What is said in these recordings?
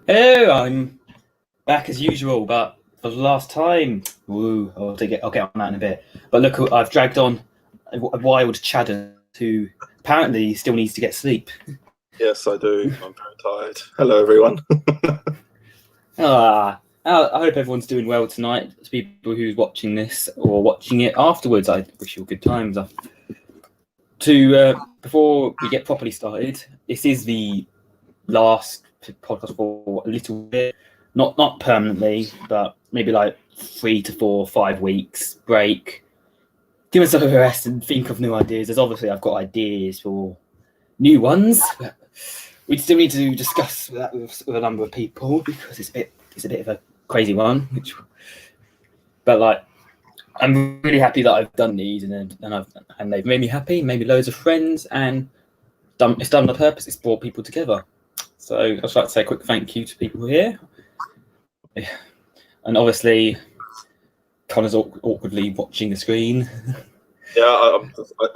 Oh, I'm back as usual, but for the last time. Woo! I'll get on that in a bit. But look, I've dragged on a wild Chadder who apparently still needs to get sleep. Yes, I do. I'm very tired. Hello, everyone. I hope everyone's doing well tonight. To people who's watching this or watching it afterwards, I wish you all good times. Before we get properly started, this is the last podcast for a little bit, not permanently, but maybe like 3 to 4, 5 weeks break. Give us a rest and think of new ideas. As obviously I've got ideas for new ones, but we still need to discuss that with a number of people because it's a bit of a crazy one. But like, I'm really happy that I've done these and they've made me happy, made me loads of friends, and it's done on purpose. It's brought people together. So I'd just like to say a quick thank you to people here. And obviously, Connor's awkwardly watching the screen. Yeah,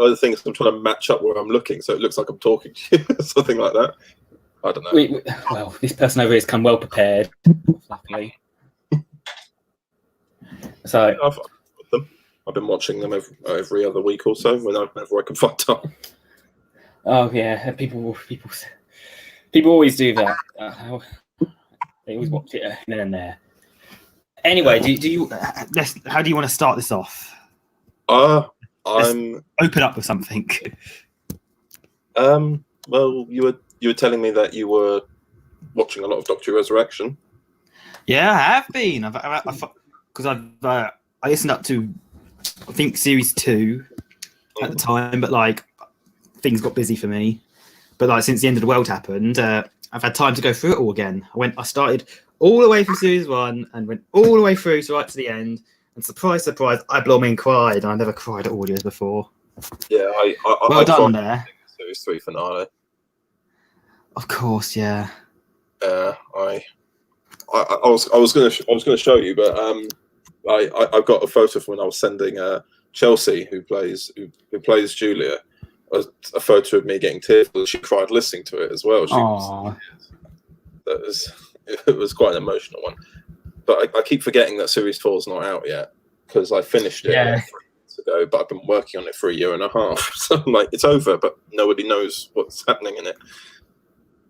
other things I'm trying to match up where I'm looking, so it looks like I'm talking to you, something like that. I don't know. Well, this person over here has come well prepared, luckily. So I've been watching them every other week or so whenever I can find time. Oh yeah, people always do that. They always watch it then and there. Anyway, how do you want to start this off? I'm open up with something. Well, you were telling me that you were watching a lot of Doctor Resurrection. Yeah, I have been. Because I listened up to, I think, series 2 at the time, but like things got busy for me. But like since the end of the world happened, I've had time to go through it all again. I started all the way from series 1 and went all the way through to right to the end. And surprise, surprise, I blooming cried. And I never cried at audios before. Yeah, well done there. Series 3 finale. Of course, yeah. I was gonna show you, but I've got a photo from when I was sending Chelsea, who plays Julia, a photo of me getting tearful. She cried listening to it as well. It was quite an emotional one. But I keep forgetting that series 4 is not out yet because I finished it 3 months ago, but I've been working on it for a year and a half. So I'm like, it's over, but nobody knows what's happening in it.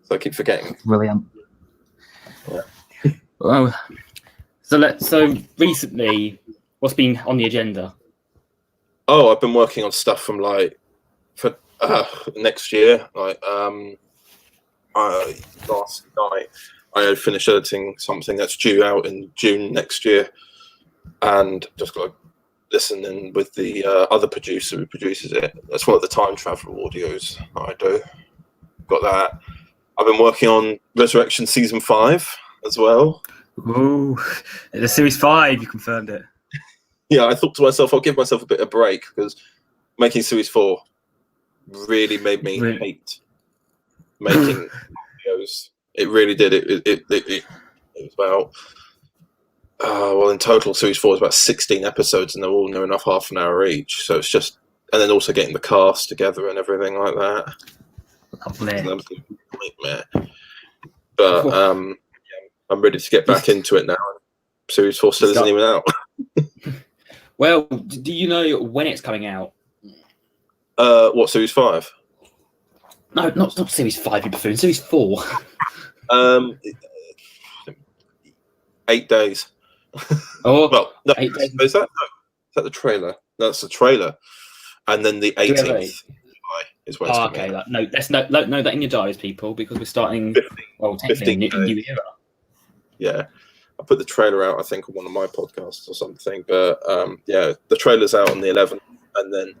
So I keep forgetting. Brilliant. Yeah. Well, so recently, what's been on the agenda? Oh, I've been working on stuff from for next year. Last night I had finished editing something that's due out in June next year, and just got to listen in with the other producer who produces it. That's one of the time travel audios that I do. Got that. I've been working on Resurrection season 5 as well. Oh, the series 5, you confirmed it. Yeah, I thought to myself, I'll give myself a bit of break because making series 4 really made me hate making videos. It really did. It was about well, in total, series 4 is about 16 episodes, and they're all near enough half an hour each. So it's just, and then also getting the cast together and everything like that. Lovely. But I'm ready to get back into it now. Series 4 still isn't even out. Well, do you know when it's coming out? What, series 5? No, not series 5, you buffoon. Series 4. 8 days. Oh, well, no, 8 days. Is that the trailer? That's the trailer. And then the 18th is when it's coming out. No, let's note that in your diaries, people, because we're starting 15 new era. Yeah. I put the trailer out, I think, on one of my podcasts or something. But yeah, the trailer's out on the 11th, and then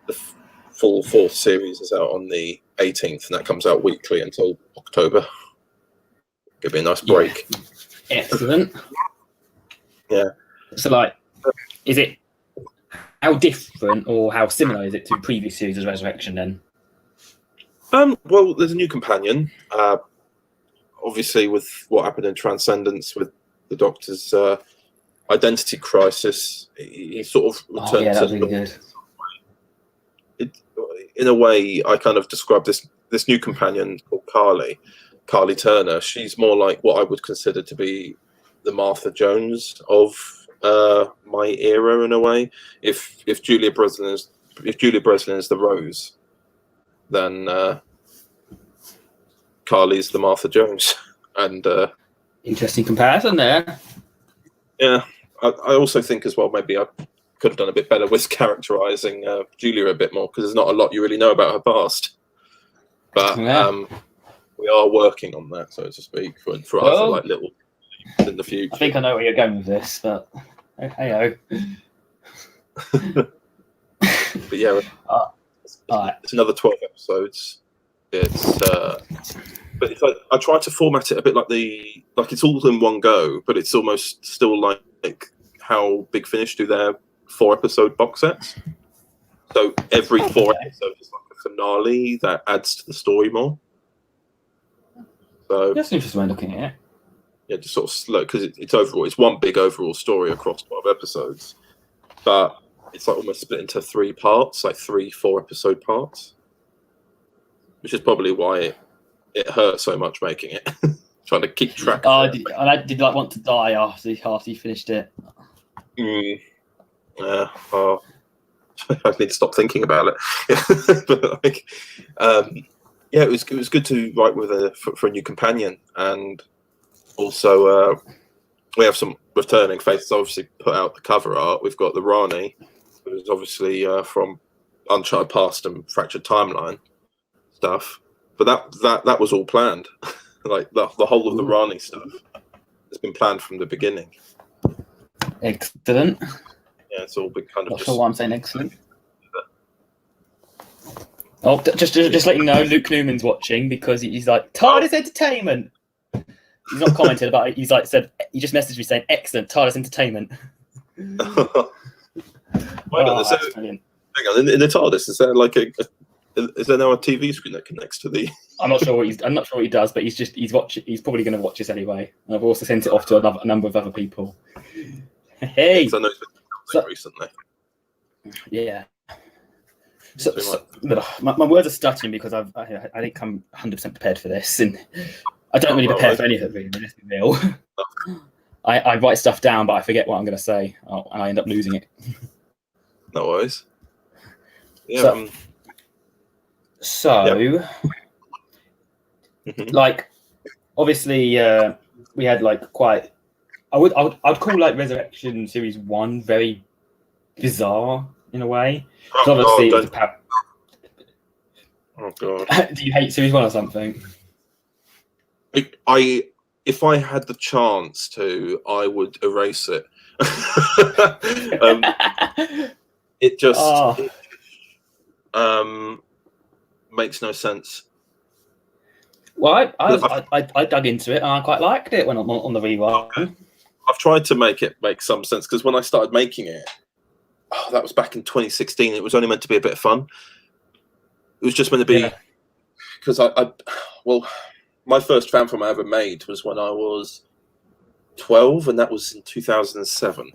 the full 4th series is out on the 18th, and that comes out weekly until October. Give me a nice break. Yeah. Excellent. Yeah. So, is it how different or how similar is it to previous series of Resurrection then? Well, there's a new companion. Obviously, with what happened in Transcendence with the Doctor's identity crisis, he sort of returned to really good. In a way, I kind of describe this new companion called Carly Carly Turner, she's more like what I would consider to be the Martha Jones of my era in a way. If Julia Breslin is the Rose, then Carly's the Martha Jones. And interesting comparison there. Yeah, I also think as well maybe I could have done a bit better with characterizing Julia a bit more, because there's not a lot you really know about her past. But we are working on that, so to speak, for other like little in the future. I think I know where you're going with this, but hey-ho. But yeah, it's another 12 episodes. It's but it's like I try to format it a bit like it's all in one go, but it's almost still like how Big Finish do their 4-episode box sets. So every 4 episodes is like a finale that adds to the story more. So that's an interesting way of looking at it. Yeah, just sort of slow, because it's overall, it's one big overall story across 12 episodes, but it's like almost split into 3 parts, like 3 4-episode parts, which is probably why it hurt so much making it. Trying to keep track. Did you like want to die after you finished it? Yeah. I need to stop thinking about it. But like, yeah, it was good to write with for a new companion, and also we have some returning faces. Obviously, put out the cover art. We've got the Rani, who's obviously from Uncharted Past and Fractured Timeline stuff. But that was all planned. Like the whole of the Rani stuff has been planned from the beginning. Excellent. Yeah, it's all been kind of. Not sure why I'm saying excellent. Oh, just let you know, Luke Newman's watching, because he's like, TARDIS Entertainment. He's not commented about it. He's like said, he just messaged me saying, excellent, TARDIS Entertainment. Hang on, in the TARDIS, is there like is there now a TV screen that connects to the? I'm not sure what he does, but he's watching. He's probably going to watch this anyway. And I've also sent it off to a number of other people. Hey, I know it's been recently. Yeah. So my words are stuttering because I didn't come 100% prepared for this, and I don't really prepare for anything really. Let's be real. I write stuff down, but I forget what I'm going to say, and I end up losing it. No worries. Yeah. Like, obviously, we had like quite. I'd call like Resurrection Series 1 very bizarre in a way. Obviously, oh god! Do you hate Series 1 or something? If I had the chance to, I would erase it. It just makes no sense. Well, I dug into it and I quite liked it when on the rewatch. Okay. I've tried to make it make some sense, because when I started making it, that was back in 2016. It was only meant to be a bit of fun. It was just meant to be, because my first fan film I ever made was when I was 12, and that was in 2007.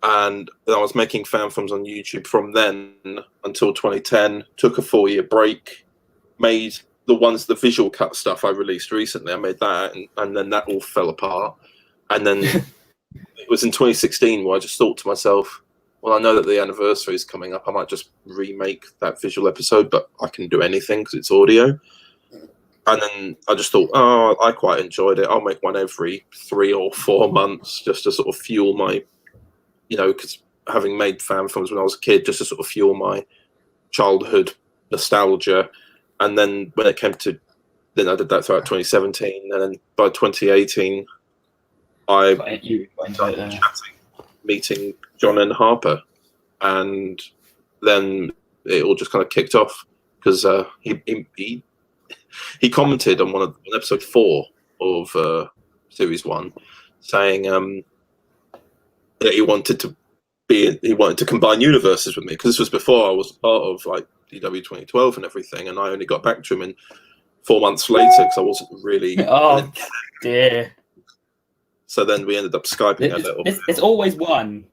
And I was making fan films on YouTube from then until 2010. Took a 4-year break, made the visual cut stuff I released recently. I made that, and then that all fell apart. And then it was in 2016 where I just thought to myself, well, I know that the anniversary is coming up. I might just remake that visual episode, but I can do anything because it's audio. And then I just thought, I quite enjoyed it. I'll make one every 3 or 4 months just to sort of fuel my, because having made fan films when I was a kid, just to sort of fuel my childhood nostalgia. And then when it came to, then I did that throughout 2017. And then by 2018, I started meeting John and Harper. And then it all just kind of kicked off, because he commented on episode 4 of series 1, saying that he wanted to combine universes with me, because this was before I was part of like DW 2012 and everything, and I only got back to him in 4 months later because I wasn't really. Oh dear. So then we ended up Skyping a little. It's always one.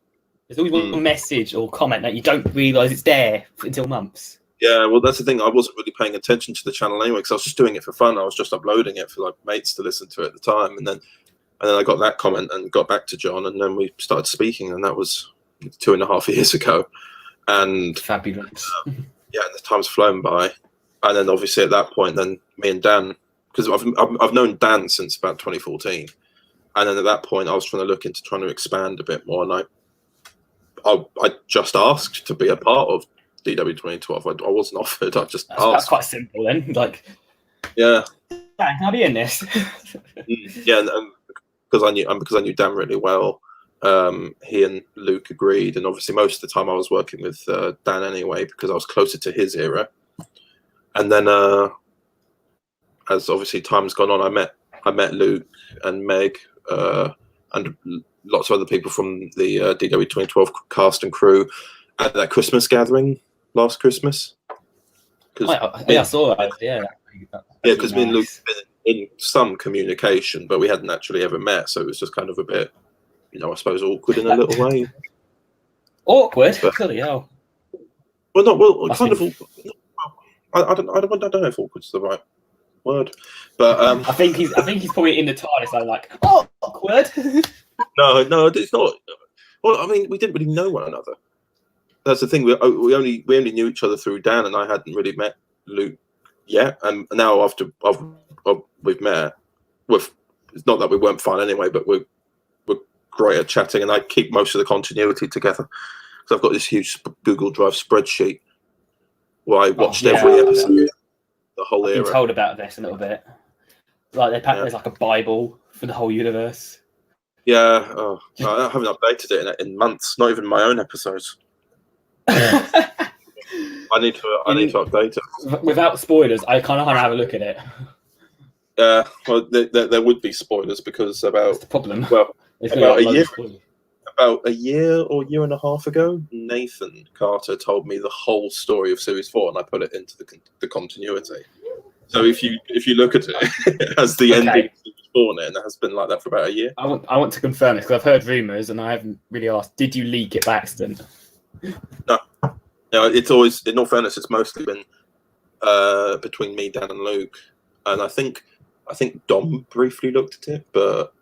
There's always one message or comment that you don't realise it's there until months. Yeah, well, that's the thing. I wasn't really paying attention to the channel anyway because I was just doing it for fun. I was just uploading it for like mates to listen to at the time, and then I got that comment and got back to John, and then we started speaking, and that was 2.5 years ago. And fabulous. Yeah, and the time's flown by. And then obviously at that point, then me and Dan, because I've known Dan since about 2014, and then at that point I was trying to expand a bit more, and I just asked to be a part of DW 2012. I wasn't offered. I just asked. That's quite simple then. Like, yeah, Dan, can I be in this? Yeah, and because I knew Dan really well, he and Luke agreed, and obviously most of the time I was working with Dan anyway because I was closer to his era. And then, as obviously time's gone on, I met Luke and Meg and lots of other people from the DW 2012 cast and crew at that Christmas gathering last Christmas. I saw that. Yeah. Because me and Luke have been in some communication, but we hadn't actually ever met, so it was just kind of a bit, I suppose, awkward in a little way. Awkward? Bloody hell. Well, kind of. I don't know if awkward's the right word, but I think he's probably in the TARDIS. I'm like, oh, awkward. No, it's not. Well, I mean, we didn't really know one another. That's the thing. We only knew each other through Dan, and I hadn't really met Luke yet. And now after we've met, it's not that we weren't fine anyway, but we're great at chatting, and I keep most of the continuity together. So I've got this huge Google Drive spreadsheet where I watched every episode, the whole era. I've been told about this a little bit. Like there's like a Bible for the whole universe. Yeah, I haven't updated it in months. Not even my own episodes. I need to update it. Without spoilers, I kind of want to have a look at it. Well, there would be spoilers because That's the problem. Well, about a year or year and a half ago, Nathan Carter told me the whole story of Series 4, and I put it into the continuity. So if you look at it, it has the ending of Series 4 in it, and it has been like that for about a year. I want to confirm this because I've heard rumours, and I haven't really asked. Did you leak it by accident? No, it's always, in all fairness, it's mostly been between me, Dan, and Luke, and I think Dom briefly looked at it, but.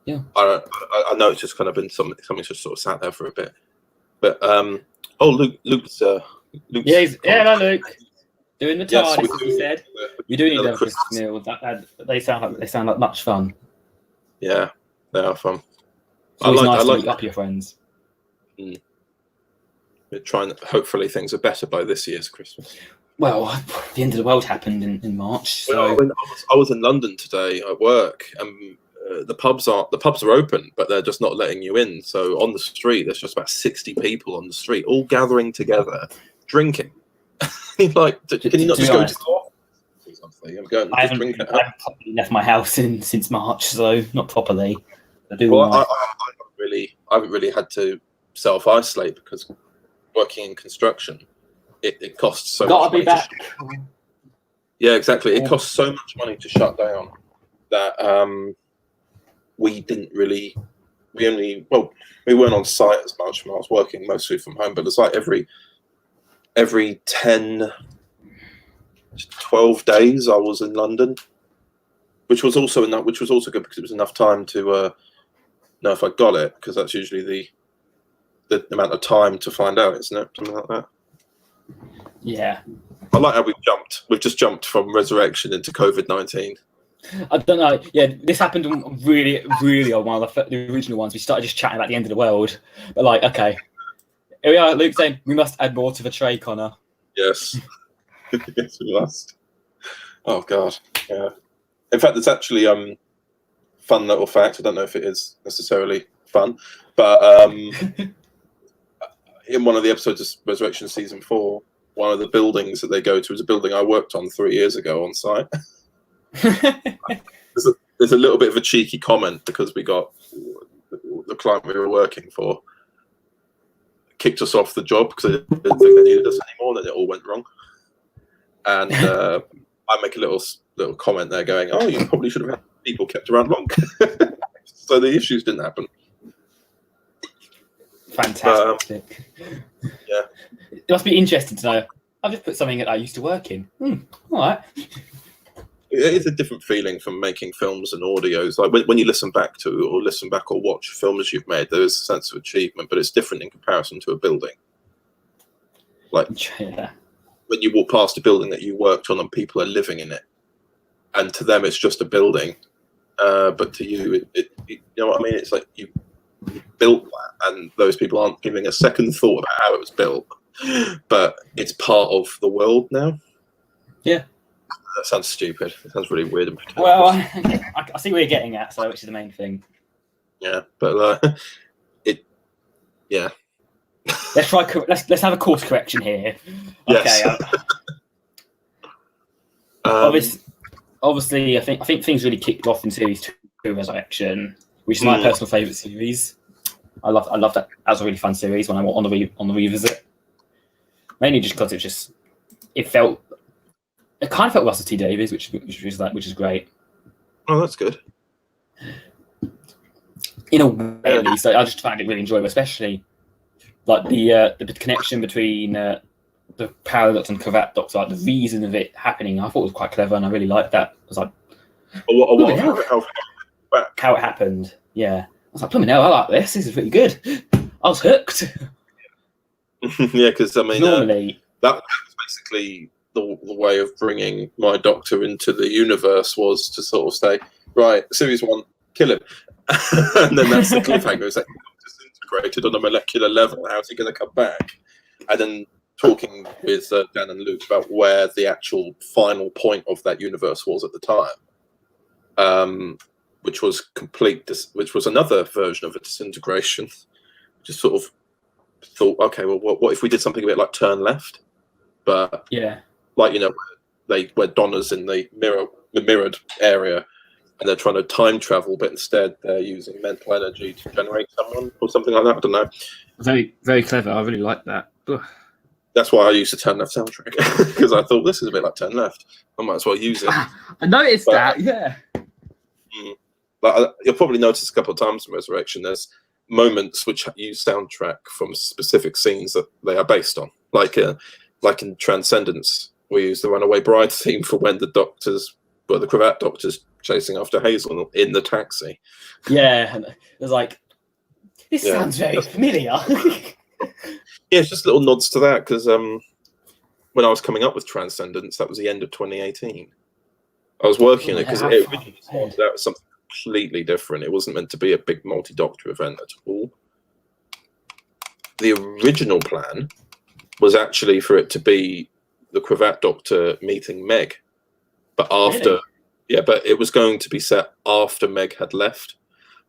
Yeah, I know it's just kind of been something's just sort of sat there for a bit, but Luke's yeah, Luke doing the TARDIS. Yes, he said we do need a Christmas meal. They sound like much fun. Yeah, they are fun. I like to meet up your friends. We're trying. Hopefully, things are better by this year's Christmas. Well, the end of the world happened in March. So well, I was in London today at work, and the pubs are open, but they're just not letting you in. So on the street, there's just about 60 people on the street, all gathering together, drinking. Like, can you not just go to coffee or something? I haven't properly left my house since March, so not properly. I haven't really had to self-isolate because working in construction, it costs so much money. Gotta be back. Yeah, exactly. It costs so much money to shut down that we weren't on site as much when I was working mostly from home, but it's like every 10, 12 days I was in London, which was also good because it was enough time to know if I got it, because that's usually the amount of time to find out, isn't it? Something like that. Yeah. I like how we've just jumped from Resurrection into COVID-19. I don't know. Yeah, this happened really, really on one of the original ones. We started just chatting about the end of the world, but like, okay, here we are. Luke saying we must add more to the tray, Connor. Yes, yes, we must. Oh God, yeah. In fact, it's actually fun little fact. I don't know if it is necessarily fun, but in one of the episodes of Resurrection season 4, one of the buildings that they go to is a building I worked on 3 years ago on site. There's a little bit of a cheeky comment because we got the client we were working for kicked us off the job because they didn't think they needed us anymore, and then it all went wrong. And I make a little comment there going, "Oh, you probably should have had people kept around long." So the issues didn't happen. Fantastic. Yeah. It must be interesting to know. I've just put something that I used to work in. All right. It is a different feeling from making films and audios. Like when you listen back or watch films you've made, there is a sense of achievement, but it's different in comparison to a building. Like when you walk past a building that you worked on and people are living in it, and to them it's just a building, but to you, you know what I mean? It's like you built that, and those people aren't giving a second thought about how it was built, but it's part of the world now. Yeah. That sounds stupid. It sounds really weird and pretentious. Well, I see where you're getting at, so which is the main thing. Yeah, but yeah. Let's try. Let's have a course correction here. Okay. Yes. Obviously, I think things really kicked off in series 2, Resurrection, which is my personal favourite series. I love that. That was a really fun series when I went on the revisit. Mainly just because it kind of felt Russell T Davies, which is great. Oh, that's good. In a way, at least, I just found it really enjoyable, especially like the connection between the Paradox and Cravat Doctor, like the reason of it happening. I thought it was quite clever, and I really liked that. I was like, how it happened. Yeah, I was like, blooming hell, I like this. This is really good. I was hooked. Yeah, because I mean, normally that was basically the way of bringing my Doctor into the universe was to sort of say, right, series 1, kill him, and then that's the cliffhanger. It's like disintegrated on a molecular level. How's he going to come back? And then talking with Dan and Luke about where the actual final point of that universe was at the time, which was which was another version of a disintegration. Just sort of thought, okay, well, what if we did something a bit like Turn Left, but yeah. Like, you know, where Donna's in the mirrored area, and they're trying to time travel, but instead they're using mental energy to generate someone or something like that. I don't know. Very, very clever. I really like that. That's why I used the Turn Left soundtrack, because I thought this is a bit like Turn Left. I might as well use it. I noticed that. Yeah. But you'll probably notice a couple of times in Resurrection, there's moments which use soundtrack from specific scenes that they are based on, like in Transcendence. We use the Runaway Bride theme for when the Cravat Doctor's chasing after Hazel in the taxi. Yeah, and it was like, this sounds very familiar. Yeah, it's just little nods to that, because when I was coming up with Transcendence, that was the end of 2018. I was working on it because it started out as something completely different. It wasn't meant to be a big multi-Doctor event at all. The original plan was actually for it to be the Cravat Doctor meeting Meg, but after, but it was going to be set after Meg had left.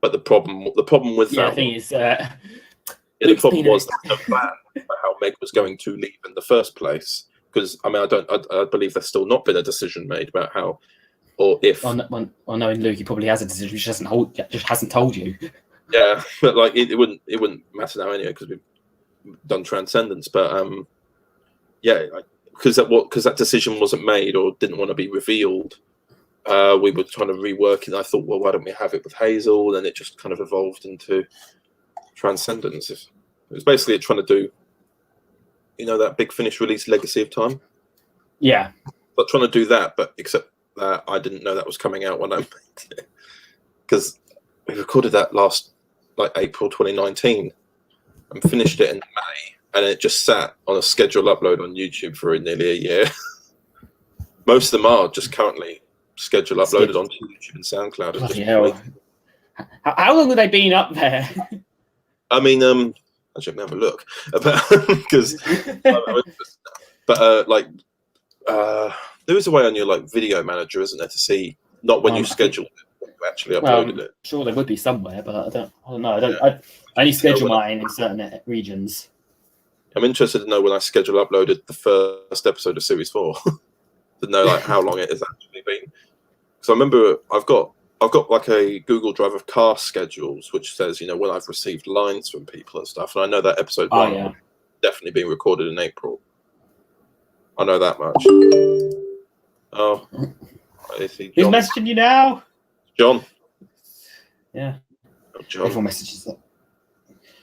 But the problem with that, the thing is, the problem was there's no plan for how Meg was going to leave in the first place. Because I mean, I believe there's still not been a decision made about how or if. Well, knowing Luke, he probably has a decision, which just hasn't told you. Yeah, but like it wouldn't matter now anyway, because we've done Transcendence. But because that decision wasn't made or didn't want to be revealed, we were trying to rework it. I thought, well, why don't we have it with Hazel? And then it just kind of evolved into Transcendence. It was basically trying to do, that Big Finish release, Legacy of Time. Yeah, but trying to do that, but except that I didn't know that was coming out when I made it, because we recorded that last April 2019 and finished it in May. And it just sat on a scheduled upload on YouTube for nearly a year. Most of them are just currently scheduled uploaded onto YouTube and SoundCloud. How long have they been up there? I mean, I should have a look, because there is a way on your video manager, isn't there, to see not when you schedule it, when you actually uploaded it. Sure, there would be somewhere, but I don't know. I only schedule mine in certain regions. I'm interested to know when I schedule uploaded the first episode of Series 4 to know how long it has actually been. Because I remember I've got a Google Drive of cast schedules which says when I've received lines from people and stuff, and I know that episode 1 definitely being recorded in April. I know that much. Oh, I see. Who's messaging you now? John. Yeah. Oh, John. Everyone messages that.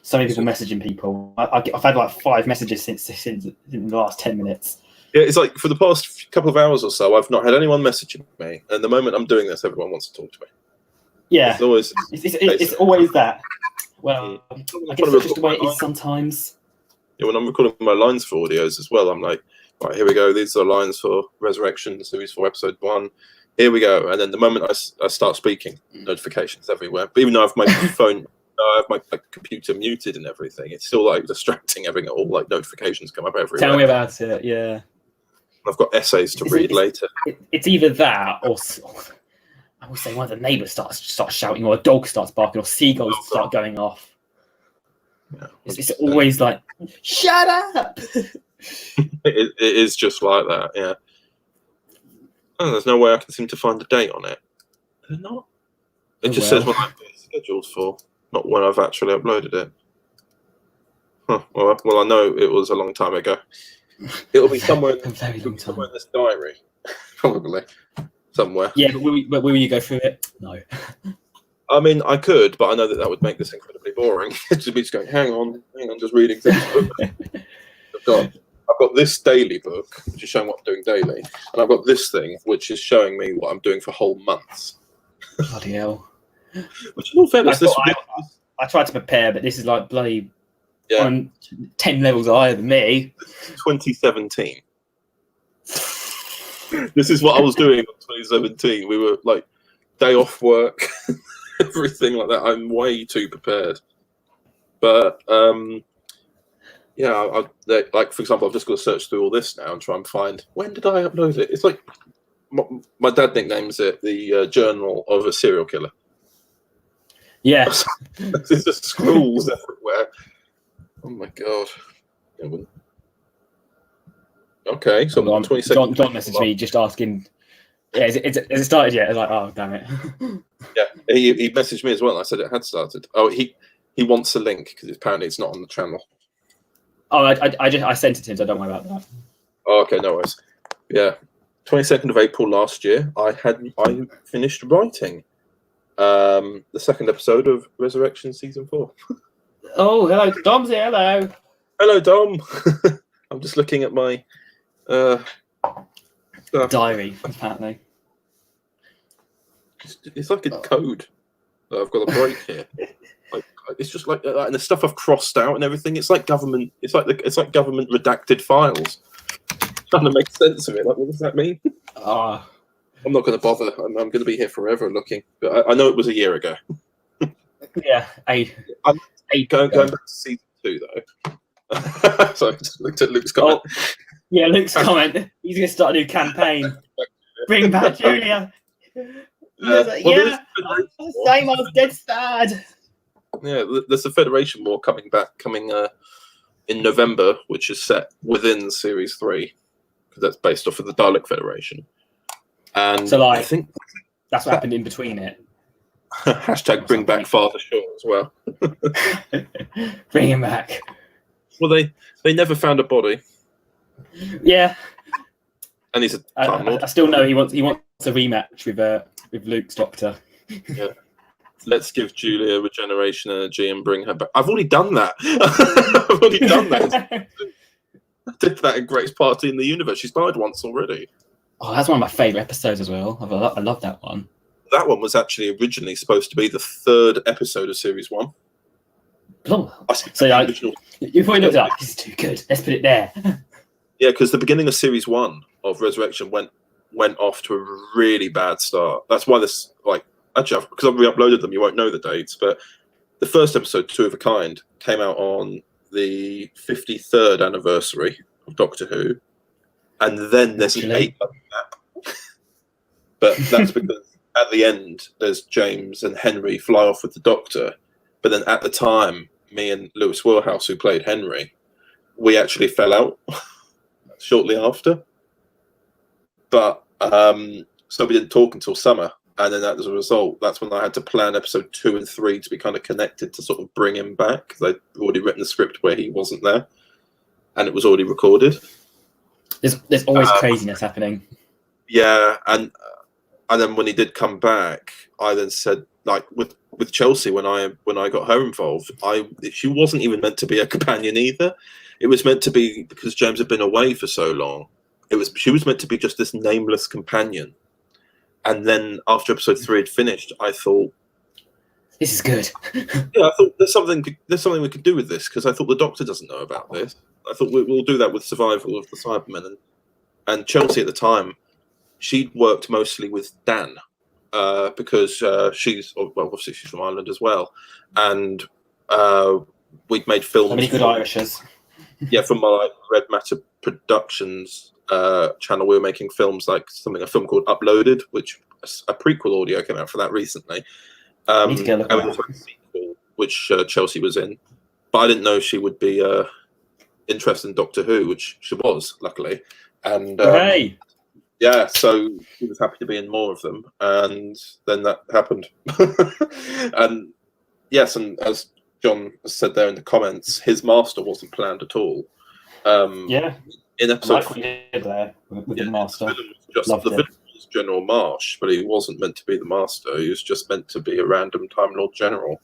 So many people messaging people. I've had 5 messages since in the last 10 minutes. Yeah, it's like for the past couple of hours or so, I've not had anyone messaging me, and the moment I'm doing this, everyone wants to talk to me. Yeah, it's always that. Well, I guess it's just the way it is sometimes. Yeah, when I'm recording my lines for audios as well, I'm like, right, here we go. These are lines for Resurrection, Series 4, Episode 1. Here we go. And then the moment I start speaking, notifications everywhere. But even though I have my phone, I have my computer muted and everything, it's still like distracting, having all like notifications come up everywhere. Tell me about it, yeah. I've got essays to read later. It's either that or I would say one of the neighbours starts shouting, or a dog starts barking, or seagulls start going off. Yeah, it's always like, shut up! It is just like that, yeah. Oh, there's no way I can seem to find a date on it. Is it not? It just says when I've scheduled for, not when I've actually uploaded it. Huh. Well, I know it was a long time ago. It'll be somewhere in this diary, probably. Somewhere. Yeah, but will you go through it? No. I mean, I could, but I know that would make this incredibly boring. It'd be just going, hang on, just reading things. I've got this daily book, which is showing what I'm doing daily, and I've got this thing, which is showing me what I'm doing for whole months. Bloody hell. Which, in all fairness, I tried to prepare, but this is like bloody on 10 levels higher than me. 2017. This is what I was doing in 2017. We were like day off work, everything like that. I'm way too prepared. But yeah, like for example, I've just got to search through all this now and try and find when did I upload it. It's like my dad nicknames it the Journal of a Serial Killer. Yeah, there's just scrolls everywhere. Oh my god. Okay, so John messaged me just asking, yeah, has it started yet? I was like, oh, damn it. Yeah, he messaged me as well. I said it had started. Oh, he wants a link because apparently it's not on the channel. Oh, I sent it to him, so don't worry about that. Oh, okay, no worries. Yeah, 22nd of April last year, I finished writing the second episode of Resurrection Season 4. Oh, hello, Dom's here. Hello. Hello, Dom. I'm just looking at my diary, apparently. It's like a code that I've got to break here. It's just like that, and the stuff I've crossed out and everything. It's like government. It's like government redacted files. Trying to make sense of it. Like, what does that mean? I'm not going to bother. I'm going to be here forever looking. But I know it was a year ago. Yeah, going back to season 2 though. So I just looked at Luke's comment. Oh, yeah, Luke's comment. He's going to start a new campaign. Bring back Julia. Yeah, same. I was dead sad. Yeah, there's the Federation War coming in November, which is set within Series 3 because that's based off of the Dalek Federation. And so, like, I think that's what happened in between it. Hashtag bring back Father Shaw as well. Bring him back. Well, they never found a body. Yeah, and he's a Time Lord. I still know he wants a rematch with Luke's Doctor. Yeah. Let's give Julia regeneration energy and bring her back. I've already done that. I've already done that. I did that in Greatest Party in the Universe. She's died once already. Oh, that's one of my favourite episodes as well. I love that one. That one was actually originally supposed to be the 3rd episode of Series 1. Oh, so you probably looked at this is too good. Let's put it there. Yeah, because the beginning of Series 1 of Resurrection went off to a really bad start. That's why this, actually, because I've re-uploaded them, you won't know the dates, but the first episode, Two of a Kind, came out on the 53rd anniversary of Doctor Who, and then there's an 8-month gap. But that's because at the end, there's James and Henry fly off with the Doctor, but then at the time, me and Lewis Willhouse, who played Henry, we actually fell out shortly after. But so we didn't talk until summer. And then as a result, that's when I had to plan episode 2 and 3 to be kind of connected to sort of bring him back, because I'd already written the script where he wasn't there, and it was already recorded. There's always craziness happening. Yeah, and then when he did come back, I then said, like with Chelsea, when I got her involved, she wasn't even meant to be a companion either. It was meant to be because James had been away for so long. she was meant to be just this nameless companion. And then after episode 3 had finished, I thought, this is good. yeah, I thought there's something we could do with this, because I thought the Doctor doesn't know about this. I thought we'll do that with Survival of the Cybermen. And Chelsea at the time, she'd worked mostly with Dan, because obviously she's from Ireland as well, and we'd made films. So many good Irishes. Yeah, from my Red Matter Productions channel, we were making films like a film called Uploaded, which a prequel audio came out for that recently. Need to get a look at and a sequel, which Chelsea was in, but I didn't know she would be interested in Doctor Who, which she was, luckily. And hey. Yeah, so he was happy to be in more of them, and then that happened. And yes, and as John said there in the comments, his master wasn't planned at all. Yeah, in episode like what you did there with the master. The villain was General Marsh, but he wasn't meant to be the master. He was just meant to be a random Time Lord General.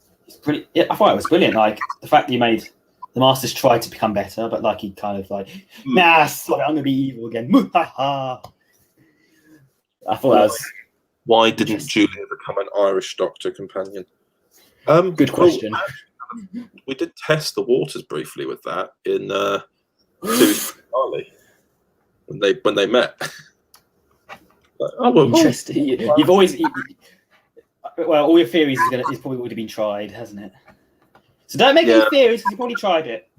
Yeah, I thought it was brilliant. Like the fact that he made the masters try to become better, but like he kind of like, nah, sorry, I'm gonna be evil again. I thought that was. Why didn't Julia become an Irish Doctor companion? Good question. Well, we did test the waters briefly with that in series finale when they met. Interesting. You've always. Well, all your theories is probably would have been tried, hasn't it? So don't make any theories because you've already tried it.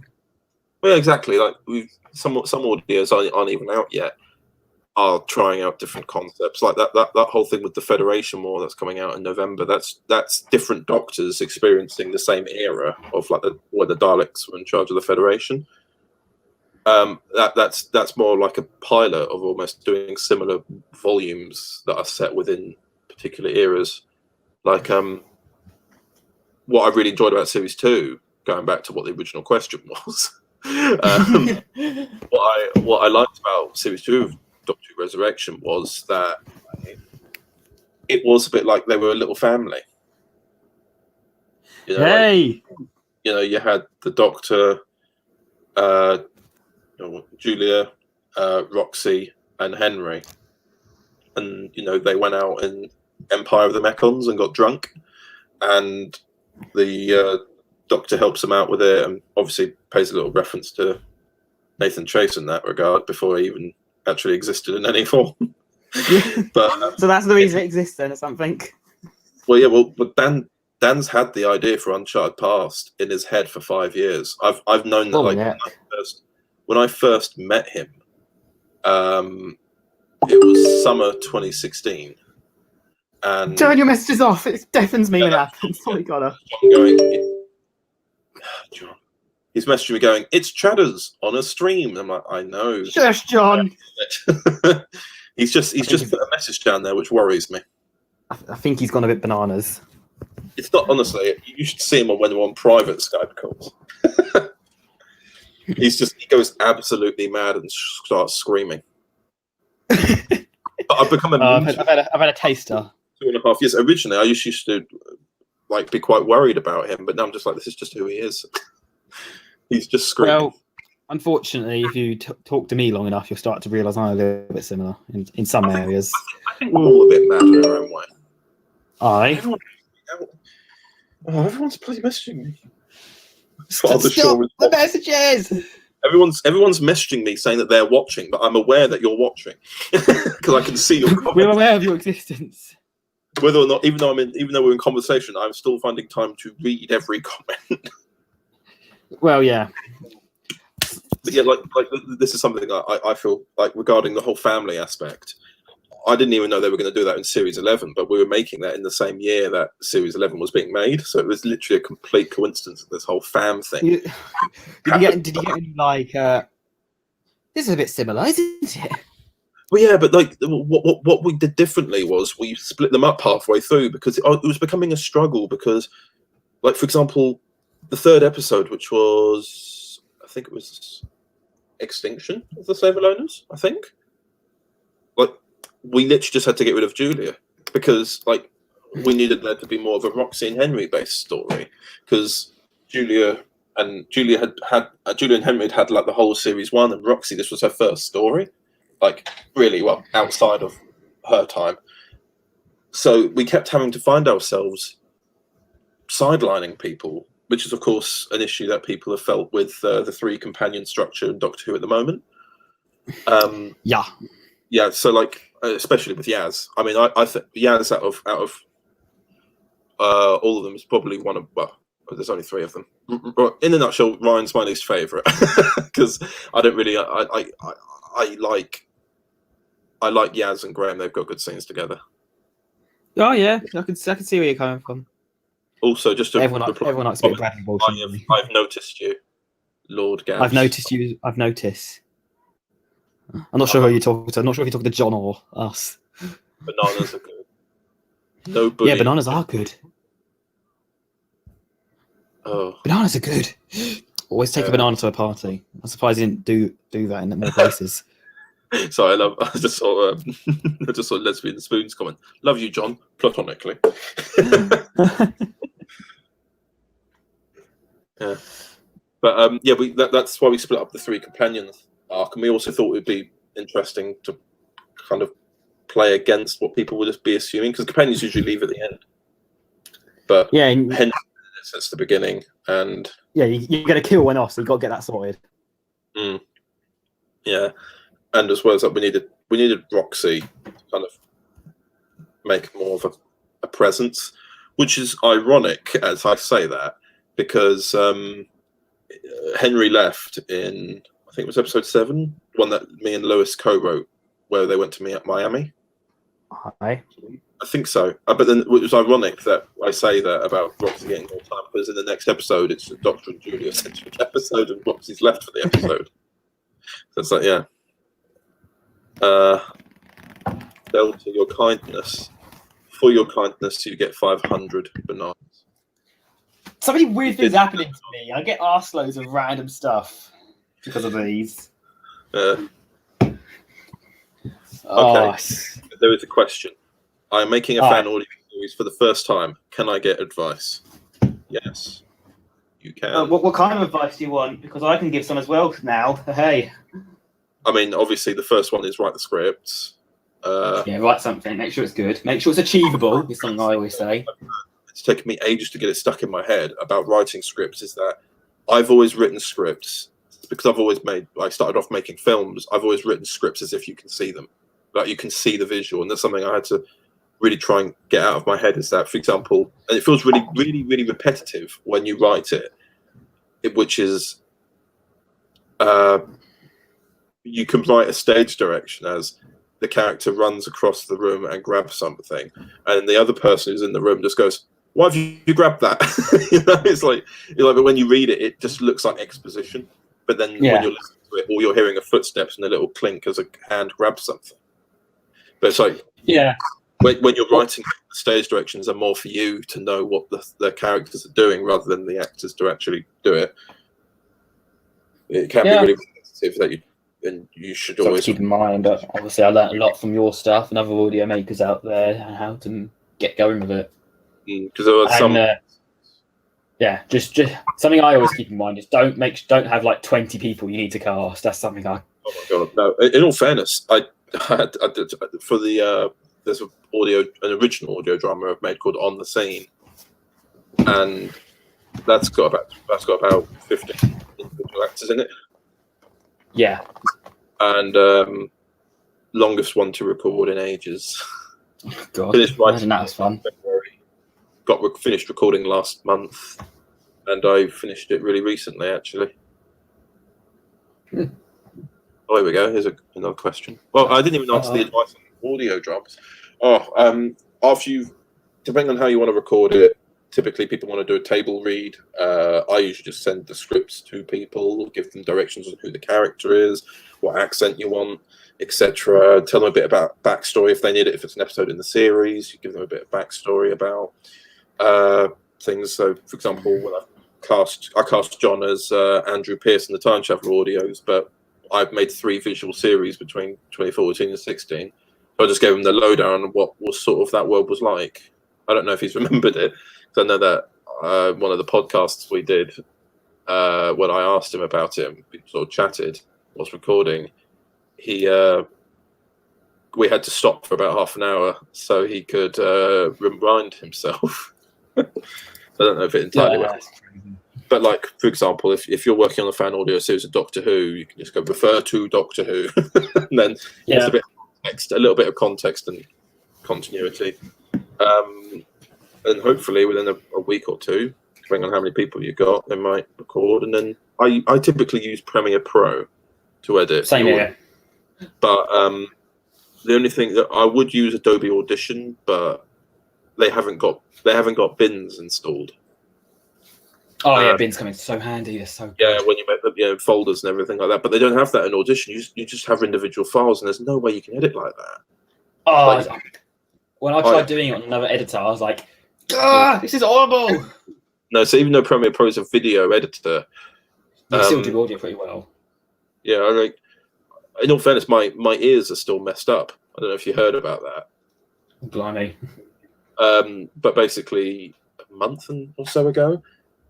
Well, exactly. Like some audios aren't even out yet. Are trying out different concepts, like that whole thing with the Federation War that's coming out in November. That's different Doctors experiencing the same era of like where the Daleks were in charge of the Federation. That's more like a pilot of almost doing similar volumes that are set within particular eras. Like what I really enjoyed about Series 2, going back to what the original question was, what I liked about Series 2 of Doctor Who Resurrection was that it was a bit like they were a little family. You know, hey, you had the Doctor, Julia, Roxy, and Henry, and they went out in Empire of the Mechons and got drunk, and the Doctor helps them out with it, and obviously pays a little reference to Nathan Chase in that regard before he even actually existed in any form. But so that's the reason it exists then, or something. Well, yeah. But Dan's had the idea for Uncharted Past in his head for 5 years. I've known that when I first met him, it was summer 2016. And turn your messages off. It deafens me when it happens. Sorry, Connor. John. He's messaging me going, "It's Chatters on a stream." I'm like, I know. Shush, John. he's just put a message down there, which worries me. I think he's gone a bit bananas. It's not, honestly. You should see him when we're on private Skype calls. He goes absolutely mad and starts screaming. But I've become I've had a taster. 2.5 years. Originally, I used to like be quite worried about him, but now I'm just like, this is just who he is. He's just screaming. Well, unfortunately, if you talk to me long enough, you'll start to realise I'm a little bit similar in some areas. I think we're all a bit mad in our own way. Everyone's bloody messaging me. Stop the messages! Everyone's messaging me saying that they're watching, but I'm aware that you're watching because I can see your comments. We're aware of your existence. Whether or not, even though we're in conversation, I'm still finding time to read every comment. Well, yeah. But yeah, like this is something I feel like regarding the whole family aspect. I didn't even know they were going to do that in Series 11, but we were making that in the same year that Series 11 was being made. So it was literally a complete coincidence that this whole fam thing. Did you get any like? This is a bit similar, isn't it? Well, yeah, but like what we did differently was we split them up halfway through because it was becoming a struggle. Because, like for example, the third episode, which was I think it was Extinction of the Slave Owners, I think. Like we literally just had to get rid of Julia because like we needed there to be more of a Roxy and Henry based story because Julia and Henry had like the whole series 1, and Roxy, this was her first story. like really well outside of her time. So we kept having to find ourselves sidelining people, which is of course an issue that people have felt with the 3 companion structure in Doctor Who at the moment. Yeah. So like, especially with Yaz. I mean, I think Yaz out of all of them is probably one of, well, there's only 3 of them. In a nutshell, Ryan's my least favourite because I don't really. I like Yaz and Graham. They've got good scenes together. Oh yeah, I can see where you're coming from. Also, just to everyone likes a bit of Bradley Walsh. I've noticed you, Lord Gabs. I've noticed you. I've noticed. I'm not sure who you're talking to. I'm not sure if you're talking to John or us. Bananas are good. No bullying. Yeah, bananas are good. Oh, bananas are good. Always take a banana to a party. I'm surprised he didn't do that in more places. Sorry, I just saw Lesbian Spoons comment. Love you, John, platonically. Yeah, but that's why we split up the 3 companions arc, and we also thought it would be interesting to kind of play against what people would just be assuming, because companions usually leave at the end. But yeah, Henry since the beginning, and yeah, you're going to kill one off, so you've got to get that sorted. Yeah, and as well as that, we needed Roxy to kind of make more of a presence, which is ironic as I say that, because Henry left in, I think it was episode 7, one that me and Lewis co-wrote, where they went to Miami. Hi. I think so. But then it was ironic that I say that about Roxy getting more time, because in the next episode, it's the Doctor and Julia centric episode, and Roxy's left for the episode. So it's like, yeah. Delta, your kindness. For your kindness, you get 500 bananas. So many weird things happening to me. I get arse loads of random stuff because of these. Okay. Oh. There is a question. I'm making a fan audio series for the first time. Can I get advice? Yes, you can. What kind of advice do you want? Because I can give some as well now. Hey. I mean, obviously, the first one is write the scripts. Yeah, write something. Make sure it's good. Make sure it's achievable. Is something I always say. It's taken me ages to get it stuck in my head about writing scripts. Is that I've always written scripts because I've always I started off making films. I've always written scripts as if you can see them, like you can see the visual, and that's something I had to really try and get out of my head. Is that, for example, and it feels really, really, really repetitive when you write it, which is you can write a stage direction as the character runs across the room and grabs something, and the other person who's in the room just goes, "Why have you grabbed that?" It's like, but when you read it, it just looks like exposition. But then when you're listening to it, all you're hearing are footsteps and a little clink as a hand grabs something. But it's like, when you're writing, the stage directions are more for you to know what the characters are doing rather than the actors to actually do it. It can be really repetitive that you should always keep in mind. But obviously, I learned a lot from your stuff and other audio makers out there and how to get going with it. Because there are some. Just something I always keep in mind is don't have like 20 people you need to cast. That's something I. Oh my god! No. In all fairness, I did for the there's an original audio drama I've made called On the Scene, and that's got about 50 individual actors in it. Yeah. And longest one to record in ages. God, imagine that was fun. Finished recording last month, and I finished it really recently, actually. Oh, here we go. Here's another question. Well, I didn't even answer the advice on audio drops. After depending on how you want to record it, typically people want to do a table read. I usually just send the scripts to people, give them directions on who the character is, what accent you want, etc. Tell them a bit about backstory if they need it. If it's an episode in the series, you give them a bit of backstory about things. So, for example, when I cast John as Andrew Pearce in the Time Traveller audios, but I've made 3 visual series between 2014 and 16. So I just gave him the lowdown on what was sort of that world was like. I don't know if he's remembered it, because I know that one of the podcasts we did, when I asked him about it, we sort of chatted whilst recording, he we had to stop for about half an hour so he could remind himself. I don't know if it entirely works. But like, for example, if you're working on a fan audio series of Doctor Who, you can just go refer to Doctor Who, and then it's a little bit of context and continuity. And hopefully within a week or two, depending on how many people you got, they might record. And then I typically use Premiere Pro to edit. Same here. But the only thing that I would use Adobe Audition, but they haven't got bins installed. Oh yeah, bins come in so handy. They're so good. When you make the folders and everything like that. But they don't have that in Audition. You just have individual files, and there's no way you can edit like that. Oh, when I tried doing it on another editor, I was like, this is horrible. No, so even though Premiere Pro is a video editor, you still do audio pretty well. Yeah, like in all fairness, my ears are still messed up. I don't know if you heard about that. Blimey. But basically, a month or so ago,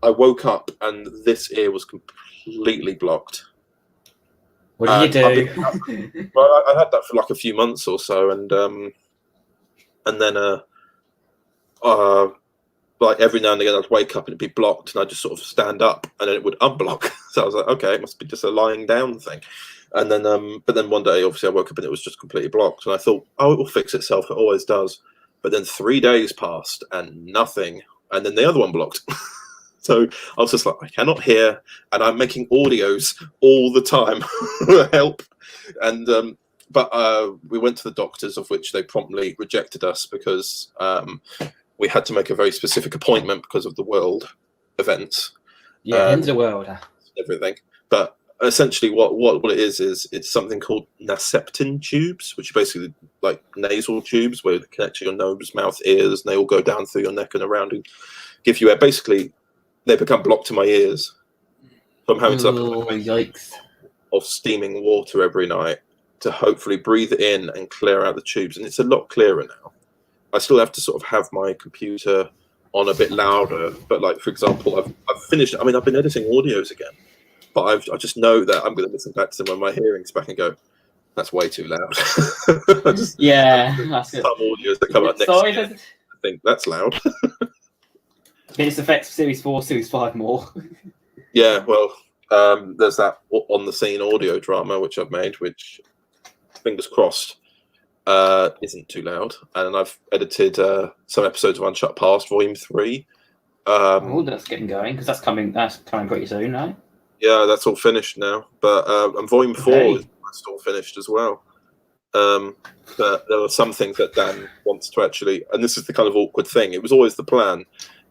I woke up and this ear was completely blocked. What did you do? Well, I had that for like a few months or so, and then like every now and again I'd wake up and it'd be blocked, and I'd just sort of stand up and then it would unblock. So I was like, okay, it must be just a lying down thing. And then but then one day obviously I woke up and it was just completely blocked, and I thought, oh, it will fix itself, it always does. But then 3 days passed and nothing, and then the other one blocked. So I was just like, I cannot hear, and I'm making audios all the time. Help. And but we went to the doctors, of which they promptly rejected us because we had to make a very specific appointment because of the world events. Yeah, end of the world. Everything. But essentially what it is it's something called Naseptin tubes, which are basically like nasal tubes where they connect to your nose, mouth, ears, and they all go down through your neck and around and give you air. Basically, they become blocked to my ears. So I'm having to yikes. of steaming water every night to hopefully breathe it in and clear out the tubes. And it's a lot clearer now. I still have to sort of have my computer on a bit louder. But like, for example, I've finished, I mean, I've been editing audios again, but I just know that I'm going to listen back to them when my hearing's back and go, that's way too loud. That's good. Some audios that come up next year, I think that's loud. This affects Series 4, Series 5 more. Yeah, well, there's that on the scene audio drama which I've made, which fingers crossed isn't too loud. And I've edited some episodes of Unshut Past Volume 3. That's getting going because that's coming pretty soon, right? Yeah, that's all finished now. But and Volume 4 is still finished as well. But there are some things that Dan wants to actually, and this is the kind of awkward thing. It was always the plan.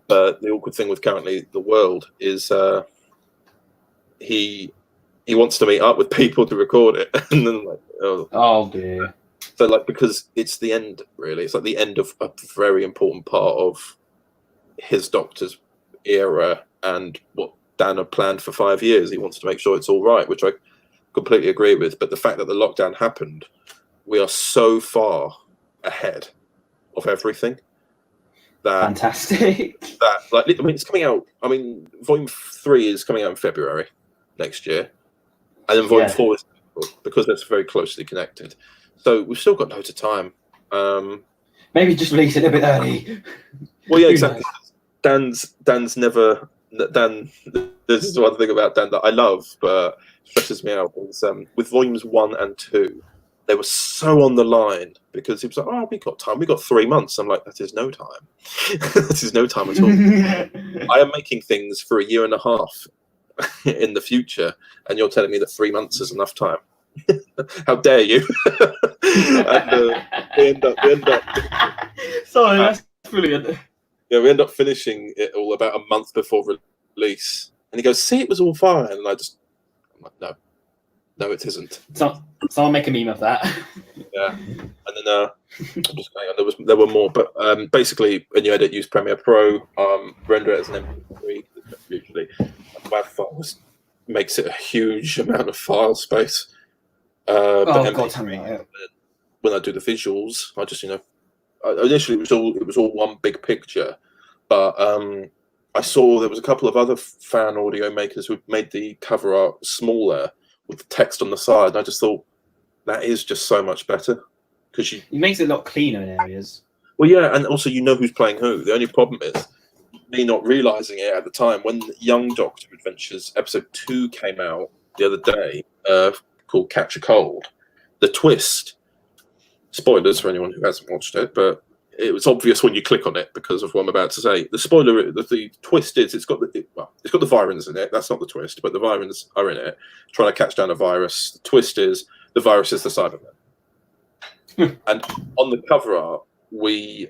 But the awkward thing with currently the world is he wants to meet up with people to record it, and then like, oh dear. So like, because it's the end, really, it's like the end of a very important part of his Doctor's era and what Dan had planned for 5 years. He wants to make sure it's all right, which I completely agree with. But the fact that the lockdown happened, we are so far ahead of everything. Fantastic. That, like, I mean, it's coming out. I mean, Volume 3 is coming out in February next year, and then Volume 4 is because that's very closely connected. So we've still got loads of time. Maybe just release it a bit early. Well, yeah, exactly. Dan's never Dan. This is one thing about Dan that I love, but stresses me out. Is with Volumes 1 and 2. They were so on the line because he was like, oh, we got time. We got 3 months. I'm like, that is no time. That is no time at all. I am making things for a year and a half in the future, and you're telling me that 3 months is enough time. How dare you? And we end up. Sorry, that's brilliant. Yeah, we end up finishing it all about a month before release. And he goes, see, it was all fine. And I'm like, no, it isn't. Someone make a meme of that. Yeah, and then I'm just going on. There were more, but basically, when you edit, use Premiere Pro, render it as an MP3 usually. WAV files makes it a huge amount of file space. But God, tell me. When I do the visuals, I just initially it was all one big picture, but I saw there was a couple of other fan audio makers who made the cover art smaller with text on the side. And I just thought that is just so much better. because It makes it a lot cleaner in areas. Well, yeah, and also you know who's playing who. The only problem is me not realizing it at the time when Young Doctor Adventures episode 2 came out the other day, called Catch a Cold. The twist, spoilers for anyone who hasn't watched it, but it was obvious when you click on it because of what I'm about to say. The spoiler, the twist is it's got the Virans in it. That's not the twist, but the Virans are in it, trying to catch down a virus. The twist is the virus is the Cybermen. And on the cover art, we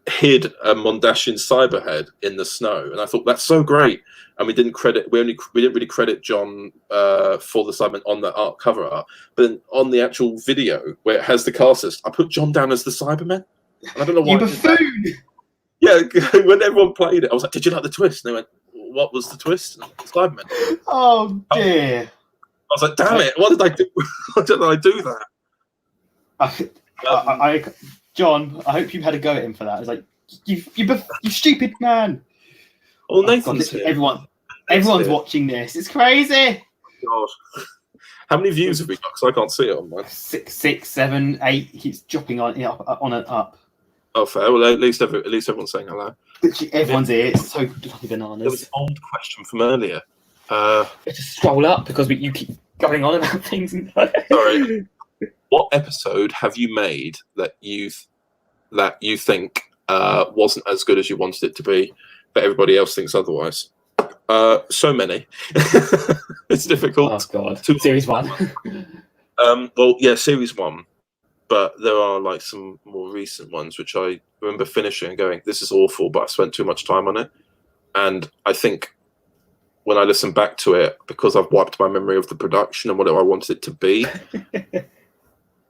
hid a Mondashian Cyberhead in the snow, and I thought that's so great. And we didn't really credit John for the Cyberman on the art cover art, but then on the actual video where it has the cast list, I put John down as the Cyberman. And I don't know why. You buffoon! Yeah, when everyone played it, I was like, "Did you like the twist?" And they went, "What was the twist?" And Cyberman. Oh dear! I was like, "Damn it! What did I do? Why did I do that?" John, I hope you had a go at him for that. It's like you stupid man. Well, Nathan's here. Everyone's watching this. It's crazy. God. How many views have we got? Because I can't see it on mine. 6, 7, 8. He keeps dropping on and up. Oh, fair. Well, at least everyone's saying hello. Literally everyone's here. It's so bloody bananas. There was an old question from earlier. Just scroll up because you keep going on about things. Sorry. What episode have you made that you think wasn't as good as you wanted it to be, but everybody else thinks otherwise? So many. It's difficult. Oh God! Series 1. Well, yeah, series 1. But there are like some more recent ones which I remember finishing and going, "This is awful," but I spent too much time on it. And I think when I listen back to it, because I've wiped my memory of the production and what I wanted it to be,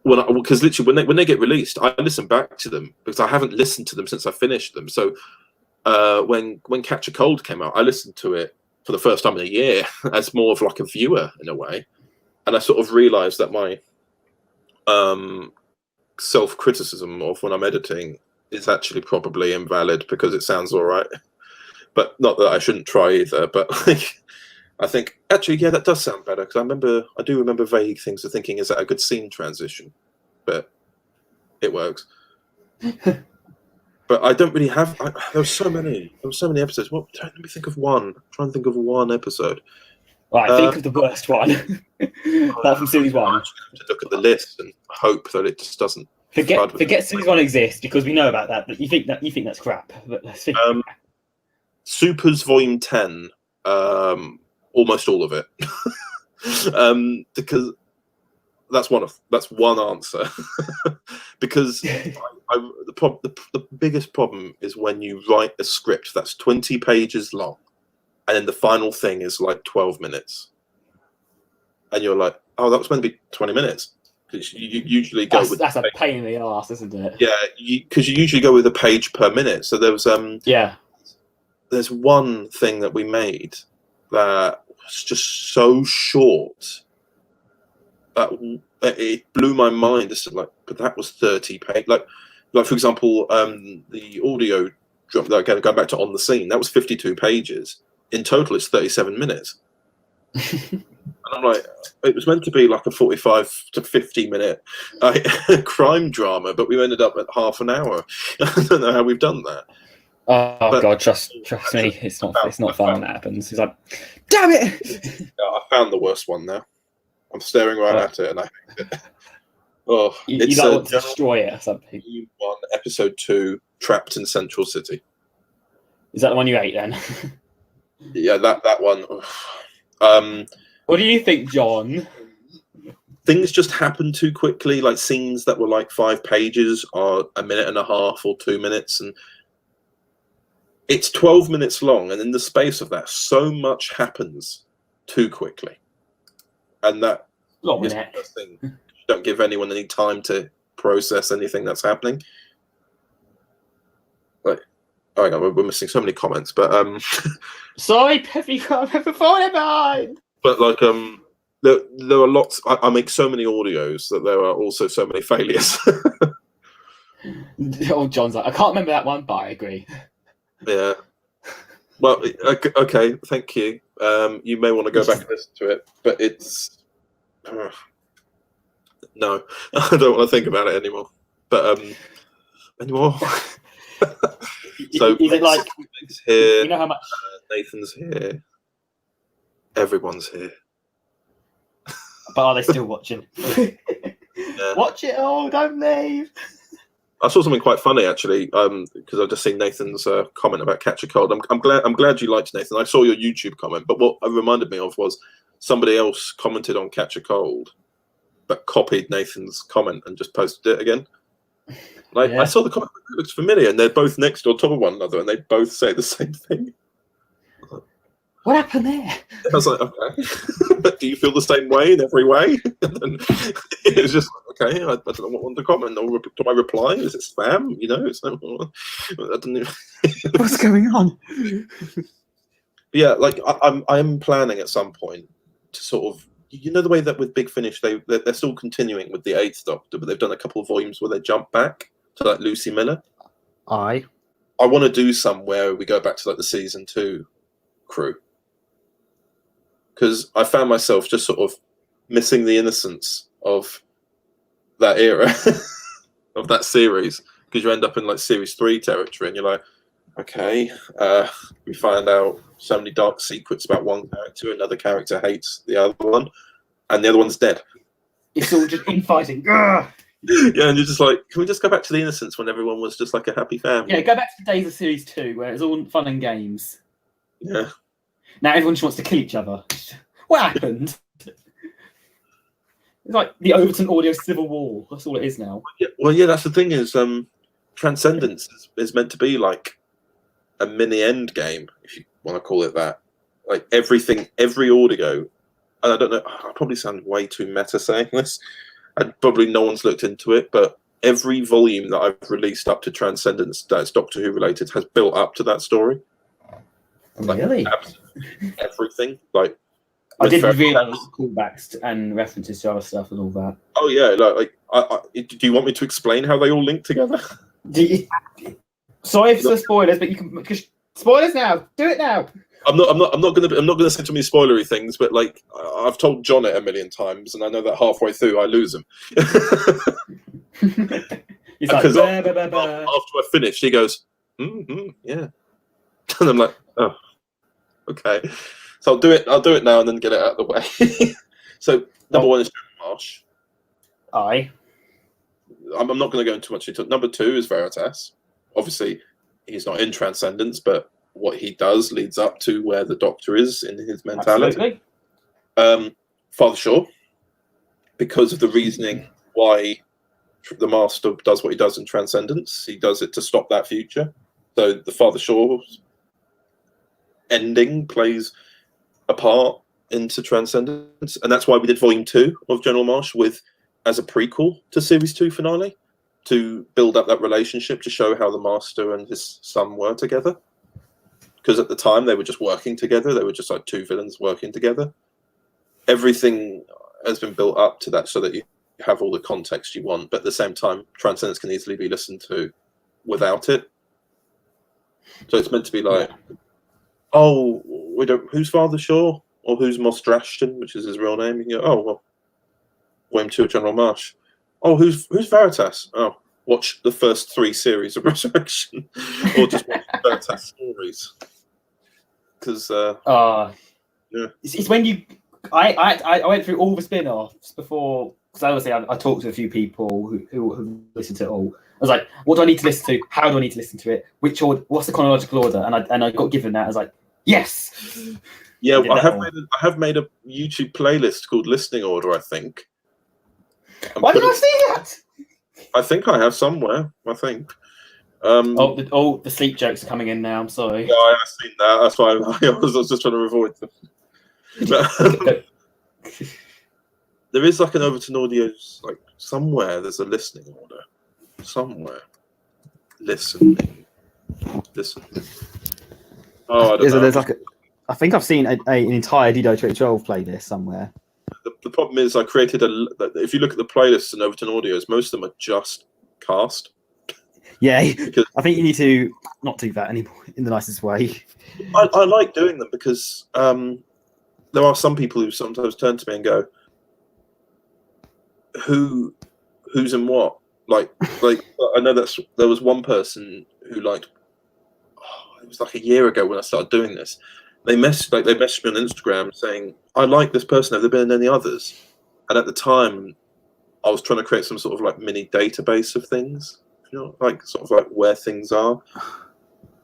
because literally when they get released, I listen back to them because I haven't listened to them since I finished them. So when Catch a Cold came out, I listened to it for the first time in a year as more of like a viewer in a way, and I sort of realised that my self-criticism of when I'm editing is actually probably invalid because it sounds all right, but not that I shouldn't try either. But like, I think actually, yeah, that does sound better because I do remember vague things of thinking, is that a good scene transition? But it works. But I don't really have. There were so many episodes. Let me think of one. Try and think of one episode. Right, think of the worst one. Apart from series 1. To look at the list and hope that it just doesn't. Forget series 1 exists because we know about that. But you think that's crap. But let's see. Supers Volume 10. Almost all of it. Because that's one answer. Because the biggest problem is when you write a script that's 20 pages long, and then the final thing is like 12 minutes, and you're like, "Oh, that was meant to be 20 minutes." Because you usually go that's a pain in the ass, isn't it? Yeah, because you usually go with a page per minute. So there was there's one thing that we made that was just so short that it blew my mind. It's like, but that was 30 pages. Like for example, the audio drop. Going back to On the Scene, that was 52 pages. In total, it's 37 minutes. And I'm like, it was meant to be like a 45 to 50-minute crime drama, but we ended up at half an hour. I don't know how we've done that. Oh God, trust me, it's not fun when that happens. It's like, damn it! I found the worst one now. I'm staring right at it, and I hate it. Oh, you like want to destroy it or something. One, episode 2, Trapped in Central City. Is that the one you ate then? Yeah, that one. What do you think, John? Things just happen too quickly. Like scenes that were like 5 pages are a minute and a half or 2 minutes, and it's 12 minutes long. And in the space of that, so much happens too quickly, and that is the thing. You don't give anyone any time to process anything that's happening. Like, oh my God, we're missing so many comments, but sorry, Peppy, I'm falling behind. But like, there are lots. I make so many audios that there are also so many failures. Oh, John's like, I can't remember that one, but I agree. Yeah. Well, okay, thank you. You may want to go back and listen to it, but it's No, I don't want to think about it anymore. But anymore. So is it like Meg's here? you know how much Nathan's here. Everyone's here. but are they still watching? Yeah. Watch it all, don't leave. I saw something quite funny actually, because I've just seen Nathan's comment about Catch a Cold. I'm glad you liked Nathan. I saw your YouTube comment, but what it reminded me of was somebody else commented on Catch a Cold, but copied Nathan's comment and just posted it again. Like I saw the comment, it looks familiar, and they're both next to on top of one another, and they both say the same thing. What happened there? I was like, okay, but do you feel the same way in every way? And then it was just okay. I don't know what one to comment. Do I reply? Is it spam? You know, it's I don't know. What's going on? Yeah, like I'm planning at some point to sort of, you know, the way that with Big Finish they're still continuing with the Eighth Doctor, but they've done a couple of volumes where they jump back to like Lucy Miller. I want to do some where we go back to like the season 2 crew, because I found myself just sort of missing the innocence of that era of that series, because you end up in like series 3 territory and you're like, okay, we find out so many dark secrets about one character, another character hates the other one, and the other one's dead. It's all just infighting. Yeah, and you're just like, can we just go back to the innocence when everyone was just like a happy family? Yeah, go back to the days of series 2 where it's all fun and games. Yeah. Now everyone just wants to kill each other. What happened? It's like the Overton audio civil war. That's all it is now. Yeah, well, yeah, that's the thing is, Transcendence is meant to be like a mini end game, if you want to call it that. Like everything, every audio, and I don't know, I probably sound way too meta saying this, and probably no one's looked into it, but every volume that I've released up to Transcendence that's Doctor Who related has built up to that story. Like, really? Everything. Like, I didn't realise callbacks and references to other stuff and all that. Oh yeah, do you want me to explain how they all link together? Sorry for the spoilers, but you can spoilers now. Do it now. I'm not gonna say too many spoilery things, but like I've told John it a million times, and I know that halfway through I lose him. He's like, after I finished, he goes, yeah, and I'm like, oh, okay. So I'll do it now and then get it out of the way. So number 1 is General Marsh. Aye. I'm not going to go into too much detail. Number 2 is Veritas. Obviously, he's not in Transcendence, but what he does leads up to where the Doctor is in his mentality. Absolutely. Father Shaw, because of the reasoning why the Master does what he does in Transcendence, he does it to stop that future. So the Father Shaw ending plays a part into Transcendence, and that's why we did Volume 2 of General Marsh as a prequel to Series 2 finale, to build up that relationship, to show how the Master and his son were together. Because at the time they were just working together, they were just like two villains working together. Everything has been built up to that so that you have all the context you want, but at the same time, Transcendence can easily be listened to without it. So it's meant to be like, oh, who's Father Shaw? Or who's Mostrashton, which is his real name? You go, oh, well, Volume 2 of General Marsh. Oh, who's Veritas? Oh, watch the first 3 series of Resurrection. Or just watch the Veritas stories. Because, yeah. It's when you... I went through all the spin-offs before, because obviously I talked to a few people who listened to it all. I was like, what do I need to listen to? How do I need to listen to it? Which order? What's the chronological order? And I got given that. I was like, yes! Yeah, I have made a YouTube playlist called Listening Order, I think. Why did I see that? I think I have somewhere, I think. The sleep jokes are coming in now, I'm sorry. Yeah, I have seen that. That's why I was just trying to avoid them. But, there is like an Overton Audios, like somewhere there's a listening order. Somewhere. Listening. Oh, I don't know. There's like I think I've seen an entire Dido 2012 playlist somewhere. The problem is I created if you look at the playlists in Overton Audios, most of them are just cast. Yeah, because I think you need to not do that anymore in the nicest way. I like doing them because there are some people who sometimes turn to me and go, who's in what. Like I know there was one person who it was like a year ago when I started doing this. They messaged me on Instagram saying, "I like this person. Have there been any others?" And at the time, I was trying to create some sort of like mini database of things, like sort of like where things are.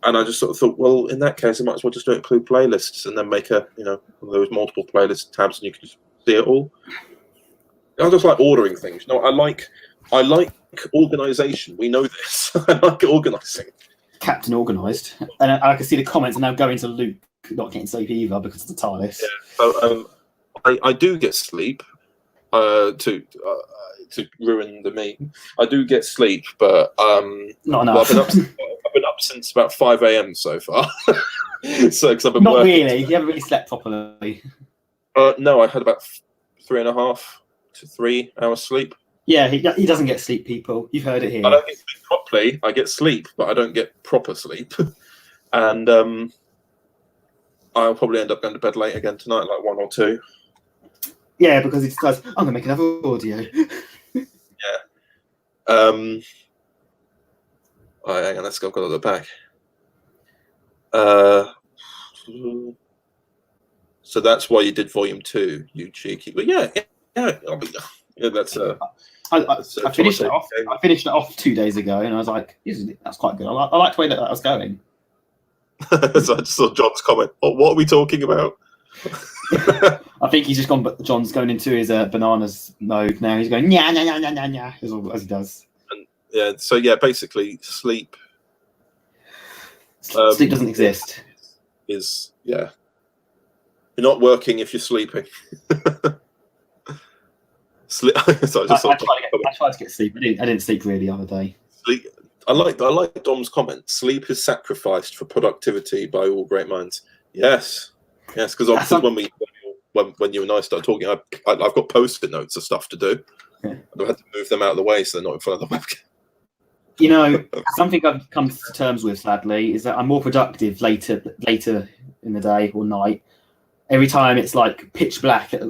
And I just sort of thought, well, in that case, I might as well just include playlists and then make there was multiple playlist tabs and you can just see it all. I just like ordering things. I like organisation. We know this. I like organising. Captain Organised, and I can see the comments are now going to Luke not getting sleep either because of the TARDIS. Yeah. So I do get sleep. To ruin the meme, I do get sleep, but not enough. Well, I've been up since about 5 a.m. so far. So because I've been not working. really. You haven't really slept properly. No, I had about 3.5 to 3 hours sleep. Yeah, he doesn't get sleep, people. You've heard it here. I don't get sleep properly. I get sleep, but I don't get proper sleep. And I'll probably end up going to bed late again tonight, like 1 or 2. Yeah, because he decides, I'm going to make another audio. Yeah. Oh, hang on, let's go. I've got it at the back. So that's why you did volume 2, you cheeky. But yeah, that's I finished it off. I finished it off 2 days ago, and I was like, that's quite good. I like the way that was going. So I just saw John's comment. What are we talking about? I think he's just gone. But John's going into his bananas mode now. He's going nya nya nya nya nya nya as he does. And yeah. So yeah, basically, sleep. Sleep doesn't exist. You're not working if you're sleeping. Sleep. Sorry, I tried to get sleep. I didn't sleep really the other day. Sleep. I like Dom's comment. Sleep is sacrificed for productivity by all great minds. Yes, because obviously when you and I started talking, I've got post-it notes of stuff to do. Yeah. I've had to move them out of the way so they're not in front of the webcam. Something I've come to terms with, sadly, is that I'm more productive later in the day or night. Every time it's like pitch black at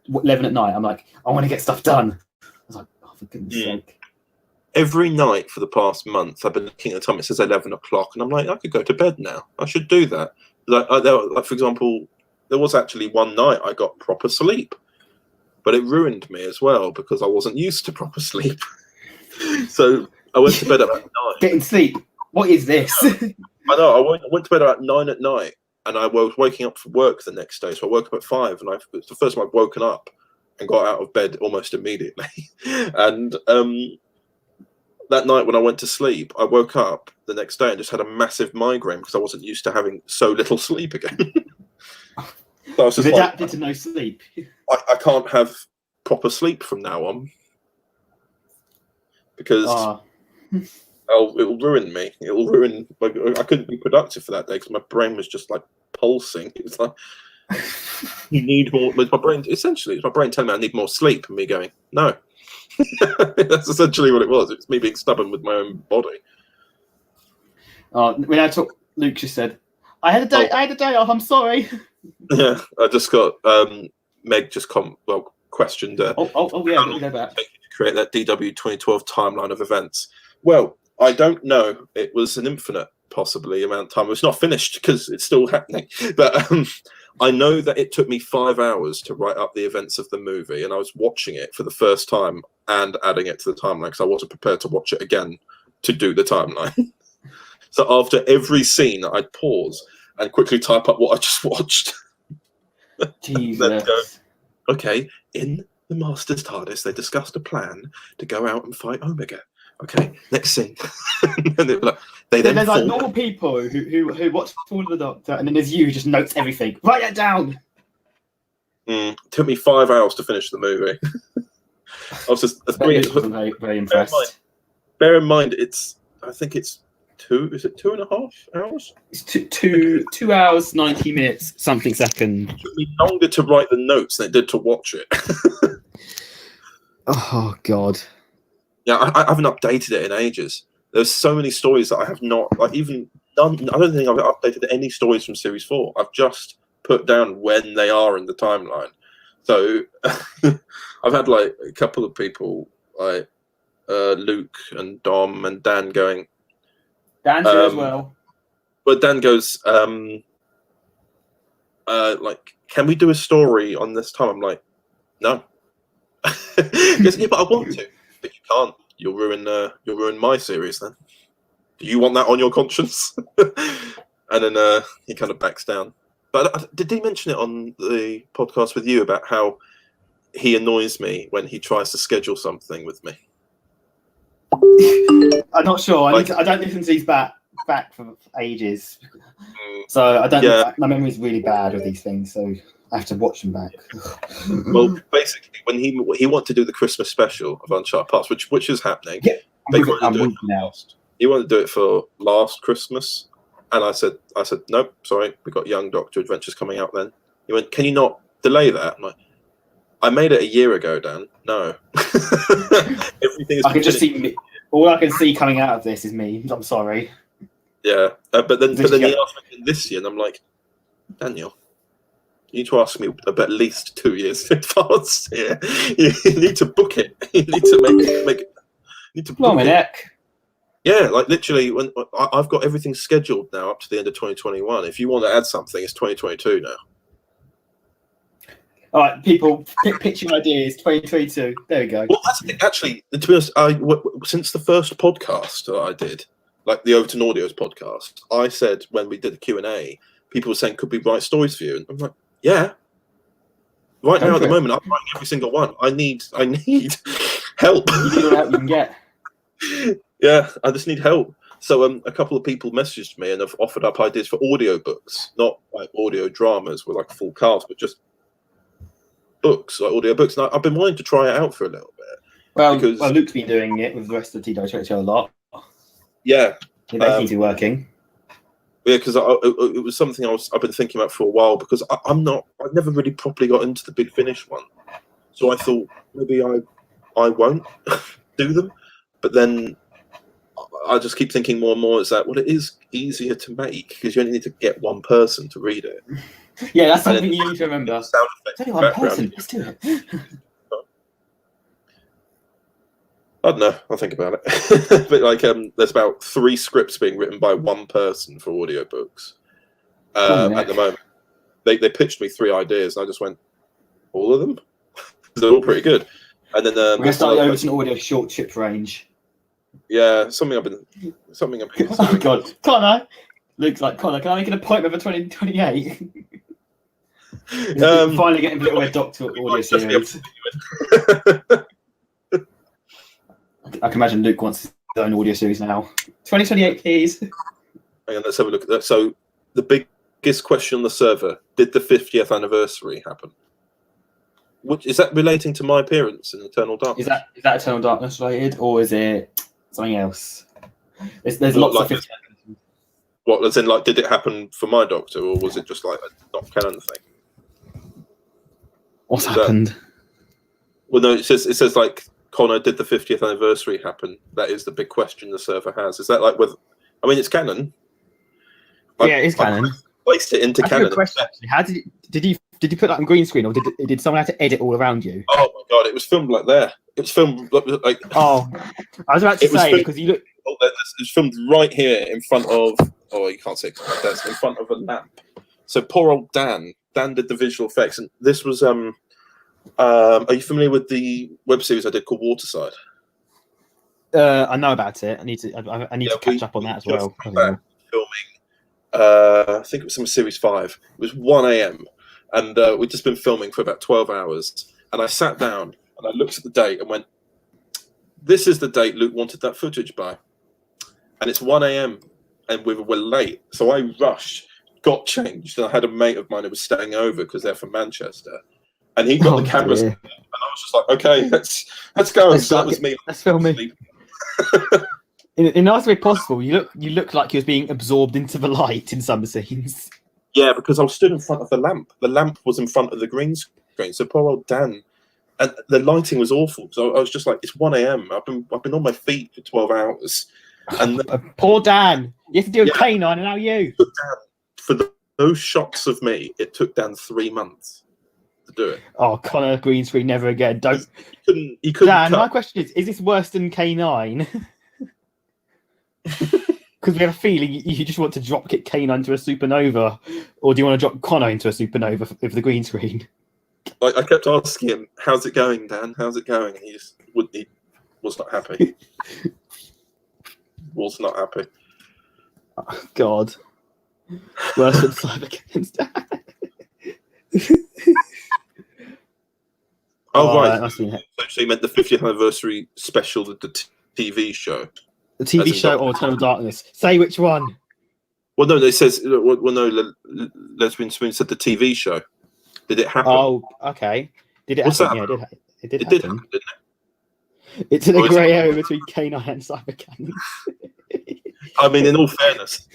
11 at night, I'm like, I want to get stuff done. I was like, oh, for goodness sake. Every night for the past month, I've been looking at the time. It says 11 o'clock, and I'm like, I could go to bed now. I should do that. Like for example, there was actually one night I got proper sleep, but it ruined me as well because I wasn't used to proper sleep. So I went to bed at 9. Getting sleep. What is this? I know. I went to bed at 9 at night, and I was waking up for work the next day. So I woke up at 5, and it's the first time I've woken up and got out of bed almost immediately. And that night when I went to sleep, I woke up the next day and just had a massive migraine because I wasn't used to having so little sleep again. So I was just adapted to no sleep. I can't have proper sleep from now on because it will ruin me. It will ruin. Like I couldn't be productive for that day because my brain was just like pulsing. It was like you need more. My brain telling me I need more sleep, and me going no. That's essentially what it was. It's me being stubborn with my own body. When I talked, Luke just said, I had a day off, I'm sorry. Yeah, I just got Meg just questioned yeah, let me go back. To create that DW 2012 timeline of events. Well, I don't know. It was an infinite possibly amount of time. It's not finished because it's still happening. But I know that it took me 5 hours to write up the events of the movie, and I was watching it for the first time and adding it to the timeline because I wasn't prepared to watch it again to do the timeline. So after every scene, I'd pause and quickly type up what I just watched. Jesus. Then go, okay, in the Master's TARDIS, they discussed a plan to go out and fight Omega. Okay, next scene. And there's like normal people who watch Fall of the Doctor, and then there's you who just notes everything. Write that down. It took me 5 hours to finish the movie. I was just very, very impressed. Bear in mind, I think it's 2.5 hours? It's 2 hours, 90 minutes, something second. It took me longer to write the notes than it did to watch it. Oh, God. Yeah, I haven't updated it in ages. There's so many stories that I have not, like even none. I don't think I've updated any stories from Series 4. I've just put down when they are in the timeline. So I've had like a couple of people like Luke and Dom and Dan going. Dan too as well. But Dan goes, like, can we do a story on this time? I'm like, no. He goes, yeah, but I want to, but you can't. You'll ruin my series then. Do you want that on your conscience? And then he kind of backs down. But did he mention it on the podcast with you about how he annoys me when he tries to schedule something with me? I'm not sure. I don't listen to these back for ages, so I don't. Yeah. My memory is really bad with these things, so I have to watch them back. Well, basically, when he wanted to do the Christmas special of Uncharted Parts, which is happening, Yeah, they I'm wanted to do with you now. He wanted to do it for last Christmas, and I said, nope, sorry, we've got Young Doctor Adventures coming out then. He went, can you not delay that? I'm like, I made it a year ago, Dan. No. Everything is. I can just see me. All I can see coming out of this is me. I'm sorry. Yeah, but then he asked me this year, and I'm like, Daniel, you need to ask me about at least 2 years in advance. Yeah, you need to book it. You need to make. You need to book it. Yeah, like literally, when I've got everything scheduled now up to the end of 2021. If you want to add something, it's 2022 now. All right, people, pitch your ideas. 2022. There we go. Well, that's the thing. Actually, to be honest, since the first podcast that I did, like the Overton Audios podcast, I said when we did the Q&A, people were saying, "Could we write stories for you?" And I'm like, "Yeah." Right now, at the moment, I'm writing every single one. I need help. You need all the help you can get. Yeah, I just need help. So a couple of people messaged me and have offered up ideas for audiobooks, not like audio dramas with like a full cast, but just books, like audio books. And I've been wanting to try it out for a little bit. Well, Luke's been doing it with the rest of the TWH a lot. Yeah. They seem to be working. Yeah, because it was something I've been thinking about for a while, because I've never really properly got into the Big Finish one. So I thought maybe I won't do them. But then I just keep thinking more and more is that, well, it is easier to make because you only need to get one person to read it. Yeah, that's something you need to remember. Sound effects. It's only one person. Let's do it. I don't know. I'll think about it. But like, there's about 3 scripts being written by one person for audiobooks at the moment. They pitched me 3 ideas, and I just went, all of them? They're all pretty good. And then we're gonna start the Overton Audio short chip range. Yeah, something I'm. Oh God, Connor! Looks like Connor. Can I make an appointment for 2028? Finally getting Little Red Doctor audio series. I can imagine Luke wants his own audio series now. 2028, please. Hang on, let's have a look at that. So, the biggest question on the server: did the 50th anniversary happen? Is that relating to my appearance in Eternal Darkness? Is that Eternal Darkness related, or is it something else? There's lots of 50th. What, as in, like, did it happen for my Doctor, or was it just like a not canon thing? What's happened? Well, no, it says like, Connor, did the 50th anniversary happen? That is the big question the server has. Is that like whether? I mean, it's canon. Yeah, it's canon. I placed it into canon. Good question, actually. How did you put that on green screen, or did someone have to edit all around you? Oh my God! It was filmed like there. It was filmed like. Oh, I was about to say because you look. Oh, it's filmed right here in front of. Oh, you can't see. That's in front of a lamp. So poor old Dan. Dan did the visual effects, and this was. Are you familiar with the web series I did called Waterside? I know about it. I need to catch up on that as well. Filming. I think it was some series 5. It was 1 a.m. and we'd just been filming for about 12 hours. And I sat down and I looked at the date and went, "This is the date Luke wanted that footage by." And it's 1 a.m. and we're late, so I rushed, got changed, and I had a mate of mine who was staying over because they're from Manchester. And he got the cameras, and I was just like, "Okay, let's go." So that was me. Let's film it. In the nicest way possible, you look like you was being absorbed into the light in some scenes. Yeah, because I was stood in front of the lamp. The lamp was in front of the green screen. So poor old Dan, and the lighting was awful. So I was just like, "It's 1 a.m. I've been on my feet for 12 hours." And poor Dan, you have to do a canine, and now you. For those shots of me, it took Dan 3 months. do it. Oh, Connor, green screen, never again. Don't. He couldn't Dan, cut. my question is this worse than K9? Because we have a feeling you just want to drop kick K9 into a supernova, or do you want to drop Connor into a supernova with the green screen? Like, I kept asking him, "How's it going, Dan? How's it going?" And he just wouldn't. He was not happy. Was not happy. Oh, God. Worse than cyber cannons, Dan. Right. That must be it. So you meant the 50th anniversary special, the TV show. The TV show or Eternal Darkness? Say which one. Well, no, it says. Well, no, Lesbian Spoon said the TV show. Did it happen? Oh, okay. Did it What's happen? that? Yeah, it did It happen. did happen, didn't it? It's in Or a is it- grey area between K9 and cyber cannons. I mean, in all fairness,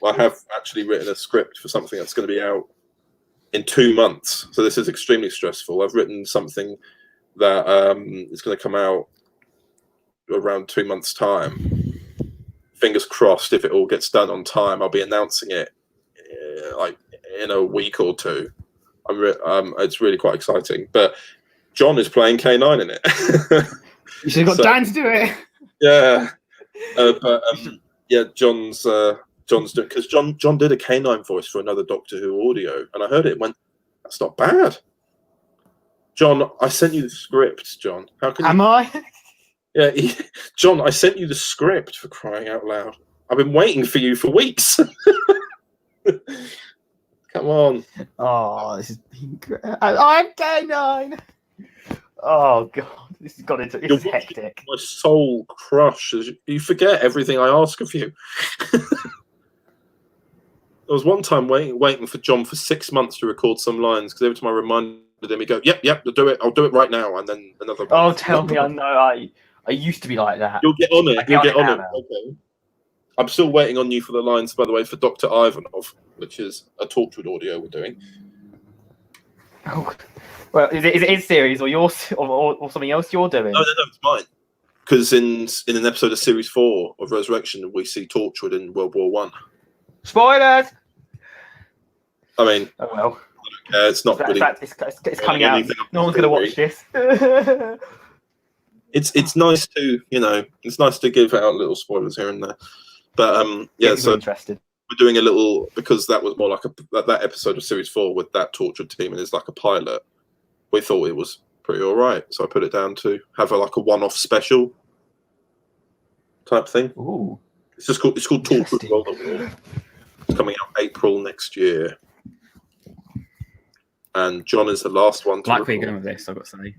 I have actually written a script for something that's going to be out in 2 months. So this is extremely stressful. I've written something that is going to come out around 2 months' time. Fingers crossed, if it all gets done on time, I'll be announcing it like in a week or two. It's really quite exciting. But John is playing K9 in it. You should have got Dan to do it. Yeah. Yeah, John's doing, because John did a K9 voice for another Doctor Who audio, and I heard it and went, "That's not bad." John, I sent you the script. John, how can Am I? Yeah, John, I sent you the script, for crying out loud. I've been waiting for you for weeks. Come on. Oh, this has been great. I'm K9. Oh God, this has got into. This is hectic. My soul crushes. You forget everything I ask of you. There was one time waiting for John for 6 months to record some lines, because every time I reminded him, he'd go, "Yep, I'll do it. I'll do it right now." And then another. Oh, tell me, I know. I used to be like that. You'll get on it. You'll get on it. now. Okay. I'm still waiting on you for the lines, by the way, for Dr. Ivanov, which is a Torchwood audio we're doing. Oh. Well, is it his series or yours or something else you're doing? No, it's mine. Because in an episode of Series 4 of Resurrection, we see Torchwood in World War One. Spoilers. I mean, Oh well. it's not really. It's coming out. No one's going to watch this. It's nice to it's nice to give out little spoilers here and there, but yeah. So interested. We're doing a little, because that was more like that episode of Series 4 with that Tortured team, and it's like a pilot. We thought it was pretty all right, so I put it down to have a one-off special type thing. Ooh. It's called Tortured World of War. It's coming out April next year, and John is the last one to Like where you're going with this, I've got to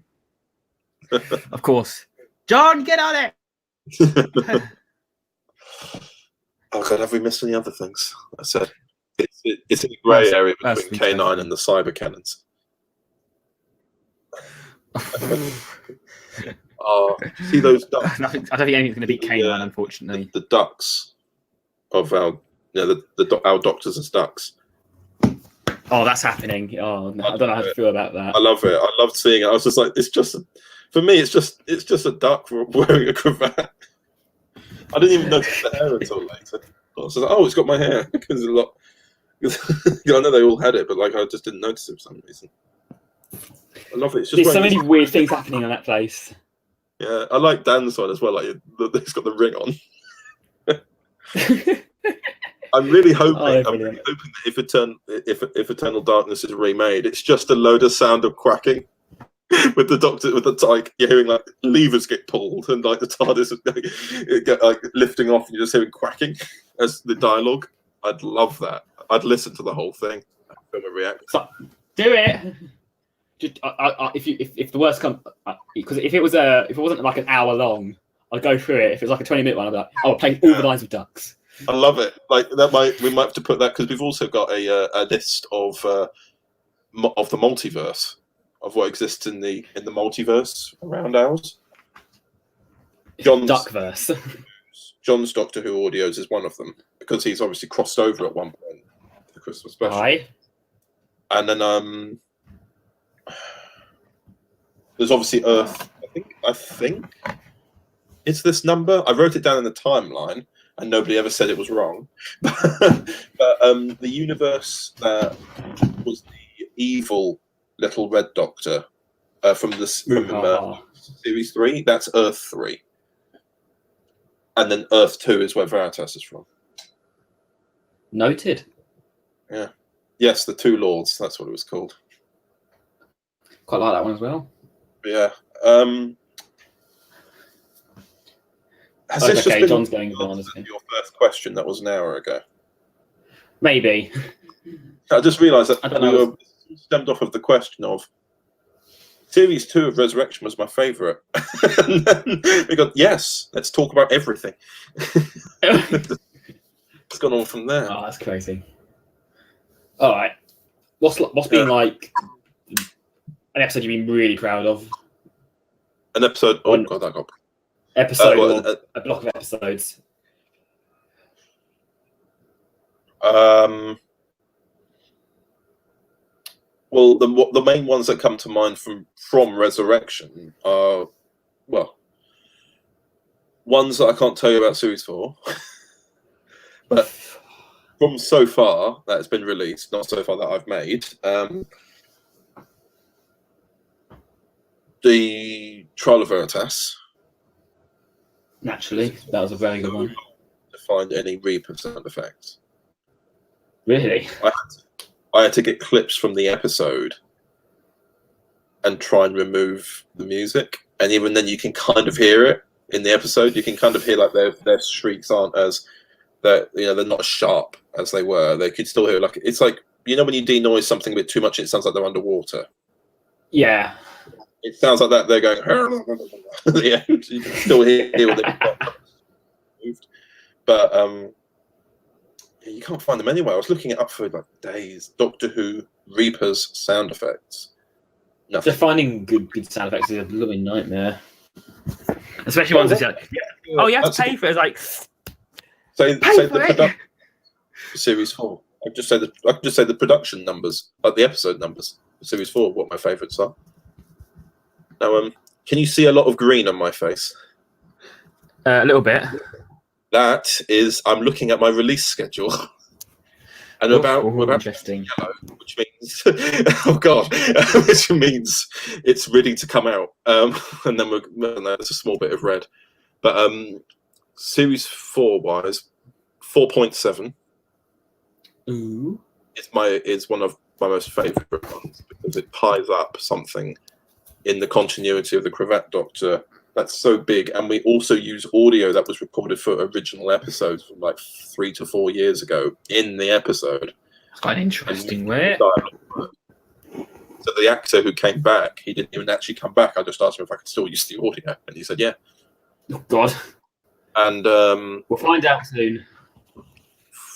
say. Of course. John, get on it! Oh God, have we missed any other things? I said it's in the grey area between K9 and the cyber cannons. See those ducks? I don't think anything's going to beat K9, unfortunately. The ducks of our our doctors as ducks. Oh, that's happening. Oh, no, I don't know how to feel about that. I love it. I loved seeing it. I was just like, for me, it's just a duck wearing a cravat. I didn't even notice the hair until later. I was like, oh, it's got my hair. Because a lot. I know they all had it, but I just didn't notice it for some reason. I love it. It's just There's so many weird things happening in that place. Yeah, I like Dan's one as well. Like he's got the ring on. I'm really hoping. That if Eternal Darkness is remade, it's just a load of sound of quacking. With the Doctor, you're hearing levers get pulled and the TARDIS is lifting off, and you're just hearing quacking as the dialogue. I'd love that. I'd listen to the whole thing. Film a reaction. So, do it. Just, if the worst comes, because if it wasn't like an hour long, I'd go through it. If it was like a 20-minute one, I'd be like, oh, we're playing all the lines with ducks. I love it. We might have to put that, because we've also got a list of the multiverse, of what exists in the multiverse around ours. Duckverse. John's Doctor Who audios is one of them, because he's obviously crossed over at one point for the Christmas special. Aye. And then there's obviously Earth. I think it's this number. I wrote it down in the timeline, and nobody ever said it was wrong. But the universe that was the evil Little Red Doctor from Series 3. That's Earth 3. And then Earth 2 is where Veritas is from. Noted. Yeah. Yes, the Two Lords. That's what it was called. Quite like that one as well. Yeah. Has this just been John's going on your first question that was an hour ago? Maybe. I just realised that I don't know. Stemmed off of the question of Series 2 of Resurrection was my favourite. And then we got, yes, let's talk about everything. It's gone on from there. Oh, that's crazy. All right. What's been like an episode you've been really proud of? An episode. Oh god, that got episode or a block of episodes. Well, the main ones that come to mind from Resurrection are, well, ones that I can't tell you about Series 4, but from so far that has been released, not so far that I've made. The Trial of Veritas. Naturally, that was a very good one. To find any Reaper sound effects. Really? I had to get clips from the episode and try and remove the music. And even then you can kind of hear it in the episode. You can kind of hear like their shrieks aren't as they're not as sharp as they were. They could still hear like it's like when you denoise something a bit too much, it sounds like they're underwater. Yeah. It sounds like that they're going at the end. You can still hear what they've moved. But you can't find them anywhere. I was looking it up for like days. Doctor Who Reapers sound effects. Nothing. Just finding good sound effects is a blooming nightmare. Especially ones that say, "Oh, you have to pay for it." It's like, say the production Series 4. I could just say the production numbers, like the episode numbers. Series 4, what my favourites are. Now, can you see a lot of green on my face? A little bit. That is, I'm looking at my release schedule, and we're about interesting. Yellow, which means, oh god, which means it's ready to come out. And then there's a small bit of red, but Series 4 wise, 4.7. Ooh, is one of my most favourite ones because it pies up something in the continuity of the Cravat Doctor. That's so big, and we also use audio that was recorded for original episodes from like 3 to 4 years ago in the episode. It's quite interesting, way. So the actor who came back, he didn't even actually come back. I just asked him if I could still use the audio, and he said, "Yeah." Oh God. And we'll find out soon.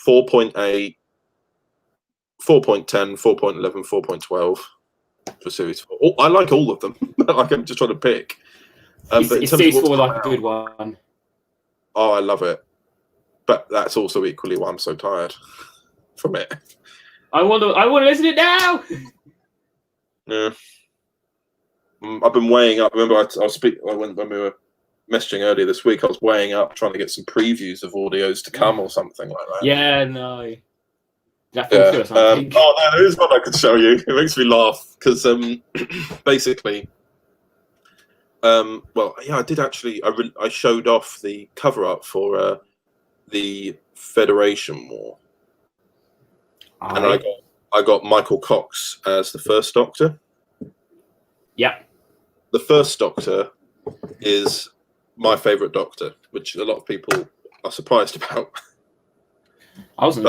4.8, 4.10, 4.11, 4.12 for Series 4. Oh, I like all of them. Like I'm just trying to pick. But Series 4 like a good one. Oh, I love it. But that's also equally why I'm so tired from it. I want to listen to it now. Yeah. I've been weighing up. Remember, when we were messaging earlier this week, I was weighing up trying to get some previews of audios to come or something like that. Yeah, no. Oh, no, there is one I could show you. It makes me laugh because basically, I did actually. I showed off the cover art for the Federation War, and I got Michael Cox as the First Doctor. Yeah, the First Doctor is my favourite Doctor, which a lot of people are surprised about. I wasn't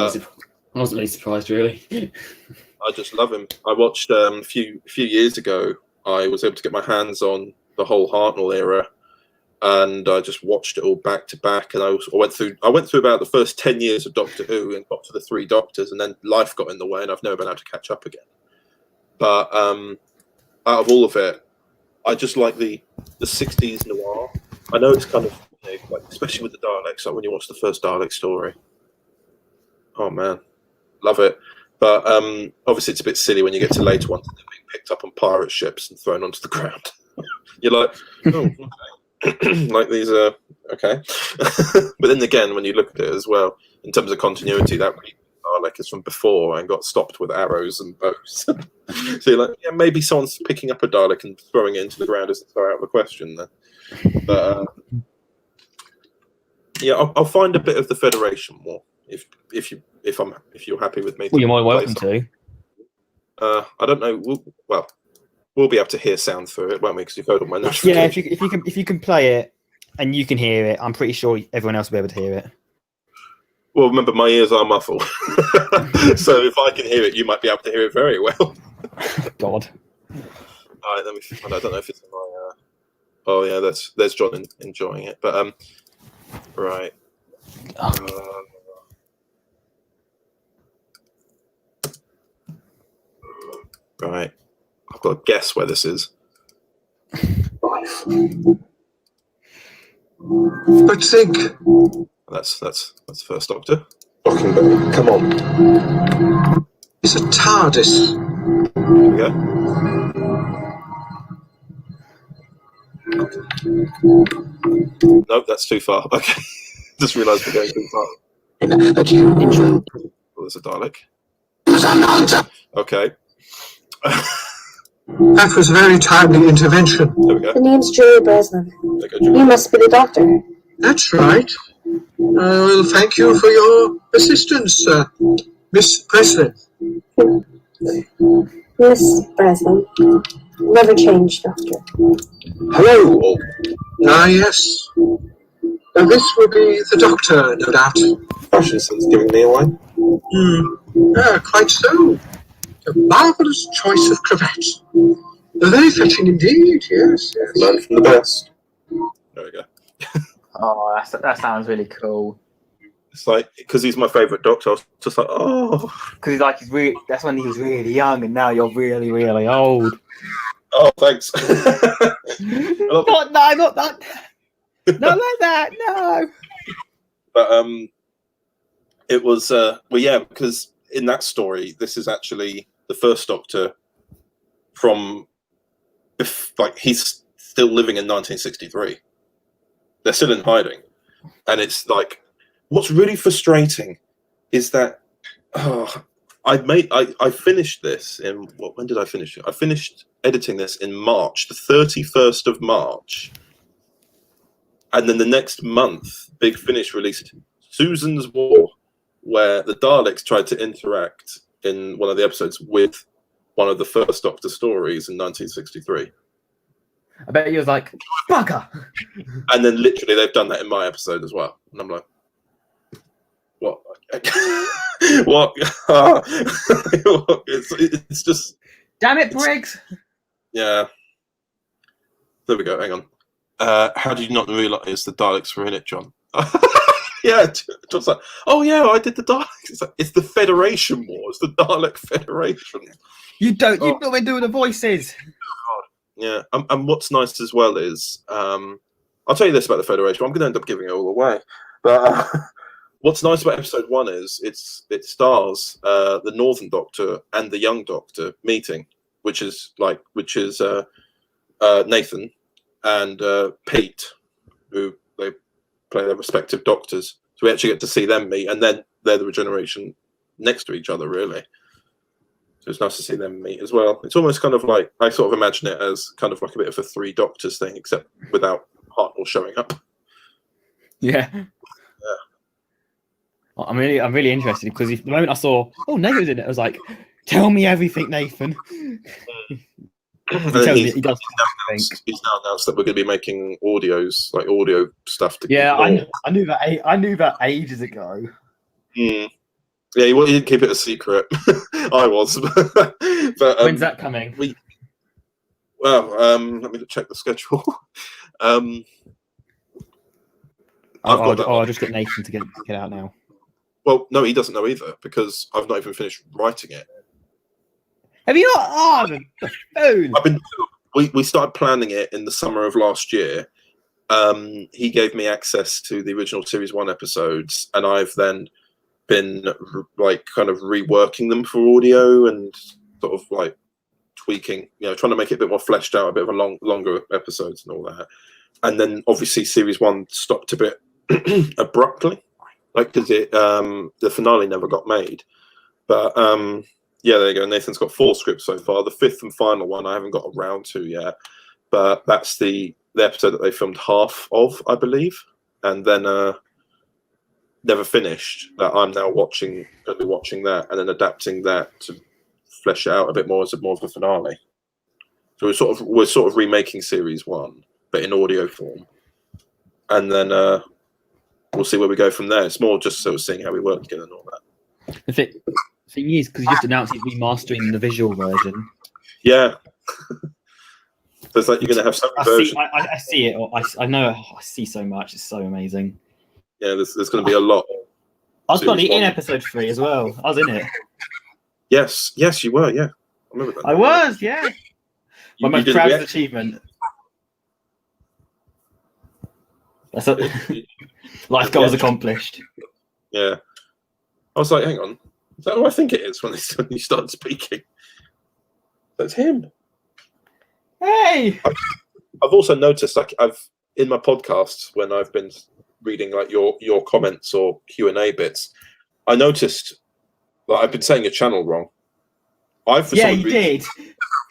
really surprised, really. I just love him. I watched a few years ago. I was able to get my hands on the whole Hartnell era, and I just watched it all back to back. And I went through about the first 10 years of Doctor Who and got to the 3 Doctors, and then life got in the way, and I've never been able to catch up again. But out of all of it, I just like the 60s noir. I know it's kind of like, especially with the Daleks, like when you watch the first Dalek story. Oh man, love it. But obviously it's a bit silly when you get to later ones and they're being picked up on pirate ships and thrown onto the ground. You're like, oh, okay. Like these are okay. But then again, when you look at it as well, in terms of continuity, that Dalek is from before and got stopped with arrows and bows. So you're like, yeah, maybe someone's picking up a Dalek and throwing it into the ground isn't so out of the question then. But yeah, I'll find a bit of the Federation War if you're happy with me. Well, you're more welcome to. I don't know. We'll be able to hear sound through it, won't we? Because you've heard all my notifications. Yeah, if you can play it and you can hear it, I'm pretty sure everyone else will be able to hear it. Well, remember, my ears are muffled, so if I can hear it, you might be able to hear it very well. God. All right, I don't know if it's in my. Oh yeah, there's John enjoying it, but right. Right, I've got to guess where this is. But think. That's the First Doctor. Docking, come on. It's a TARDIS. Here we go. Nope, that's too far. Okay, just realised we're going too far. Well, there's a Dalek. Okay. That was a very timely intervention. There we go. The name's Julie Breslin. You must be the doctor. That's right. Well, thank you for your assistance, Miss Breslin. Miss Breslin. Never change, Doctor. Hello. Ah, yes. This will be the Doctor, no doubt. Fashion sense giving me away. Quite so. A marvellous choice of cravats. Very fetching indeed, yes. Learn from the best. There we go. Oh, that sounds really cool. It's like, because he's my favourite Doctor, I was just like, oh. Because that's when he was really young, and now you're really, really old. Oh, thanks. Not that. Not like that. No. But it was because in that story, this is actually the First Doctor from he's still living in 1963. They're still in hiding, and it's like, what's really frustrating is that I finished this in when did I finish it? I finished editing this in March, the 31st of March, and then the next month, Big Finish released Susan's War, where the Daleks tried to interact in one of the episodes with one of the First Doctor stories in 1963. I bet he was like, bugger! And then literally they've done that in my episode as well. And I'm like, what? What? It's just... Damn it, Briggs! Yeah. There we go, hang on. How did you not realise the Daleks were in it, John? Yeah, John's like, oh yeah, I did the Daleks. It's the Federation War. It's the Dalek Federation. You've not been doing the voices. Yeah, and what's nice as well is, I'll tell you this about the Federation. I'm going to end up giving it all away. But what's nice about episode 1 is it stars the Northern Doctor and the Young Doctor meeting, which is Nathan and Pete, who they play their respective Doctors. So we actually get to see them meet, and then they're the regeneration next to each other, really. So it's nice to see them meet as well. It's almost kind of like, I sort of imagine it as kind of like a bit of a Three Doctors thing, except without Hartnell showing up. Yeah. I'm really interested, because the moment I saw, Nathan's in it, I was like, tell me everything, Nathan. He does. He's now announced that we're going to be making audio stuff. Yeah, I knew that ages ago. Mm. Yeah, he didn't keep it a secret. I was. But, when's that coming? Let me check the schedule. I'll just get Nathan to get out now. Well, no, he doesn't know either, because I've not even finished writing it. Have you not? We started planning it in the summer of last year. He gave me access to the original Series 1 episodes, and I've then been kind of reworking them for audio and sort of like tweaking, trying to make it a bit more fleshed out, a bit of a longer episodes and all that. And then obviously Series 1 stopped a bit abruptly, because the finale never got made. But yeah, there you go. Nathan's got 4 scripts so far. The 5th and final one I haven't got around to yet, but that's the episode that they filmed half of, I believe, and then never finished. That I'm now going to be watching that, and then adapting that to flesh it out a bit more as more of the finale. So we're sort of remaking series 1, but in audio form, and then we'll see where we go from there. It's more just sort of seeing how we work together and all that. The thing is, because you just announced he's remastering the visual version. Yeah. So it's like you're going to have some version. I see it. I know. I see so much. It's so amazing. Yeah, there's going to be a lot. I was bloody in episode 3 as well. I was in it. Yes, you were. Yeah, I remember that. I was. Yeah. My You most did proudest react- achievement. That's life goals accomplished. Yeah. I was like, hang on. Is that who I think it is when you started speaking? That's him. Hey. I've also noticed, like, in my podcasts when I've been reading like your comments or Q&A bits, I noticed that I've been saying your channel wrong. You did.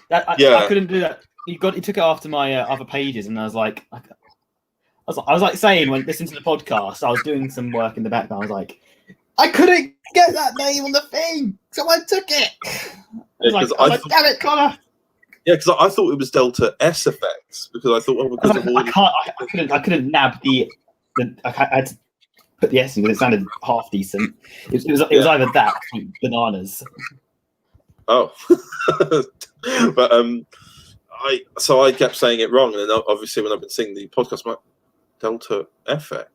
Yeah. I couldn't do that. You took it after my other pages, and I was like saying when listening to the podcast, I was doing some work in the background. I was like, I couldn't get that name on the thing, so I took it. I was like, damn it, Connor. Yeah, because I thought it was Delta S effects because I thought, because of all I couldn't nab the I had to put the S in because it sounded half decent. It was either that or bananas. Oh, but I kept saying it wrong, and then obviously when I've been seeing the podcast, I'm like, Delta FX,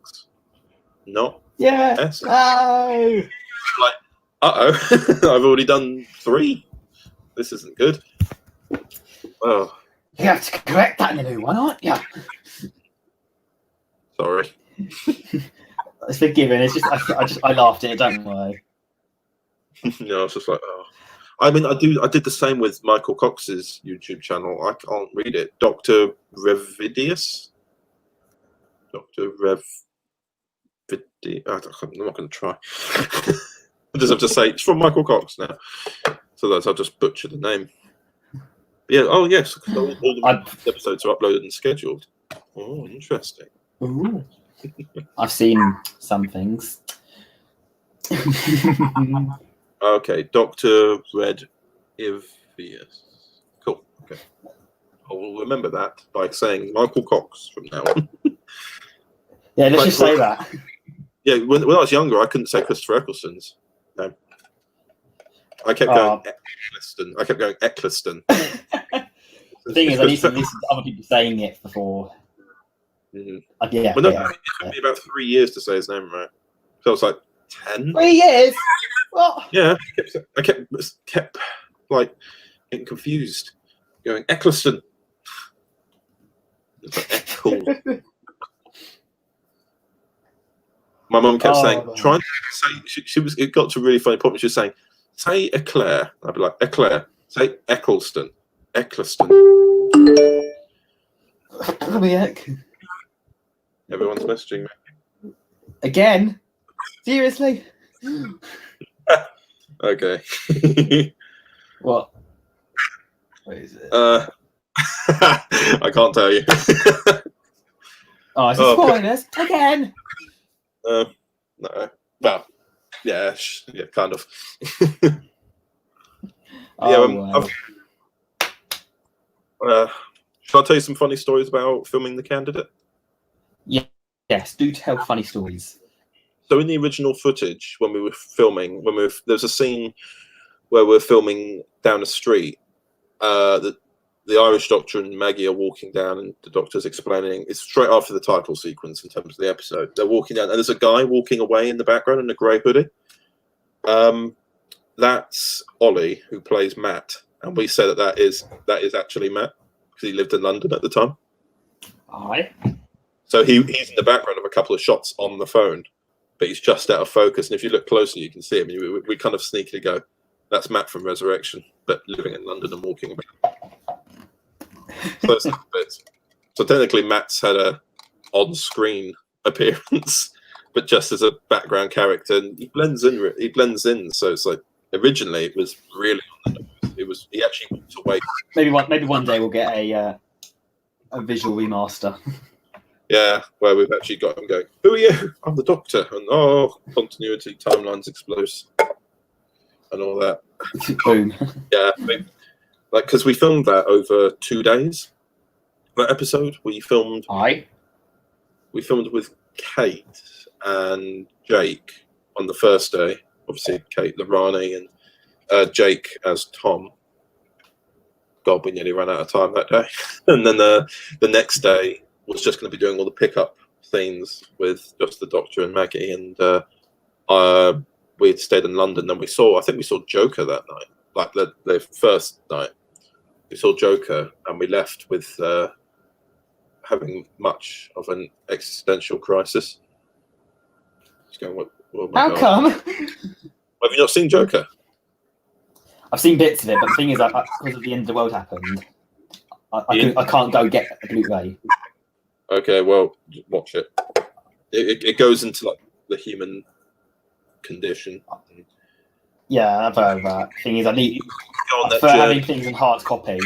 not S. No. Like, I've already done 3. This isn't good. Oh, You have to correct that in the new one, aren't you? sorry. It's forgiven. It's just I laughed at it. Don't worry. No, I was just like, oh. I mean, I did the same with Michael Cox's YouTube channel. I can't read it. Dr. Revidius? Dr. I'm not going to try. I just have to say, it's from Michael Cox now. So I'll just butcher the name. Yeah, oh yes, all the episodes are uploaded and scheduled. Oh, interesting. Ooh. I've seen some things. Okay, Dr. Red Ivius. Cool. Okay. I will remember that by saying Michael Cox from now on. Yeah, let's just say that. Yeah, when I was younger, I couldn't say Christopher Eccleston's name. I kept going Eccleston. I kept going Eccleston. The thing is, I need to listen to other people saying it before. Mm-hmm. Yeah. Well, no, it took me about 3 years to say his name right. So I was like 10. 3 years. What? Yeah, I kept like getting confused, going Eccleston. My mum kept saying, try and say. She was. It got to a really funny point. She was saying, "Say Eclair." I'd be like, "Eclair." Say Eccleston. Eccleston. Everyone's messaging me. Again? Seriously? Okay. What? What is it? I can't tell you. It's a spoilers again. No. Well, yeah, kind of. Shall I tell you some funny stories about filming The Candidate? Yes, do tell funny stories. So in the original footage, when we were filming, there's a scene where we're filming down a street. The Irish doctor and Maggie are walking down, and the doctor's explaining. It's straight after the title sequence in terms of the episode. They're walking down, and there's a guy walking away in the background in a grey hoodie. That's Ollie, who plays Matt, and we say that is actually Matt because he lived in London at the time. Aye. So he's in the background of a couple of shots on the phone, but he's just out of focus. And if you look closely, you can see him. We kind of sneakily go, "That's Matt from Resurrection," but living in London and walking about. So technically, Matt's had a on-screen appearance, but just as a background character, and he blends in. So it's like originally it was really on the nose. He actually walked away. Maybe one day we'll get a visual remaster. Yeah, where we've actually got him going, "Who are you? I'm the Doctor," and continuity timelines explode and all that. Boom. Yeah, because we filmed that over 2 days. That episode we filmed with Kate and Jake on the first day. Obviously, Kate Lorani and Jake as Tom. God, we nearly ran out of time that day. And then the next day was just going to be doing all the pickup scenes with just the Doctor and Maggie. And we had stayed in London. And I think we saw Joker that night, like the first night. We saw Joker, and we left with having much of an existential crisis. Just going, How come? Have you not seen Joker? I've seen bits of it, but the thing is, because of the end of the world happened, I can't go get a Blu-ray. Okay, well, watch it. It goes into like the human condition. Yeah, I've heard of that. Thing is, I prefer having things in hard copy.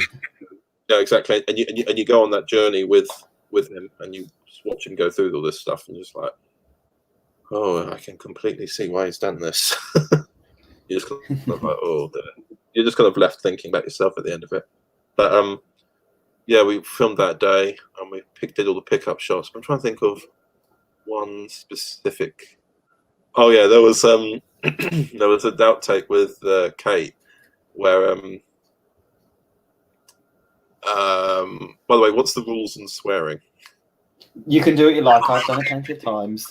Yeah, exactly. And you go on that journey with him, and you just watch him go through all this stuff, and you're just like, oh, I can completely see why he's done this. You're just kind of like, you're just kind of left thinking about yourself at the end of it. But yeah, we filmed that day, and we did all the pickup shots. I'm trying to think of one specific. Oh yeah, there was an outtake with Kate where by the way, what's the rules on swearing? You can do what you like. I've done it plenty of times.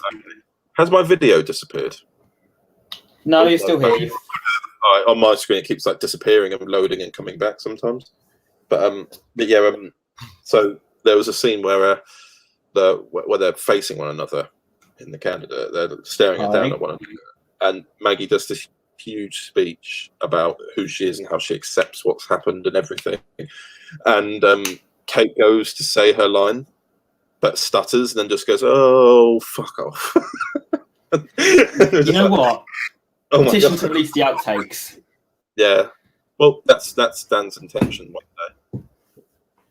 Has my video disappeared? No, you're still here. On my screen, it keeps like disappearing and loading and coming back sometimes. But yeah, so there was a scene where they're facing one another in the candidate. They're staring down at one another, and Maggie does this huge speech about who she is and how she accepts what's happened and everything. And Kate goes to say her line, but stutters and then just goes, "Oh, fuck off." You know what? Oh Petition to release the outtakes. Yeah. Well, that's Dan's intention one day.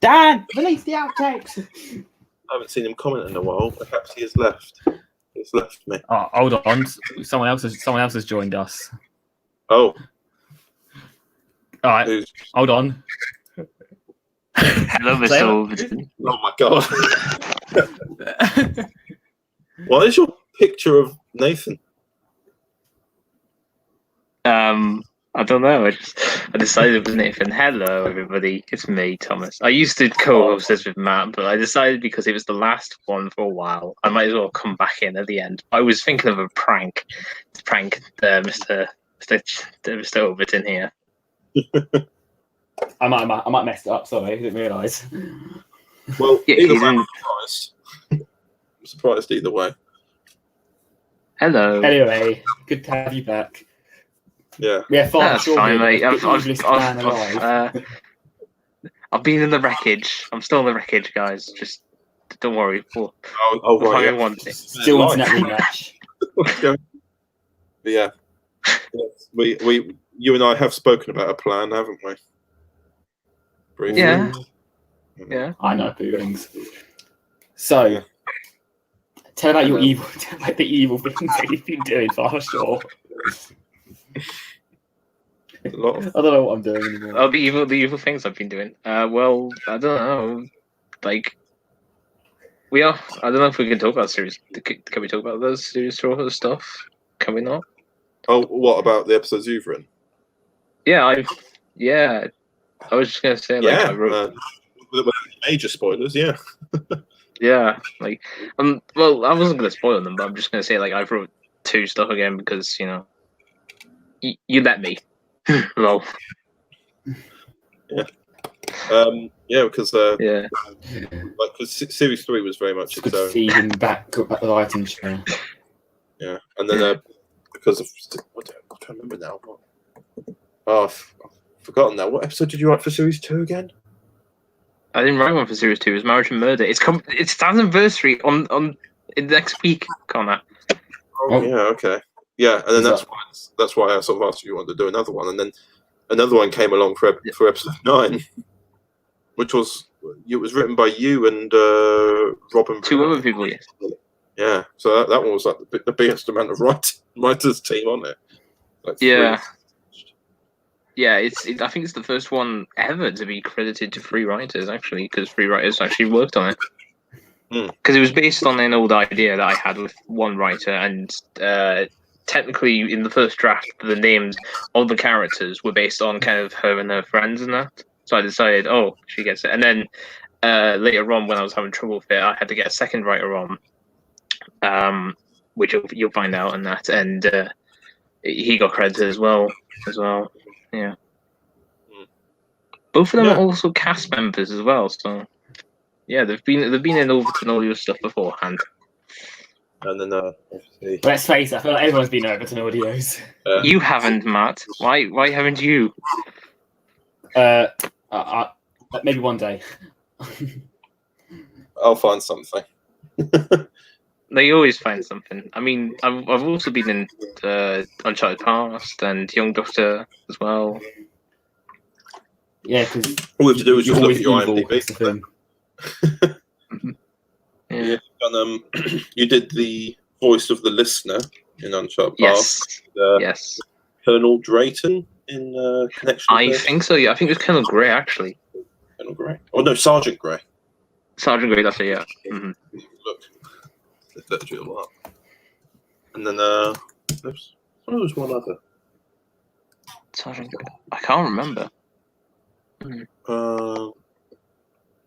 Dan, release the outtakes. I haven't seen him comment in a while. Perhaps he has left. He's left me. Oh, hold on. Someone else has joined us. Oh. All right. Hold on. Hello, Mr. Overton. Oh my god. What is your picture of Nathan? I don't know. I decided it was Nathan. Hello, everybody. It's me, Thomas. I used to co-host this with Matt, but I decided because it was the last one for a while, I might as well come back in at the end. I was thinking of a prank to prank Mr. Overton here. I might mess it up. Sorry, I didn't realise. Well, Yeah, either way, I'm surprised either way. Hello. Anyway, good to have you back. Yeah. Yeah, That's fine, mate. I've been in the wreckage. I'm still in the wreckage, guys. Just don't worry. Right. Yeah. Still internet rematch. But yeah. You and I have spoken about a plan, haven't we? Briefly. Yeah. Yeah. I know feelings. So, tell about the evil things that you've been doing for sure. I don't know what I'm doing anymore. Oh, the evil things I've been doing. Well, I don't know. Like, I don't know if we can talk about series. Can we talk about those series stuff? Can we not? Oh, what about the episodes you've written? Yeah, I was just gonna say, like, I wrote major spoilers. Yeah. Yeah, like, well, I wasn't gonna spoil them, but I'm just gonna say, like, I wrote 2 stuff again because you let me. Lol. Yeah. Yeah, because series 3 was very much its own. See him back at the lighting show. Yeah, and then because of I can't remember now. Oh, I've forgotten now. What episode did you write for series 2 again? I didn't write one for series 2. It was Marriage and Murder. It's its anniversary on next week, Connor. Oh yeah, okay. Yeah, and then that's why I sort of asked if you wanted to do another one, and then another one came along for episode 9, which was written by you and Robin. 2 other people, yes. Yeah, so that one was like the biggest amount of writers team on it. Like Yeah. Yeah, I think it's the first one ever to be credited to 3 writers, actually, because 3 writers actually worked on it. Because it was based on an old idea that I had with one writer, and technically in the first draft, the names of the characters were based on kind of her and her friends and that. So I decided, she gets it. And then later on, when I was having trouble with it, I had to get a second writer on, which you'll find out in that, and he got credited as well. Yeah. Both of them are also cast members as well, so yeah, they've been in Overton audio stuff beforehand. And then obviously, Let's face it, I feel like everyone's been Overton audios. You haven't, Matt. Why haven't you? Maybe one day. I'll find something. They always find something. I mean, I've also been in Uncharted Past and Young Doctor as well. Yeah, because all we have to do is just look at your evil, IMDb. Yeah. And you did the voice of the listener in Uncharted Yes. Past. Yes. Colonel Drayton in Connection. I think so. Yeah, I think it was Colonel Grey actually. Colonel Grey. Oh no, Sergeant Grey. Sergeant Grey. That's it. Yeah. Mm-hmm. Look. And then there was one other. Sergeant Grey. I can't remember. Uh,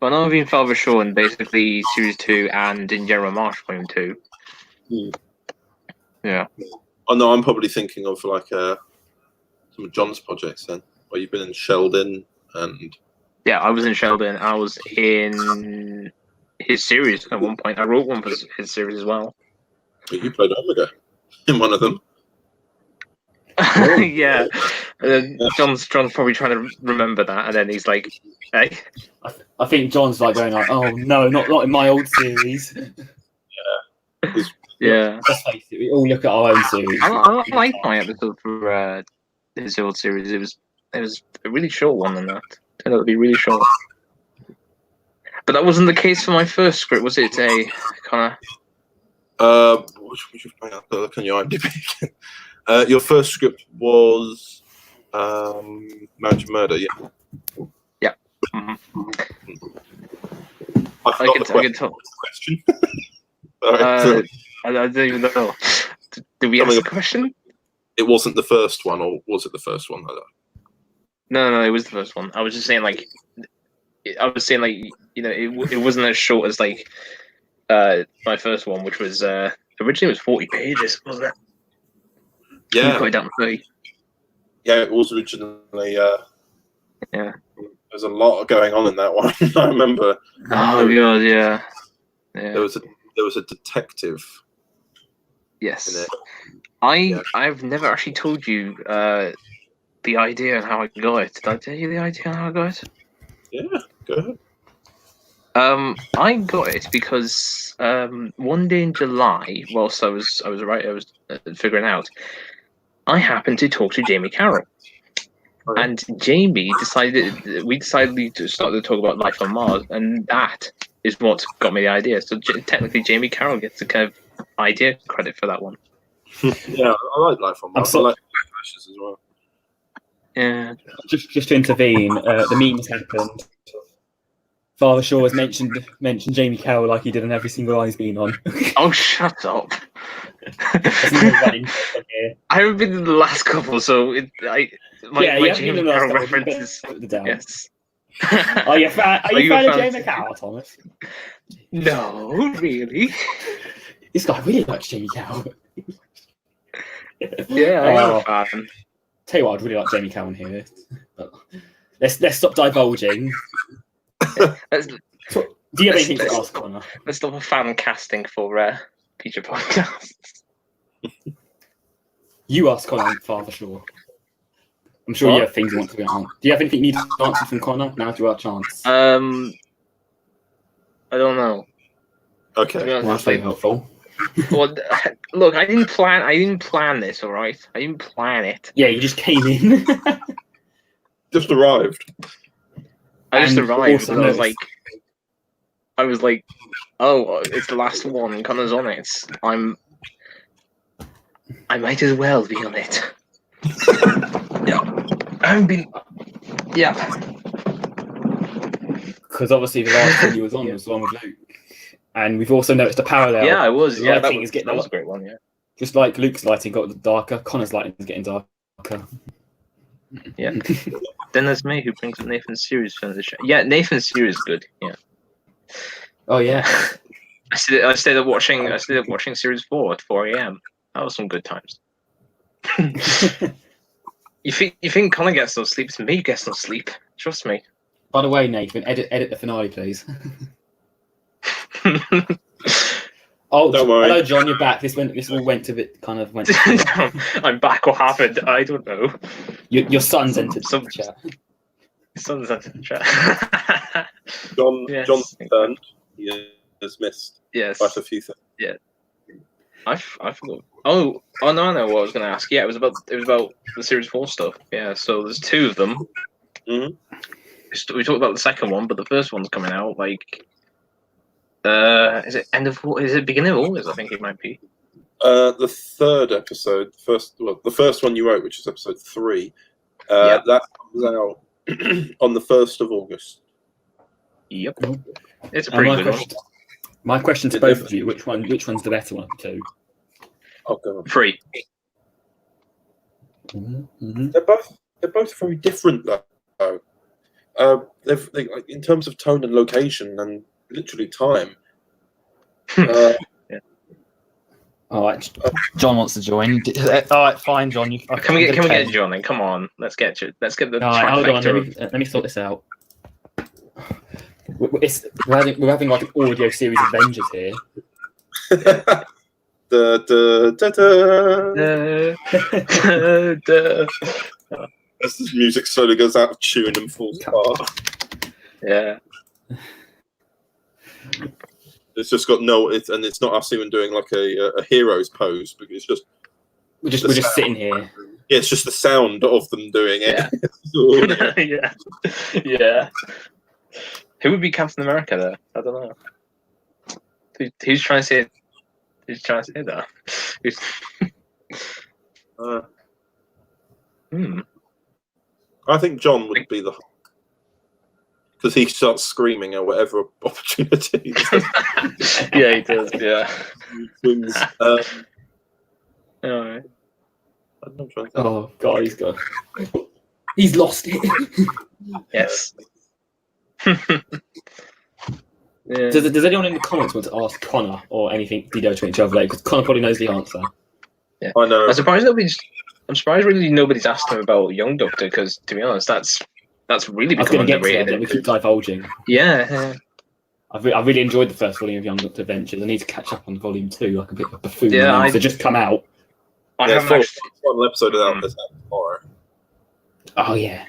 Well, I've been Father Shaw in basically Series 2 and in General Marsh Volume 2. Yeah. Oh no, I'm probably thinking of like some of John's projects then, where you've been in Sheldon and. Yeah, I was in Sheldon. I was in his series at one point. I wrote one for his series as well. You played Omega in one of them. Yeah. John's probably trying to remember that, and then he's like, "Hey." I think John's like going like, "Oh no, not in my old series." Yeah. Let's face it, we all look at our own series. I liked my episode for his old series. It was a really short one, and that turned out to be really short. But that wasn't the case for my first script, was it? Connor? Which find out? Look on your IMDb again. Your first script was Marriage and Murder, yeah. Yeah. Mm-hmm. I can tell. Question. I don't even know. Did we ask a question? It wasn't the first one, or was it the first one? No, it was the first one. I was just saying, like, it wasn't as short as like my first one, which was originally was 40 pages, wasn't it? Yeah. You put it down to 30. Yeah, it was originally. Yeah. There's a lot going on in that one. I remember. Oh god, yeah. There was a detective. Yes. In it. I've never actually told you the idea and how I got it. Did I tell you the idea and how I got it? Yeah, go ahead. I got it because one day in July, whilst I was figuring out, I happened to talk to Jamie Carroll, and Jamie decided to start to talk about life on Mars, and that is what got me the idea. So technically, Jamie Carroll gets the kind of idea credit for that one. Yeah, I like life on Mars. I like Flashes as well. Yeah. Just to intervene, the memes happened. Father Shaw has mentioned Jamie Carroll like he did on every single I've been on. Oh, shut up! I haven't been in the last couple, so my Jamie Carroll references. Yes. Are you a fan of Jamie Carroll, Thomas? No, really. This guy really likes Jamie Carroll. Yeah, I am a fan. Tell you what, I'd really like Jamie Carroll here. But let's stop divulging. Do you have anything to ask, Connor? Let's stop a fan casting for future podcasts. You ask Connor, Father Shaw. I'm sure you have things you want to get on. Do you have anything you need to answer from Connor? Now's your chance. I don't know. Okay. Well, that's very helpful. Well, Look, I didn't plan this. All right, I didn't plan it. Yeah, you just came in. Just arrived. I just And arrived also and noticed- I was like, oh, it's the last one. Connor's on it. I might as well be on it. Yeah, I haven't been. Yeah. Because obviously the last one you was on was the one with Luke, and we've also noticed a parallel. Yeah, I was. The Yeah, lighting is getting that was a great one. Yeah. just like Luke's lighting got darker. Connor's lighting is getting darker. Yeah. Then there's me who brings up Nathan's series for the show. Yeah, Nathan's series is good. Yeah. Oh yeah. I stayed up watching series 4 at 4 a.m. That was some good times. You think Connor gets no sleep? It's me who gets no sleep. Trust me. By the way, Nathan, edit the finale, please. Oh, Don't worry. hello, John. You're back. This all went to bit kind of went. I'm back. What happened? I don't know. Your son's entered Some- the chat. Son's entered the chat. Yes. John's turned. He has missed Yes. quite a few things. I forgot. Oh no, I know what I was going to ask. Yeah, it was about the series 4 stuff. Yeah, so there's 2 of them. Mhm. We talked about the second one, but the first one's coming out like. Is it beginning of August? I think it might be. The third episode, the first one you wrote, which is episode 3, Yeah. that comes out on the 1st of August. Yep. It's a And pretty good one. my question to both of you: which one's the better one? Two. Oh god, 3. Mm-hmm. they're both very different though. They like, in terms of tone and location and literally time. All right, John wants to join. All right, fine, John. Can we get John in? Come on, let's get the All right, hold on. trifecta. Let me sort this out. We're having like an audio series Avengers here. Da, da, da, da. As the music slowly goes out of tune and falls apart. Yeah. It's just got and it's not us even doing like a hero's pose, because it's just We're just sitting here. yeah, it's just the sound of them doing it. Yeah. Yeah. Who would be Captain America there? I don't know. Who's trying to say it? Who's trying to say that? I think John would be the because he starts screaming at whatever opportunity. Yeah, he does. Yeah. Swings, All right. I'm trying to think. Oh God, he's lost it. Yes. Yeah. Does anyone in the comments want to ask Connor or anything Dido to each other later? Because Connor probably knows the answer. Yeah. I know. I'm surprised really nobody's asked him about Young Doctor, because to be honest, that's really I was going become to get to that, underrated. but we keep divulging. Yeah. I really enjoyed the first volume of Young Doctor Adventures. I need to catch up on volume 2, like a bit of a buffoon. Yeah, They just come out. I Yeah, haven't it's one episode of that this tomorrow. Oh yeah.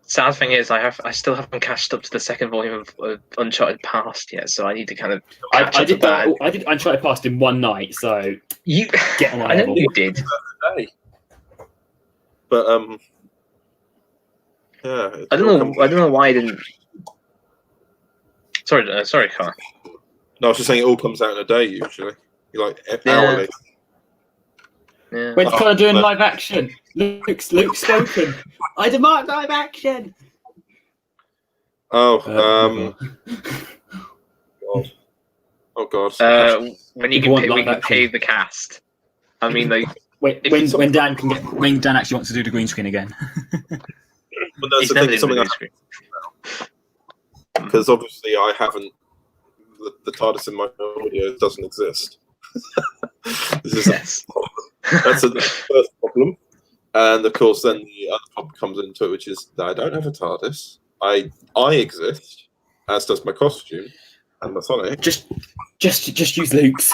Sad thing is, I still haven't catched up to the second volume of Uncharted Past yet, so I need to kind of catch I up to did that. I did Uncharted Past in one night, so You, get on my I know level. you did. Hey. But yeah. I don't know why I didn't. Sorry, Connor. No, I was just saying it all comes out in a day usually. You like Yeah. hourly. Yeah. When's Connor doing live action? Luke's spoken. I demand live action. Oh, Okay. God. Oh God. When you People can want we live can pay action. the cast. I mean, like, Wait, If when Dan actually wants to do the green screen again. But that's he's the never thing. in Something the I newsroom. because obviously I haven't. The TARDIS in my audio doesn't exist. This is Yes. that's the first problem, and of course then the other problem comes into it, which is that I don't have a TARDIS. I exist, as does my costume and my Sonic. Just use Luke's.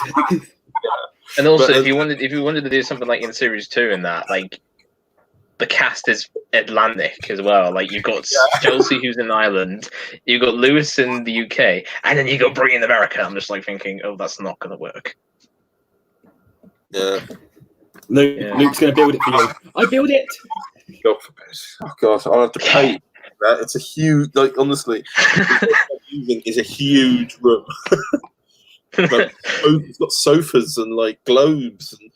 And also, But, if you wanted to do something like in series 2 and that, like, the cast is Atlantic as well. Like, you've got Chelsea, who's in Ireland, you've got Lewis in the UK, and then you got Brie in America. I'm just like thinking, oh, that's not going to work. Yeah. Luke's going to build it for you. I build it. God forbid. Oh gosh, I'll have to pay that. It's a huge, like honestly, using is a huge room. Like, it's got sofas and like globes and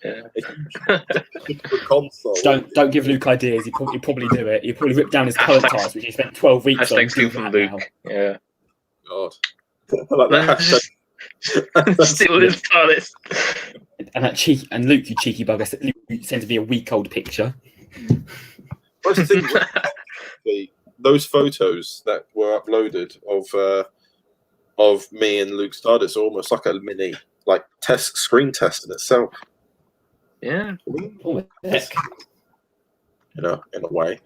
a huge console. Don't give Luke ideas. He'll probably do it. He'll probably rip down his current task, which he spent 12 weeks on. Steal from Luke. Now. Yeah. God. I like that hashtag. Steal his TARDIS. And Luke, you cheeky bugger, Luke sent me a week-old picture. What's the thing? Those photos that were uploaded of me and Luke's TARDIS are almost like a mini screen test in itself. Yeah. Oh, heck. In a way.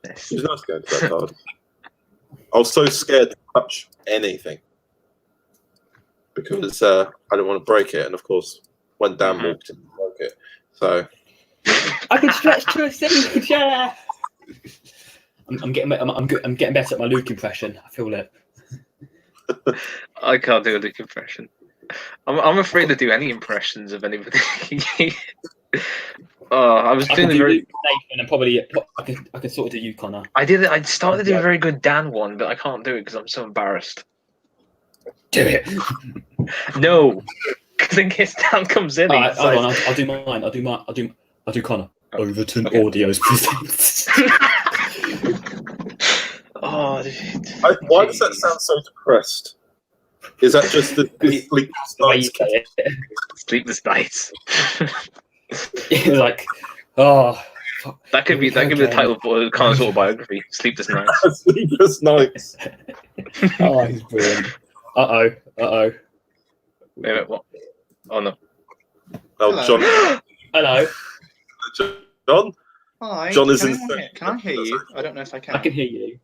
It was nice going to that TARDIS. I was so scared to touch anything because I didn't want to break it, and of course, when Dan walked in, I broke it. So I can stretch to a signature. I'm getting better at my Luke impression. I feel it. I can't do a Luke impression. I'm afraid to do any impressions of anybody. I was feeling very. Nathan, and probably I can sort of do you, Connor. I started to do a very good Dan one, but I can't do it because I'm so embarrassed. Do it. No, because in case Dan comes in, hold on, I'll do mine. I'll do Connor. Overton Audios presents. Oh, why does that sound so depressed? Is that just the sleepless nights? Sleepless nights. It's like, oh. That could be the title of Connor's autobiography. Sleepless nights. Sleepless nights. Oh, he's brilliant. Uh oh. Wait, what? Oh no. Oh, John. Hello. John. Hi. John is Can I hear you? I don't know if I can. I can hear you.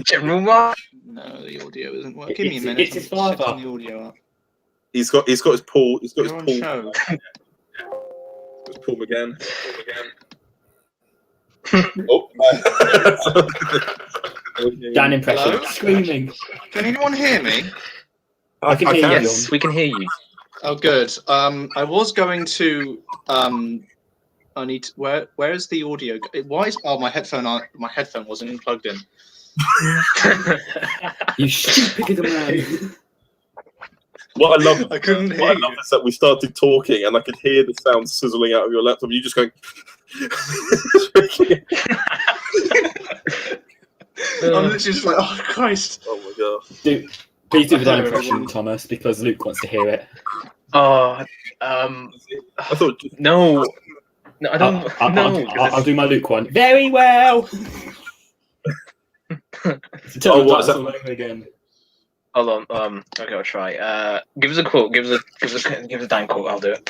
General Mark. No, the audio isn't working. Give me a minute. It's his father. The audio up. He's got his Paul. He's got You're his on Paul. show. It's Paul McGann. Dan impression. Hello? Screaming. Can anyone hear me? I can hear you. Yes, we can hear you. Oh, good. I was going to. I need. Where is the audio? Why is? Oh, my headphone wasn't plugged in. You stupid little man. What I love, I couldn't hear what I love is that we started talking and I could hear the sound sizzling out of your laptop. You just going. I'm literally just like, oh Christ! Oh my god! Please do the Dan impression, Thomas, because Luke wants to hear it. Oh, I thought. No, I don't. I'll do my Luke one. Very well. What's that? All over again. Hold on. Okay, I'll try. Give us a quote. Give us a Dan quote. I'll do it.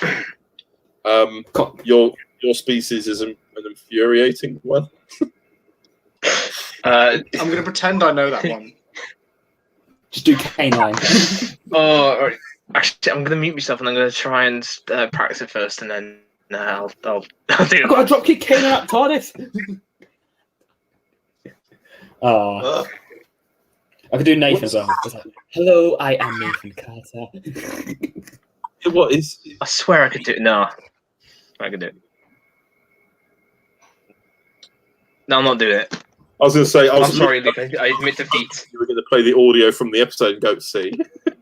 Your species is an infuriating one. I'm going to pretend I know that one. Just do canine. Oh, actually, I'm going to mute myself and I'm going to try and practice it first, and then I'll do I've it. got a dropkick canine out TARDIS. Oh. I could do Nathan as well. It's like, hello, I am Nathan Carter. What is? I swear I could do it. No, I could do it. No, I'm not doing it. I was going to say. I'm sorry, Luke. I admit defeat. You were going to play the audio from the episode and go see.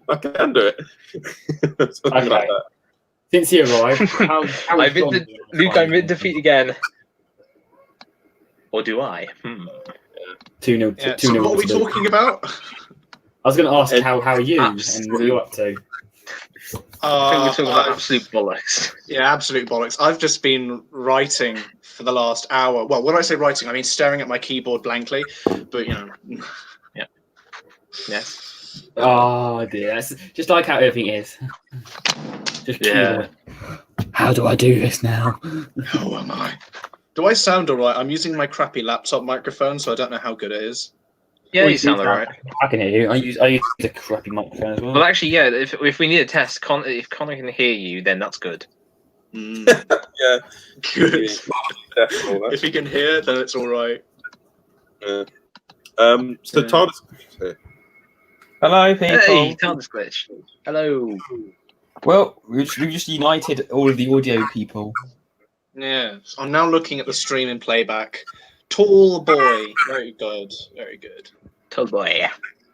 I can do it. Something like that. Since he arrived, Luke, I admit defeat again. Or do I? 2-0. Yeah, so what are we talking about? I was going to ask how are you and what you're up to. I think we're talking about absolute bollocks. Yeah, absolute bollocks. I've just been writing for the last hour. Well, when I say writing, I mean staring at my keyboard blankly. But you know. Yeah. Yes. Oh dear, that's just like how everything is. Just keyboard. How do I do this now? Who am I? Do I sound alright? I'm using my crappy laptop microphone, so I don't know how good it is. Yeah, you sound alright. I can hear you. I use a crappy microphone as well. Well, actually, yeah. If we need a test, if Connor can hear you, then that's good. Yeah, Good. Yeah, If you can hear, then it's alright. So TARDIS here. Hello, people. Hey, TARDIS glitch. Hello. Well, we've just united all of the audio people. Yeah. I'm now looking at the stream in playback. Tall boy. Very good. Very good. Tall boy.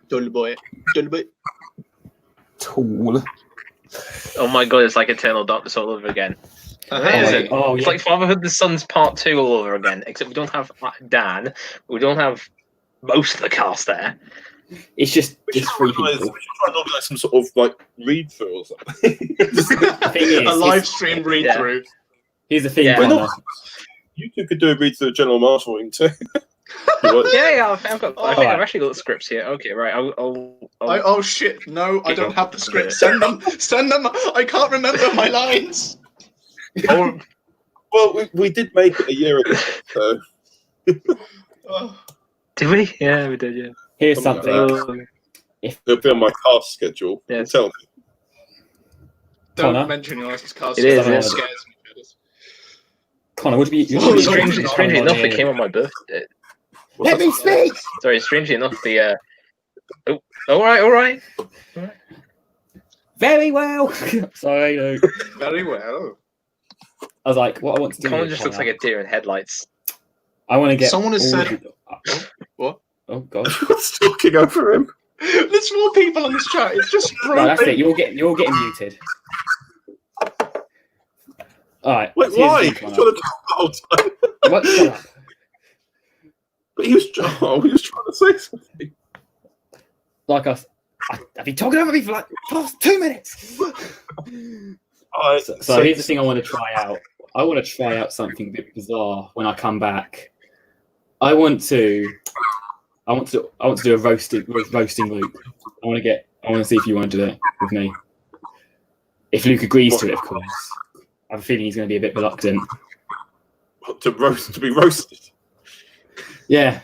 Tall boy. Tall boy. Tall. Oh my god, it's like Eternal Darkness all over again. Uh-huh. Is yeah. it? Oh, It's yeah. like Fatherhood the Sons Part 2 all over again, except we don't have Dan. We don't have most of the cast there. It's just We should three try people. and organise some sort of like read through or something. thing is, A live stream read Yeah. through. Here's the thing, Yeah. Connor. You two could do a read through of General Marshalling too. Yeah, I've Alright. actually got the scripts here. Okay, right. Oh shit! No, I don't have the script. Send them. Send them. I can't remember my lines. Oh, Well, we did make it a year ago, so Oh. did we? Yeah, we did. Yeah. Here's Something something. like it'll be on my cast schedule. Yeah. Tell me. Don't Connor? mention your cast. It is, That yeah. scares me. Connor, would you be? Oh, Strangely enough, it came on my birthday. Let me speak. Sorry, strangely enough, the. Oh, all right. Very well. Sorry, no. Very well. I was like, what I want to do. Connor here, just looks Connor, like a deer in headlights. I want to get. Someone has all said- the- What? Oh god. Everyone's talking over him. There's more people on this chat. It's just No, that's it. broken. You're getting muted. All right. Wait, so here's why? the He's thing, trying Connor. to talk the whole time. What? Shut up. But he was trying to say something. Like us. I've been talking over me for like the past 2 minutes. Alright, So here's the thing I want to try out. I want to try out something a bit bizarre when I come back. I want to do a roasting loop. I want to see if you want to do it with me. If Luke agrees to it, of course. I have a feeling he's going to be a bit reluctant. to be roasted. Yeah.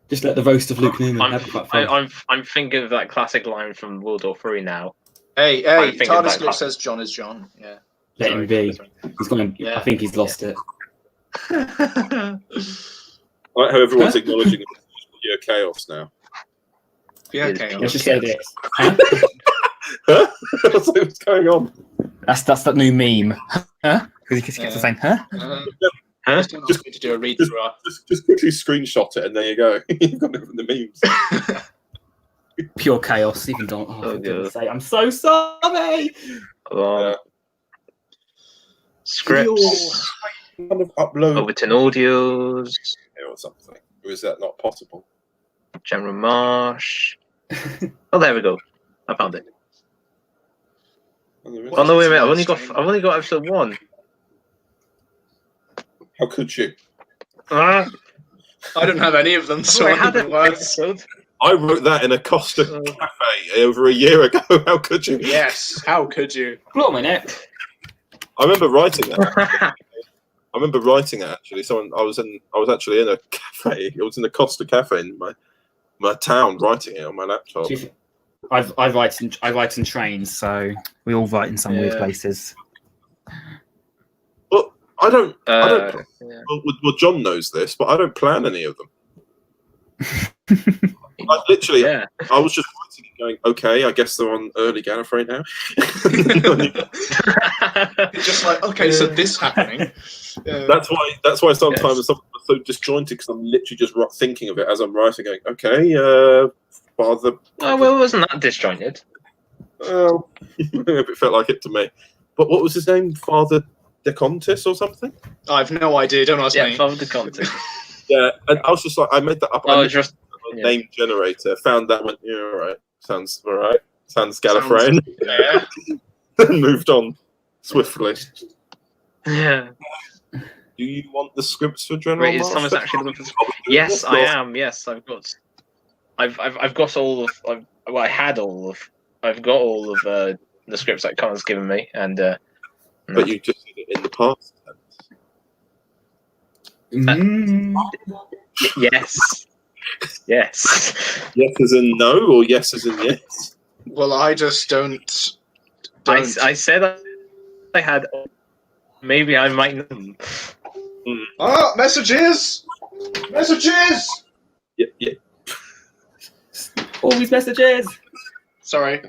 Just let the roast of Luke Newman. That'd be quite fun. I'm thinking of that classic line from World War III now. Hey, I'm thinking TARDIS about Glitch that. says John is John. Yeah. Let him be. Sorry. He's going to. Yeah. I think he's lost it. I like how everyone's acknowledging your chaos now. Yeah, Yes, okay. Let's just say this. Huh? Huh? What's going on? That's that new meme. Huh? Because he keeps Yeah. saying, huh? Huh? Just ask me to do a read through. Just quickly screenshot it and there you go. You've got it from the memes. Pure chaos. Even don't. Oh, Oh, for goodness God. sake, I'm so sorry. Scripts, Kind of upload Overton Audios, or something. Or is that not possible? General Marsh. Oh, there we go. I found it. Oh, there is. Oh no, wait a minute. I've only got episode 1. How could you? Ah, I don't have any of them, so I I'm had even an worse. episode. I wrote that in a Costa cafe over a year ago. How could you? Yes, how could you? Blow my neck. I remember writing that. Actually. I was actually in a cafe. It was in the Costa cafe in my town, writing it on my laptop. I write in trains, so we all write in some weird Yeah. places. Well, I don't. Yeah. Well, John knows this, but I don't plan any of them. Like literally, Yeah. I was just writing it, going, "Okay, I guess they're on early Gallifrey now." It's just like, okay, so this happening. That's why sometimes I'm so disjointed because I'm literally just thinking of it as I'm writing, going, "Okay, Father." Oh well, it wasn't that disjointed. Well, it felt like it to me. But what was his name? Father DeContis or something? I have no idea. Don't ask Yeah, me. follow the content. Yeah, and I was just like, I made that up. I Oh, looked just at the name generator, found that, went, yeah, all right, sounds all right, sounds Gallifreyan, Yeah. and moved on swiftly. yeah. Do you want the scripts for General Wait, is Thomas Master? actually looking for? Yes, I am. Yes, I've got all of. I had all of. I've got all of the scripts that Connor's given me, and But you just did it in the past tense. yes, yes. Yes as in no, or yes as in yes? Well, I just don't. I said I had. Maybe I might. Oh, messages! Messages! Yeah, yeah. All these messages. Sorry.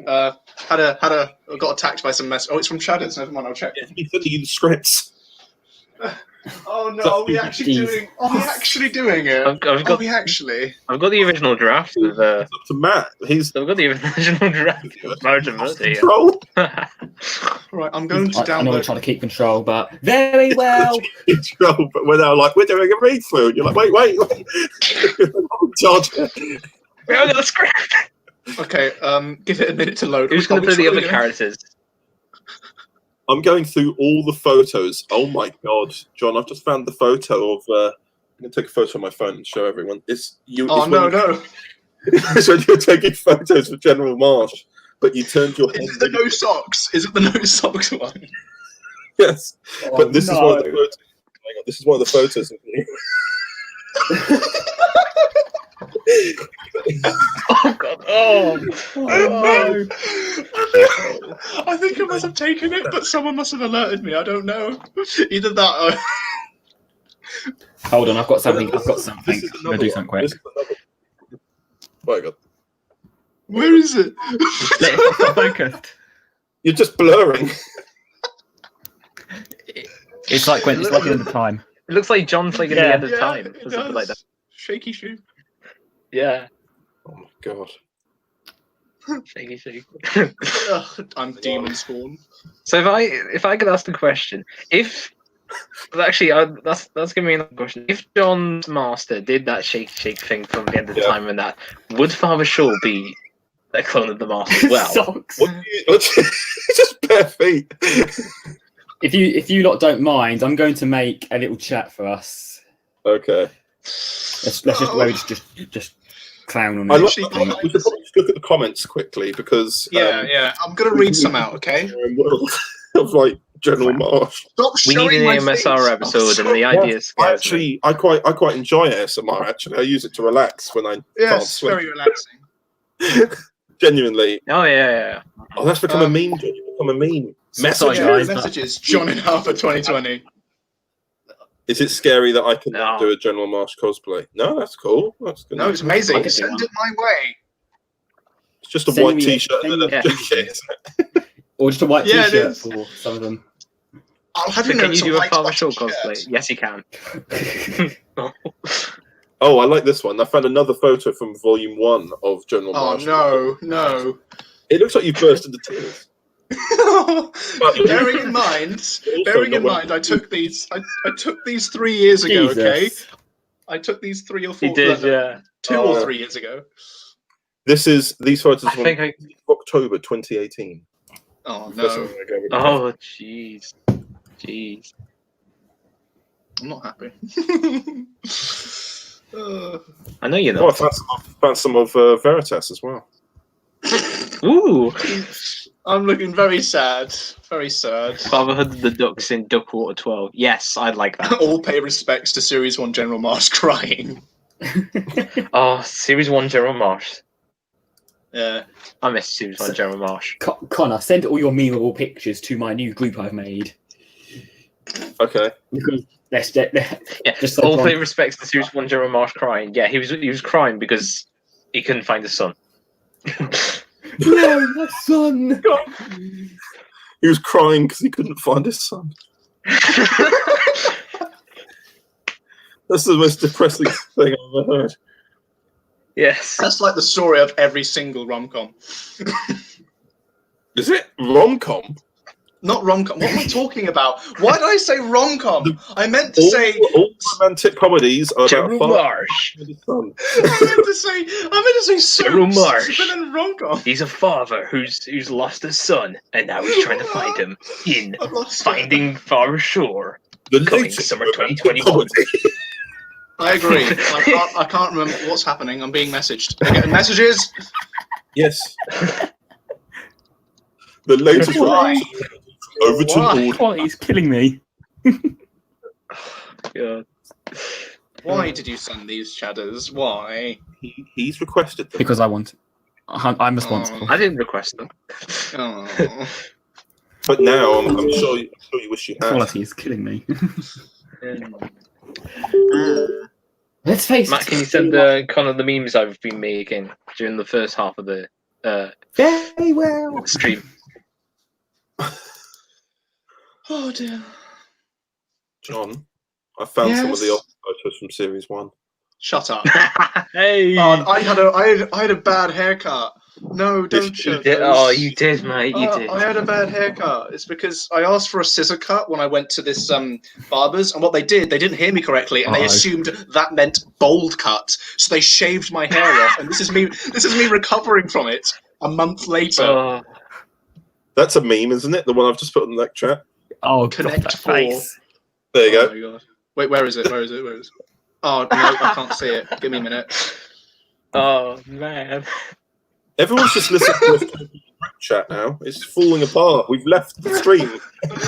got attacked by some mess. Oh, it's from Shadows. Never mind, I'll check. Yeah, he's sending you the scripts. Oh no, are we actually doing? Are we actually doing it? I've got. Are we actually? I've got the original draft of. It's up to Matt. I've got the original draft of Marriage and Murder. Control. Right, I'm going to I know we're download. trying to keep control, but very well. Control, but we're now like, we're doing a read through, and you're like, wait. Todd. We haven't got the script. Okay, give it a minute to load. Who's going to play the other characters? I'm going through all the photos. Oh my god, John! I've just found the photo of. I'm gonna take a photo on my phone and show everyone. It's you. Oh no! It's when you're taking photos of General Marsh, but you turned your head. Is it the no socks? Is it the no socks one? Yes, Oh, but this is one of the no. photos. Hang on, this is one of the photos of you. Oh god! Oh no! I think I must have taken it, but someone must have alerted me. I don't know. Either that or... Hold on, I've got something. This is I'm going to do something quick. This is another one. Oh my god. Where is it? It's not focused. You're just blurring. It's like when it's like the end of time. It looks like John's like at the Yeah. end of Yeah, time. it Or something like that. does. Shaky shoe. Yeah. Oh my god. Shaky. Ugh, I'm demon spawn. So if I could ask the question, if actually that's giving me another question. If John's master did that shake thing from the end of time and that, would Father Shaw be a clone of the master as well? Socks. Just bare feet. If you lot don't mind, I'm going to make a little chat for us. Okay. Let's just maybe just clown on I it. we should probably just look at the comments quickly because Yeah. I'm gonna read some out, okay? world of like General Marsh. Stop We need showing an my AMSR face. episode, and the idea is I quite enjoy ASMR. Actually, I use it to relax when I can't Yes, sleep. very relaxing. Genuinely. Oh yeah. Oh, that's become a meme. John. You've become a meme. Sorry, Yeah, guys, messages. John in Alpha 2020. Is it scary that I can No. do a General Marsh cosplay? No, that's cool. That's good. No, it's I amazing. can do Send one. it my way. It's just a Send white me a- t-shirt send and me a a- jacket. isn't it? Or just a white Yeah, it t-shirt is. for some of them. I'll have So you know can you it's do a white Father Shaw button cosplay? shirt. Yes, you can. Oh, I like this one. I found another photo from Volume 1 of General Oh Marsh. no. It looks like you burst into tears. bearing in mind, I took these 3 years ago. Jesus. Okay, I took these 3 or 4. You did, yeah. 2 or 3 years ago. These photos I from think I. October 2018. Oh That's no, what I'm gonna go with. Oh jeez. I'm not happy. I know you're Oh, I not. found some of Veritas as well. Ooh. I'm looking very sad. Very sad. Fatherhood of the Ducks in Duckwater 12. Yes, I'd like that. All pay respects to Series 1 General Marsh crying. Oh, Series 1 General Marsh. Yeah. I miss Series 1 General Marsh. Connor, send all your memeable pictures to my new group I've made. Okay. Let's Yeah, just so all John- pay respects to Series 1 General Marsh crying. Yeah, he was crying because he couldn't find his son. No, my son. He was crying because he couldn't find his son. That's the most depressing thing I've ever heard. Yes. That's like the story of every single rom-com. Is it rom-com? Not rom-com. What am I talking about? Why did I say rom-com? I meant to say... All romantic comedies are about General a father Marsh. and his son. I meant to say General soaps, Marsh. but then rom-com. He's a father who's lost his son, and now he's trying to find him in I've lost it. Finding Father Shore. The Coming latest summer romantic 2021. comedy. I agree. I can't remember what's happening. I'm being messaged. I'm getting messages. Yes. The latest Why? romantic comedy from Overton Why? Hall. Oh, he's killing me. God. Why did you send these shadows? Why? He's requested them. Because I want. I'm responsible. I didn't request them. Oh. But now I'm sure you wish you had. Quality is killing me. Mm. Let's face Matt, it. can you send Connor the memes I've been making during the first half of the Very well. stream. Oh dear. John, I found some of the Yes? old photos from Series 1. Shut up. Hey. Oh, I had a bad haircut. No, don't show You did, those. oh, you did, mate. You did. I had a bad haircut. It's because I asked for a scissor cut when I went to this barber's, and what they didn't hear me correctly, and they assumed that meant bold cut. So they shaved my hair off, and this is me recovering from it a month later. Oh, That's a meme, isn't it? The one I've just put in the chat. Oh, Connect God, that four. face. There you Oh go. my god. Wait, where is it? Oh no, I can't see it. Give me a minute. oh man. Everyone's just listening to us talking in group chat now. It's falling apart. We've left the stream.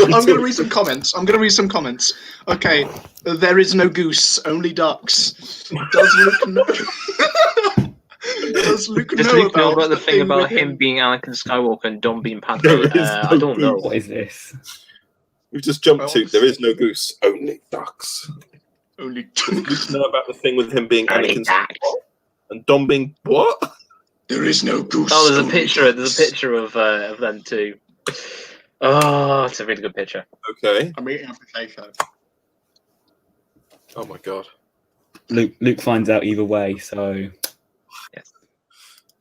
I'm going to read some comments. Okay, there is no goose, only ducks. Does Luke know? Does Luke know about the thing about him being Anakin Skywalker and Dom being Padme? I don't know. What is this? We've just jumped to there is no goose, only ducks. Only Does Luke ducks. know about the thing with him being Only Anakin ducks. Skywalker and Dom being what? There is no goose. Oh, there's a only picture. ducks. There's a picture of them too. Oh, it's a really good picture. Okay. I'm eating a potato. Oh my god. Luke finds out either way, so Yes.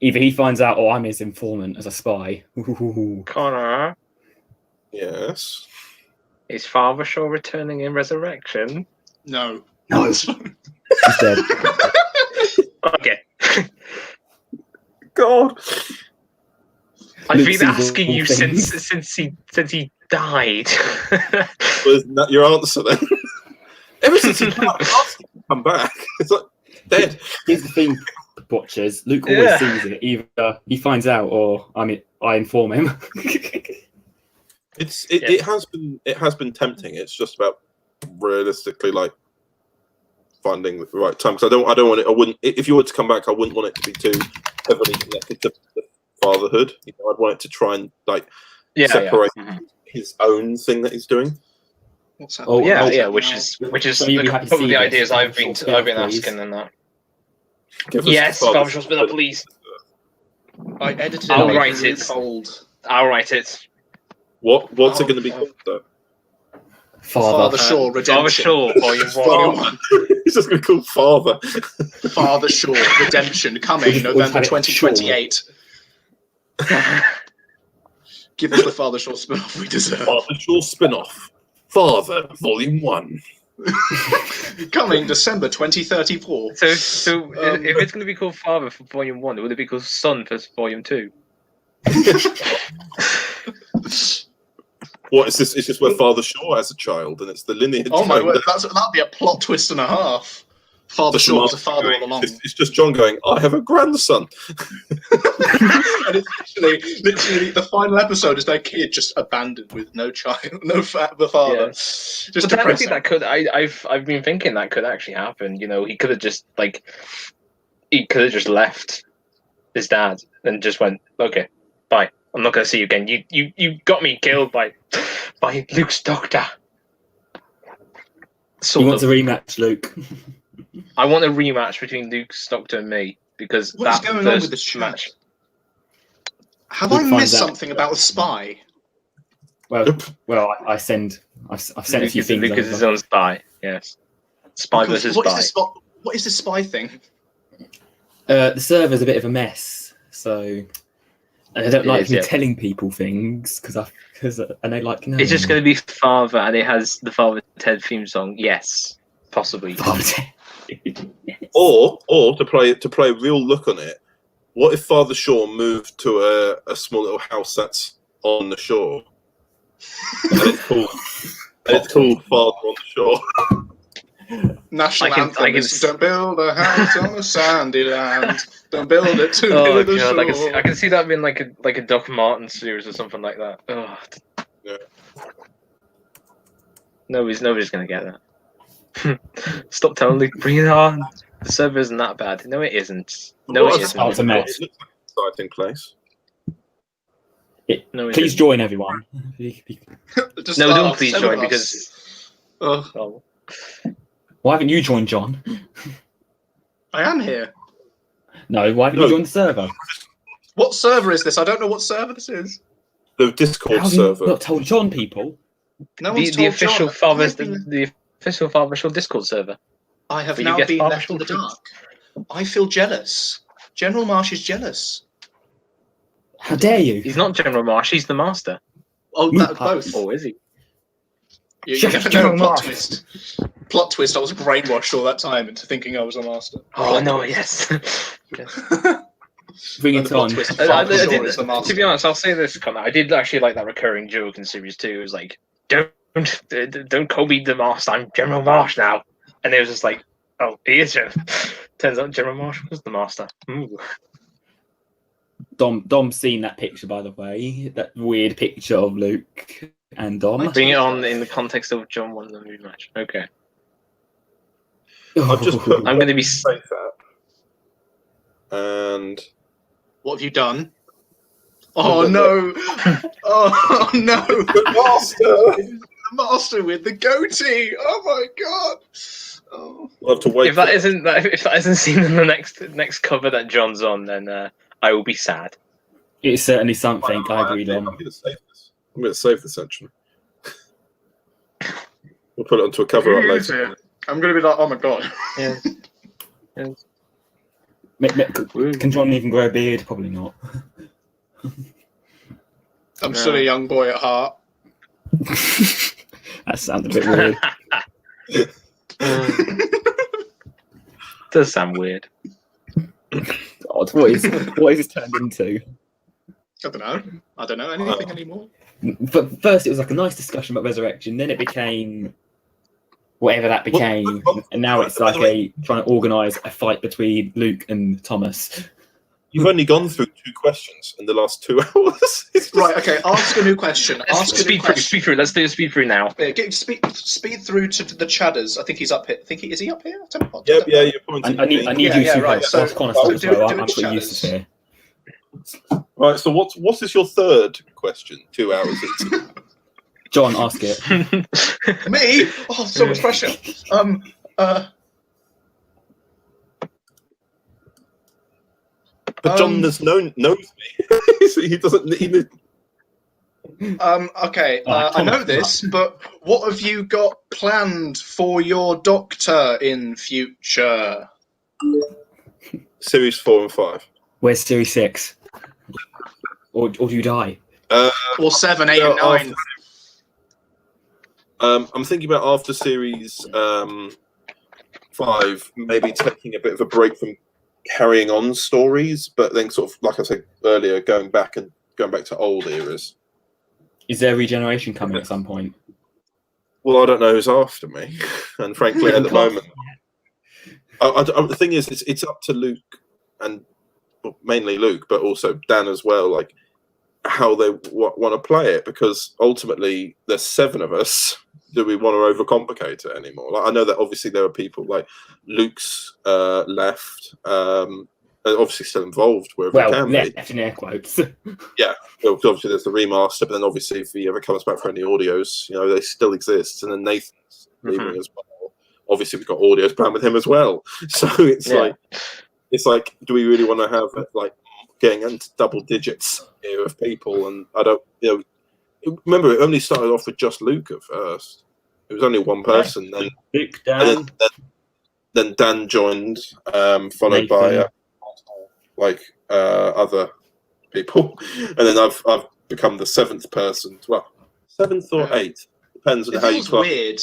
either he finds out or I'm his informant as a spy. Ooh. Connor, Yes. is Father Shaw returning in Resurrection? No. No. It's fine. He's dead. Okay. God. I've Luke been sees all asking you things. since he died. Well, isn't that your answer then? Ever since he died, I've asked him to come back. It's like dead. Here's the thing, watchers. Luke always Yeah. sees it. Either he finds out or I inform him. It has been tempting. It's just about realistically like finding the right time. Because I don't want it. I wouldn't. If you were to come back, I wouldn't want it to be too heavily connected to fatherhood. You know, I'd want it to try and like separate his own thing that he's doing. What's that? Oh, which is So you'd be happy to some of see the this. ideas I've been Please. asking and that. Give us Yes, father- Father Shaw's been up, please. I edited I'll it. write Really it. cold. I'll write it. What's it going to be called though? Father. Shaw Father Redemption. Shaw, Volume Volume 1. one. He's just going to call Father. Father Shaw Redemption coming We've November had it 2028. Give us the Father Shaw spin-off we deserve. Father Shaw spin-off. Father Volume 1. Coming December 2034. So if it's going to be called Father for Volume 1, would it be called Son for Volume 2? What is this? It's just where Father Shaw has a child, and it's the lineage. Oh my going word, down. that'd be a plot twist and a half. Father Shaw was a father all along. It's just John going, I have a grandson. And it's literally the final episode is their kid just abandoned with no child, the father. Yeah. Just But then I think depressing. that could. I've been thinking that could actually happen. You know, he could have just left his dad and just went, okay, bye. I'm not going to see you again. You got me killed by Luke's doctor. He wants a rematch, Luke. I want a rematch between Luke's doctor and me because What is that going on first with this chat? match. Have Luke I finds missed out. something about the spy? Well, I've sent a few things. Lucas is over. on spy. Yes, spy Because versus what spy. What is this spy thing? The server's a bit of a mess, so and I don't It like is, me yeah. telling people things because and they like no. It's just going to be Father, and it has the Father Ted theme song. Yes, possibly. Or to play a real look on it, what if Father Shaw moved to a small little house that's on the shore? And it's called Father on the Shore. National I can- anthem I can is s- "Don't build a house on a sandy land. Don't build it too Oh near the god, shore." I can see that being like a Doc Martin series or something like that. Oh. Yeah. Nobody's gonna get that. Stop telling Luke, bring it on. The server isn't that bad. No, it isn't. No, What it a- isn't. Oh, it's a mess. It looks like an exciting place. No, it Please isn't. join everyone. Just, No, oh, don't please 7 join of us. because. Oh, Oh. Why haven't you joined, John? I am here. No, why haven't No. you joined the server? What server is this? I don't know what server this is. The Discord How have you server. not told John, people? No one's The told official John. the official Father Ritual Discord server. I have Will you now get been Father left in the Ritual? dark. I feel jealous. General Marsh is jealous. How dare you? He's not General Marsh. He's the Master. Oh, that both. Or is he? You Shut never up, know. General Plot Marsh. twist. Plot twist. I was brainwashed all that time into thinking I was a master. Oh Plot no! twist. Yes. Bring And it the plot on. twist, I Father did- Shaw is the master. to be honest, I'll say this, Connor. I did actually like that recurring joke in series 2. It was like, don't call me the Master. I'm General Marsh now. And it was just like, oh, he is General. Turns out General Marsh was the Master. Ooh. Dom's seen that picture, by the way. That weird picture of Luke and Dom. Bring it on in the context of John won the movie match. Okay. I've just put I'm going to be. safe app. And What have you done? Oh no! Oh no! the Master. The master with the goatee! Oh my god! Oh. We'll have to wait. If that isn't seen in the next cover that John's on, then I will be sad. It's certainly something. I agree, I'm Dom. going to save this. I'm going to save this actually. We'll put it onto a cover art later. I'm gonna be like, oh my god. Yeah. Can John even grow a beard? Probably not. I'm still a young boy at heart. That sounded a bit weird. Does sound weird. God, what is this turned into? I don't know anything anymore. But first, it was like a nice discussion about resurrection. Then it became whatever that became, and now it's like trying to organise a fight between Luke and Thomas. You've only gone through 2 questions in the last 2 hours. Right, okay, ask a new question. Speed through. Let's do a speed through now. Yeah, speed through to the Chadders. I think he's up here. Is he up here? Yeah, you're pointing. I need Yeah, you to right, help. so Whilst Connor starts do as well. it I'm to pretty useless Chadders. here. Right, so what is your third question 2 hours into? John, ask it. Me? Oh, so much pressure. But John knows me. So he doesn't need. Okay, I know this, but what have you got planned for your doctor in future? Series 4 and 5. Where's Series 6? Or do you die? Or 7, 8, and 9? I'm thinking about after Series 5, maybe taking a bit of a break from carrying on stories, but then sort of, like I said earlier, going back to old eras. Is there regeneration coming at some point? Well, I don't know who's after me, and frankly, at the moment, the thing is, it's up to Luke, and mainly Luke, but also Dan as well, like how they want to play it, because ultimately there's 7 of us. Do we want to overcomplicate it anymore? Like, I know that obviously there are people like Luke's left, obviously still involved wherever he can be. Left in air quotes. Yeah, obviously there's the remaster, but then obviously if he ever comes back for any audios, they still exist. And then Nathan's leaving as well. Obviously we've got audios planned with him as well. So it's like, do we really want to have like getting into double digits here of people? And I don't, remember it only started off with just Luke at first. It was only one person. Then Luke, Dan. then Dan joined, followed by other people, and then I've become the 7th person. Well, 7th or 8th depends on how you class. Weird.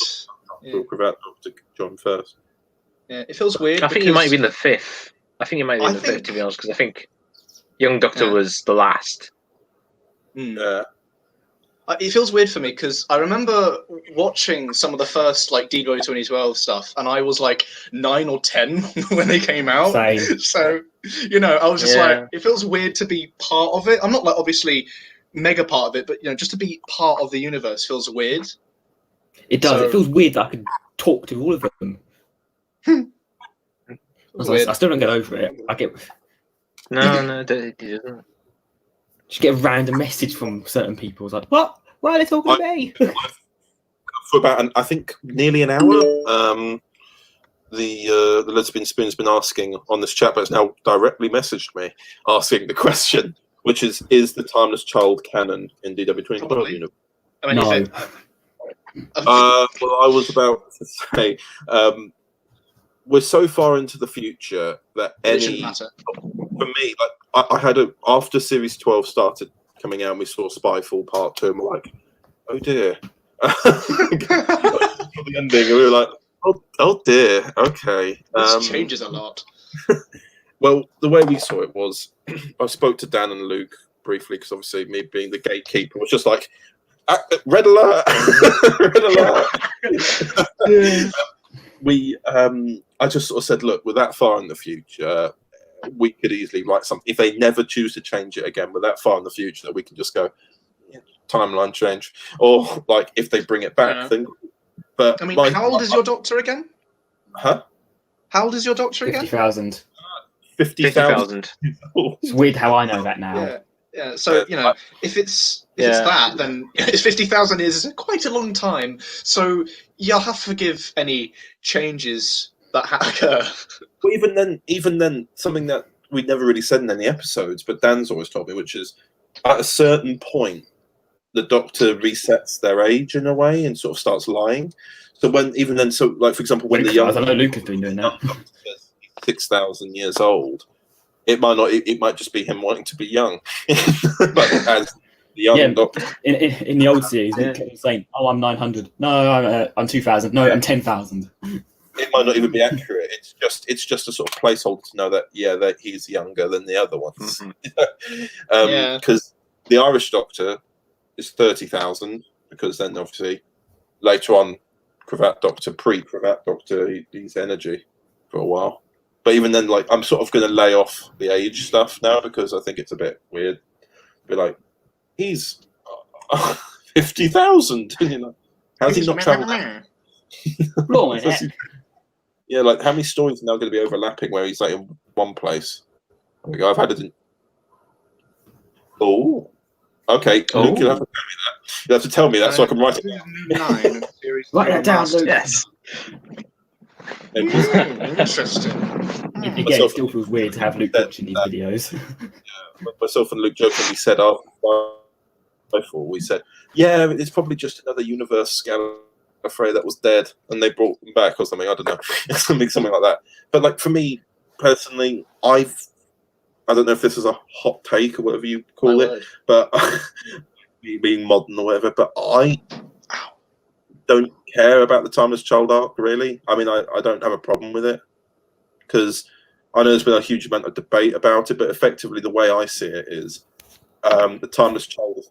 Talk about Dr. John first. Yeah, it feels weird. I think he might have been the 5th. I think he might have been the 5th, to be honest, because I think Young Doctor was the last. Yeah. It feels weird for me because I remember watching some of the first like DW 2012 stuff, and I was like 9 or 10 when they came out. Same. So, I was just like, it feels weird to be part of it. I'm not like obviously mega part of it, but just to be part of the universe feels weird. It does. It feels weird that I could talk to all of them. I still don't get over it. I get. No, it doesn't. Just get a random message from certain people. It's like, what? Why are they talking to me? For about, I think, nearly an hour, the Lesbian Spoon's been asking on this chat, but it's now directly messaged me asking the question, which is the Timeless Child canon in DW25 Probably. universe? I mean, No. Well, I was about to say, we're so far into the future that it shouldn't any, matter. for me, like I had after Series 12 started coming out, and we saw Spyfall Part 2, and we're like, oh dear. The ending, and we were like, oh dear, okay. This changes a lot. Well, the way we saw it was, I spoke to Dan and Luke briefly, because obviously me being the gatekeeper was just like, red alert, red alert. I just sort of said, look, we're that far in the future, we could easily write something. If they never choose to change it again, we're that far in the future that we can just go, timeline change, or like if they bring it back, then. But I mean, how old is your Doctor again? Huh? How old is your Doctor again? 50,000. 50,000. It's weird how I know that now. Yeah. So you know, if it's that, then 50,000 is quite a long time. So you'll have to forgive any changes that occur. Well, even then, something that we never really said in any episodes, but Dan's always told me, which is at a certain point, the Doctor resets their age in a way and sort of starts lying. So even then, like for example, when I know Luke has been doing that. 6,000 years old, it might just be him wanting to be young, but as the young Doctor. In the old series, Luke kept saying, "Oh, I'm 900. No, I'm 2,000. No, I'm 10,000." It might not even be accurate. It's just a sort of placeholder to know that that he's younger than the other ones. Because the Irish Doctor is 30,000, because then obviously later on, Cravat Doctor, pre-Cravat Doctor, he's energy for a while. But even then, like, I'm sort of going to lay off the age stuff now, because I think it's a bit weird. Be like, he's 50,000. You know, how's he not traveled? Yeah, like how many stories are now going to be overlapping where he's like in one place? Like, I've had it in. Oh, okay. Luke, you'll have to tell me that. You have to tell me that so I can write it down. Write that down, Luke. Yes. Interesting. Again, it still feels weird to have Luke watching these videos. Myself and Luke jokingly said before we said, yeah, it's probably just another universe Gallifrey that was dead and they brought them back or something. I don't know. something like that. But like for me personally, I don't know if this is a hot take or whatever you call it, but being modern or whatever, but I don't care about the Timeless Child arc, really. I mean, I don't have a problem with it, because I know there's been a huge amount of debate about it, but effectively the way I see it is the Timeless Child,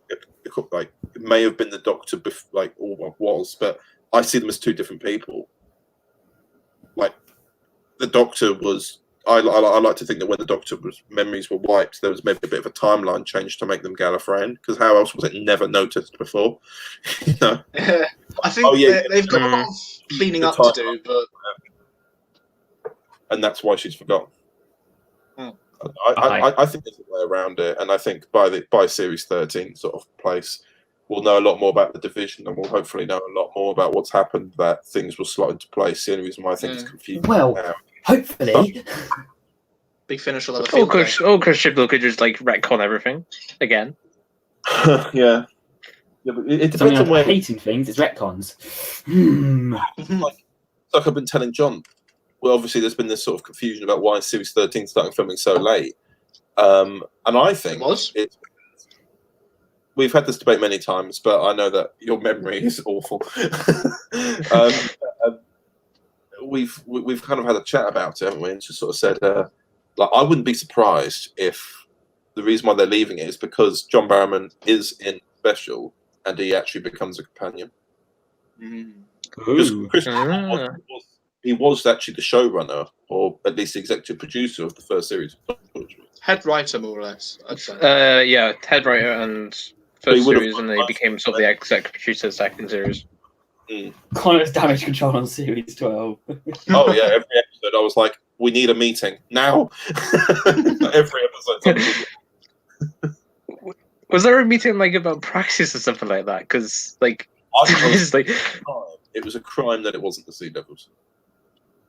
like, it may have been the Doctor, like, or was, but I see them as two different people. Like, the Doctor was... I like to think that when the Doctor's memories were wiped, there was maybe a bit of a timeline change to make them Gallifreyan, because how else was it never noticed before? You know? I think they've got a lot of cleaning up to do, but... And that's why she's forgotten. I think there's a way around it, and I think by Series 13 sort of place, we'll know a lot more about the division, and we'll hopefully know a lot more about what's happened, that things will slot into place. The only reason why I think it's confusing now. Hopefully. Big Finish will have a field day. Chris Chibnall could just like retcon everything again. Yeah, but it depends on where hating things. It's retcons. Like I've been telling John. Well, obviously, there's been this sort of confusion about why Series 13 starting filming so late, and I think we've had this debate many times, but I know that your memory is awful. We've kind of had a chat about it, haven't we? And just sort of said, like, I wouldn't be surprised if the reason why they're leaving it is because John Barrowman is in special and he actually becomes a companion. Because he was actually the showrunner, or at least the executive producer of the first series. Head writer, more or less, I'd say. Yeah, head writer and first series, and then he became sort of the executive producer of the second series. Connor's damage control on Series 12. Oh yeah, every episode I was like, we need a meeting now. Every episode. Was there a meeting like about praxis or something like that? Because like, it was a crime that it wasn't the Sea Devils.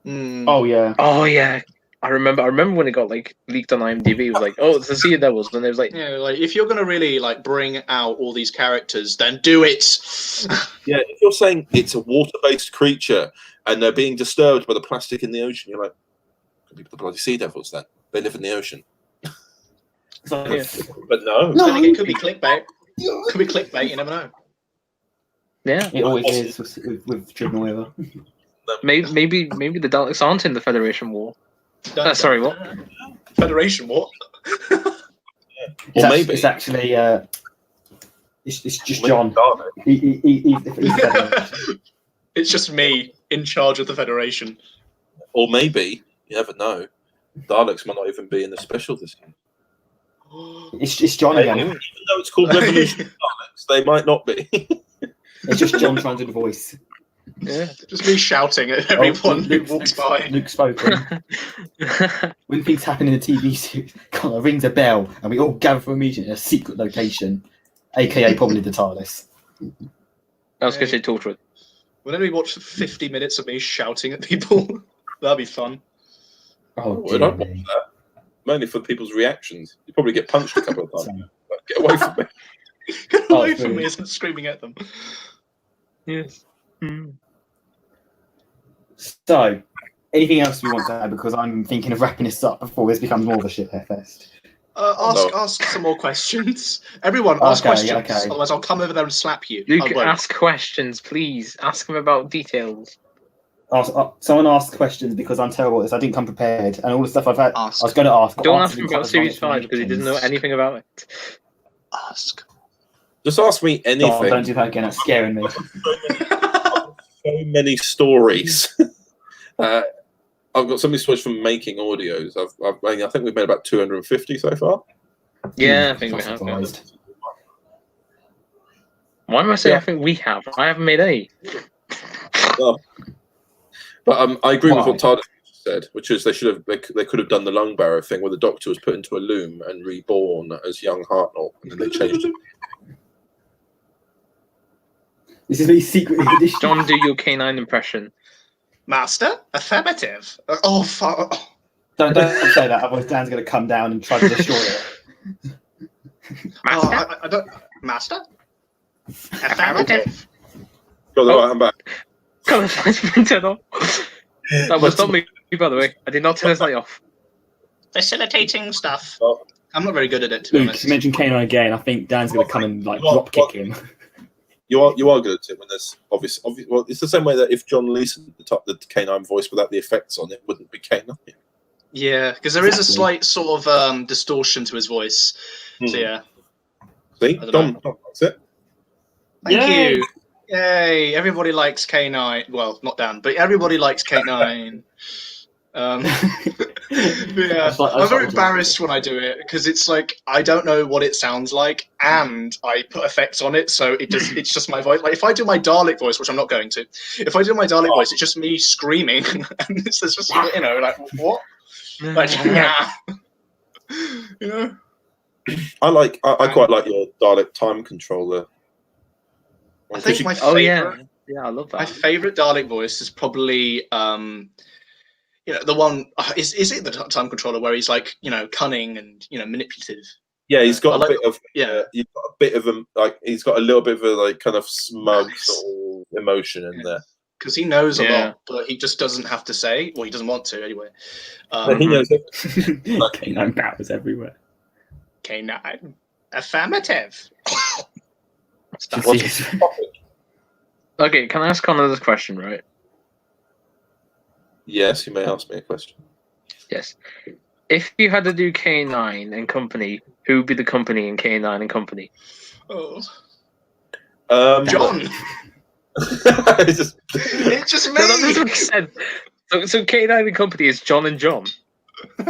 Oh yeah. Oh yeah. I remember when it got like leaked on IMDb. It was like, oh, it's the Sea of Devils, and it was like, Yeah, like if you're gonna really like bring out all these characters, then do it. Yeah, if you're saying it's a water-based creature and they're being disturbed by the plastic in the ocean, you're like, could be the bloody sea devils. Then they live in the ocean. yeah. But no, Then again, it could be clickbait. Could be clickbait. You never know. Yeah. It always is with Trigon Weaver. Maybe the Daleks aren't in the Federation War. Sorry, what? Federation War. or maybe It's actually it's just Maybe John. Dalek. It's just me in charge of the Federation. Or maybe you never know. Daleks might not even be in the special this year. It's John Even again. though it's called Revolution of Daleks, they might not be. It's just John trying to do the voice. Yeah. Just me shouting at everyone who walks by. Luke spoken. When things happen in the TV series, Connor rings a bell and we all gather for a meeting in a secret location, aka probably the TARDIS. I was going to say torture. Whenever we watch 50 minutes of me shouting at people, that'd be fun. Oh, I don't watch that. Mainly for people's reactions. You probably get punched a couple of times. Like, get away from me. Get away from me isn't screaming at them. Yes. So, anything else we want to add? Because I'm thinking of wrapping this up before this becomes more of a shit fest. Ask some more questions. Everyone, ask questions. Okay. Otherwise, I'll come over there and slap you. Luke, I won't. ask questions, please. Ask them about details. Someone asked questions because I'm terrible at this. I didn't come prepared, and all the stuff I've had. Ask. I was going to ask. Don't answered ask him in about quite Series advanced 5 because he doesn't know questions. anything about it. Ask. Just ask me anything. Don't do that again. It's scaring me. So many stories. I've got so many stories from making audios. I think we've made about 250 so far. Yeah, I think we Not have. surprised. Why am I saying Yeah. I think we have? I haven't made any. But I agree with Why? what TARDIS said, which is they could have done the lung barrow thing where the Doctor was put into a loom and reborn as young Hartnell, and then they changed it. This is a secret edition. John, do your canine impression. Master? Affirmative. Oh, fuck. Don't say that. Otherwise, Dan's going to come down and try to destroy it. Master? I don't... Master? Affirmative. Right, I'm back. God, it's been turned off. That was not me, by the way. I did not turn this light off. Facilitating stuff. Oh. I'm not very good at it, to be Luke, honest. you mentioned Kanan again. I think Dan's going to come and drop kick him. You are good at it when there's obvious. Well, it's the same way that if John Leeson the canine voice without the effects on it wouldn't be canine. Yeah, because there is a Exactly. slight sort of distortion to his voice. So yeah. See, I don't Dom, know. that's it. Thank Yay! you. Yay! Everybody likes K9. Well, not Dan, but everybody likes K9. Yeah, I'm very embarrassed when I do it because it's like I don't know what it sounds like, and I put effects on it, so it's just my voice. Like if I do my Dalek voice, which I'm not going to, if I do my Dalek voice, it's just me screaming, and it's just like what? Like yeah, you know. I quite like your Dalek time controller. I think my Oh favorite. yeah, I love that. My favorite Dalek voice is probably the one is it the time controller where he's like cunning and manipulative. Yeah, he's got I a bit of yeah. He's got a bit of a he's got a little bit of a like kind of smug sort of emotion in there. Because he knows a Yeah. lot, but he just doesn't have to say. Well, he doesn't want to anyway. But he knows it. Kanan powers everywhere. K9 affirmative. Stop. Okay, can I ask Connor this question, right? Yes, you may ask me a question. Yes. If you had to do K9 and Company, who would be the company in K9 and Company? Oh. John. John. It's just me. No, that doesn't make sense. So K9 and Company is John and John.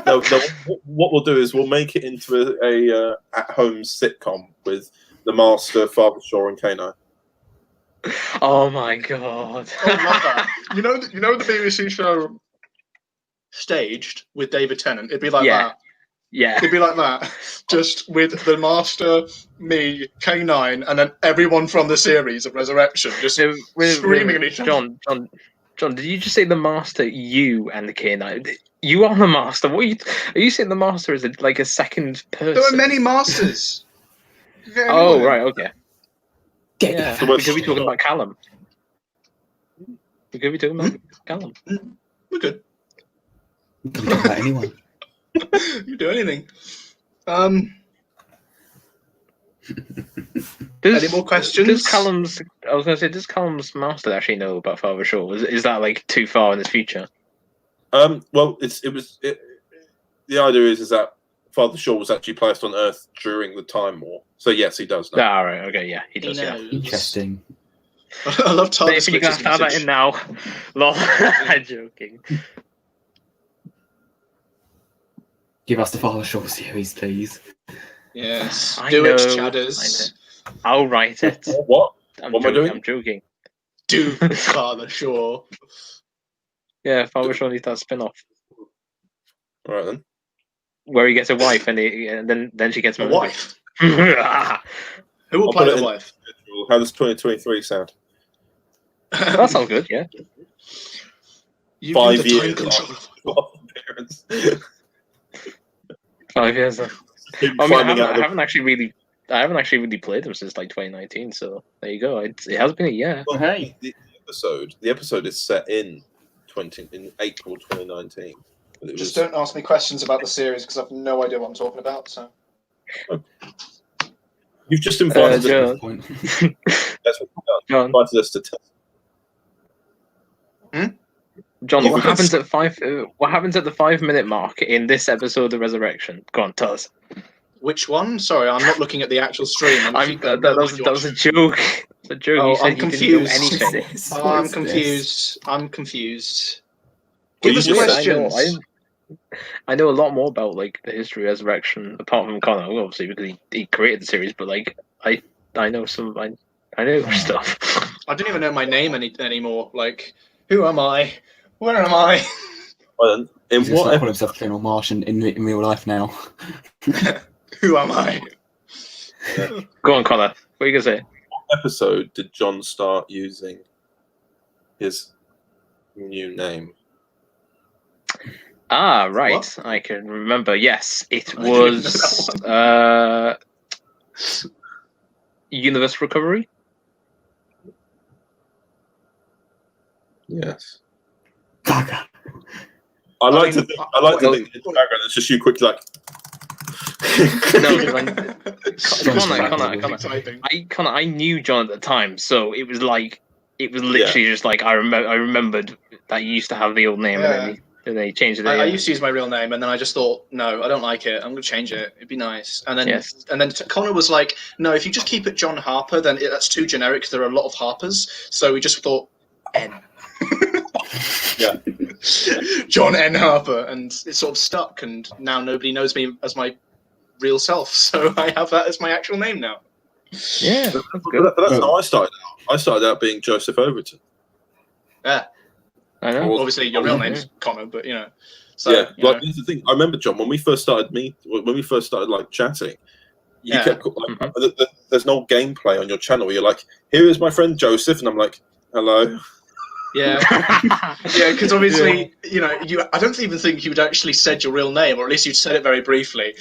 No, what we'll do is we'll make it into a at-home sitcom with the Master, Father Shaw, and K9. Oh my god. I would love that. You know the BBC show Staged with David Tennant? It'd be like Yeah. that. Yeah. It'd be like that. Just with the Master, me, K9, and then everyone from the series of Resurrection just So, screaming at each other. John, John, did you just say the Master, you, and the K9? You are the Master. What are you saying the Master is like a second person? There are many masters. Oh, right, okay. Yeah. We could be talking about Callum. We could be talking about Callum. We're good. You can talk about anyone. You can do anything. Any more questions? Does Callum's Master actually know about Father Shaw? Is that like too far in the future? Well, the idea is that Father Shaw was actually placed on Earth during the Time War. So yes, he does know. Ah, right, okay, yeah, he does. Yeah. Interesting. I love TARDIS. You can have that in now. Lol, I'm joking. Give us the Father Shaw series, please. Yes. I Do know, it, Chadders. I'll write it. What? I'm What am I doing? I'm joking. Do Father Shaw. Yeah, Father Shaw needs that spin-off All right then. where he gets a wife and then she gets A murdered. wife. Who will I'll play put it the in. wife? How does 2023 sound? That sounds good. Yeah. You 5 do the years time control. appearance. 5 years. I mean, Finding I out haven't actually really played them since like 2019. So there you go. It has been a year. Well, Hey. the episode is set in April 2019. Just don't ask me questions about the series because I have no idea what I'm talking about. So You've just invited John. That's what you've done. Invited us to tell. John, You what could- happens at five? What happens at the 5-minute mark in this episode of Resurrection? Go on, tell us. Which one? Sorry, I'm not looking at the actual stream. That was a joke. A joke. Oh, You said I'm you didn't confused. know anything. Oh, I'm confused. I'm confused. Well, Give us you just said- questions. I know a lot more about like the history of Resurrection, apart from Connor, obviously because he created the series. But like I know some I know stuff. I don't even know my name anymore. Like, who am I? Where am I? Well, then, in He's going what to call himself Colonel Martian in real life now. Who am I? Go on, Connor. What are you gonna say? episode did John start using his new name? Ah, right. What? I can remember. Yes, it I didn't even was know Universe Recovery. Yes. Gaga. I like mean, to think. I like to well- think in the background it's just you quickly like. No, Connor, I knew John at the time, so it was literally just like I remembered that you used to have the old name, and then they changed it. I used to use my real name, and then I just thought, no, I don't like it. I'm going to change it. It'd be nice. And then Connor was like, no, if you just keep it John Harper, then that's too generic. 'Cause there are a lot of Harpers, so we just thought N. Yeah. John N. Harper, and it sort of stuck. And now nobody knows me as my real self, so I have that as my actual name now. Yeah, But that's how I started out. I started out being Joseph Overton. Yeah. I know. Obviously, your real name's Connor, but you know. So, yeah, you know. like here's the thing. I remember John when we first started like chatting. You kept like, there's no gameplay on your channel. You're like, here is my friend Joseph, and I'm like, hello. Yeah, yeah, because obviously, you know, I don't even think you'd actually said your real name, or at least you'd said it very briefly.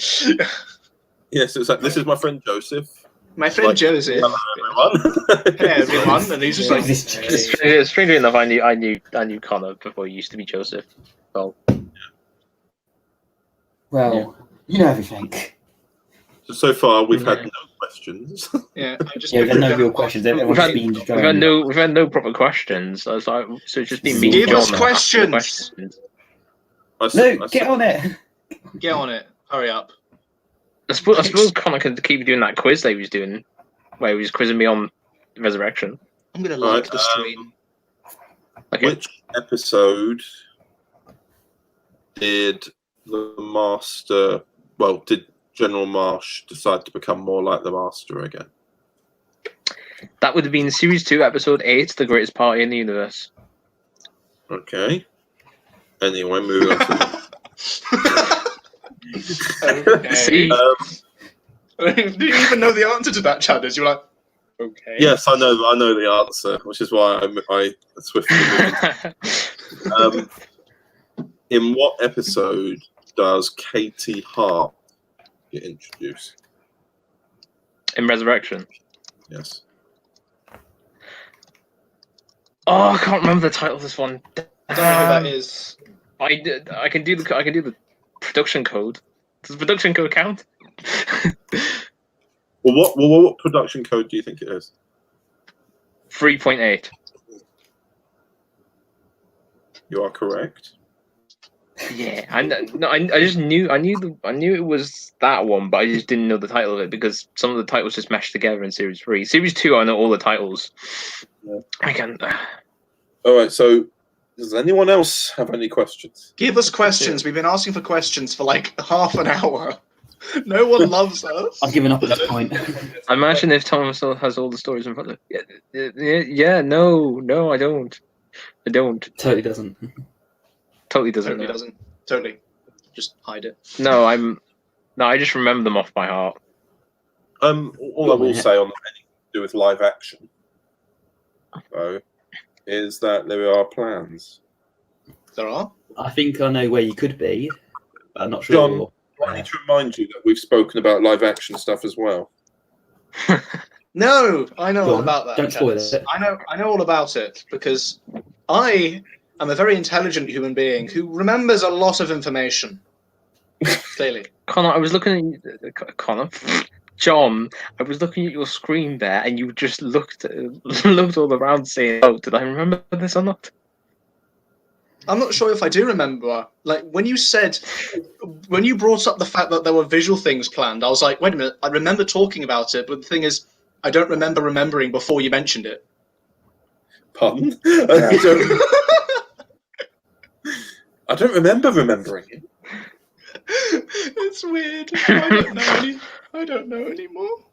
Yes, it's like, this is my friend Joseph. My friend Like, Joseph. Hello, everyone. Hey, everyone, and he's just like, Strangely enough, I knew Connor before he used to be Joseph. Well, you know everything. So far, we've had no questions. yeah, I just Yeah, there's no real questions. Everyone's just been just going. we've had no proper questions. So it's just been me. Give and us John questions. No, get on it. Get on it. Hurry up. I suppose Connor can keep doing that quiz that he was doing, where he was quizzing me on Resurrection. I'm gonna like the stream. Okay. Which episode did the Master? Well, did General Marsh decide to become more like the Master again? That would have been Series 2, Episode 8, The Greatest Party in the Universe. Okay. Anyway, moving on to Okay. See? Do you even know the answer to that, Chadders? You're like, Okay. Yes, I know the answer, which is why I swiftly moved. In what episode does Katie Hart get introduced? In Resurrection. Yes. Oh, I can't remember the title of this one. I don't know who that is. I can do the production code. Does the production code count? Well, what production code do you think it is? 3.8. You are correct. Yeah, I just knew it was that one, but I just didn't know the title of it because some of the titles just meshed together in series 3. Series 2, I know all the titles. Yeah. I can. All right. So, does anyone else have any questions? Give us questions. We've been asking for questions for like half an hour. No one loves us. I've given up at this point. Imagine if Thomas has all the stories in front of him. Yeah, no, I don't. Totally doesn't. Totally doesn't. Totally know. doesn't. Totally. Just hide it. No, I just remember them off by heart. All I will say on anything to do with live action, though, is that there are plans. There are? I think I know where you could be, but I'm not sure. John, I need to remind you that we've spoken about live action stuff as well. No, I know Go all on, about that. don't spoil Chaz. it. I know all about it because I am a very intelligent human being who remembers a lot of information. Clearly. Connor, I was looking at Connor. John, I was looking at your screen there, and you just looked all around, saying, "Oh, did I remember this or not?" I'm not sure if I do remember. Like when you brought up the fact that there were visual things planned, I was like, wait a minute, I remember talking about it, but the thing is, I don't remember remembering before you mentioned it. Pardon? I don't remember remembering it. It's weird. I don't know anymore.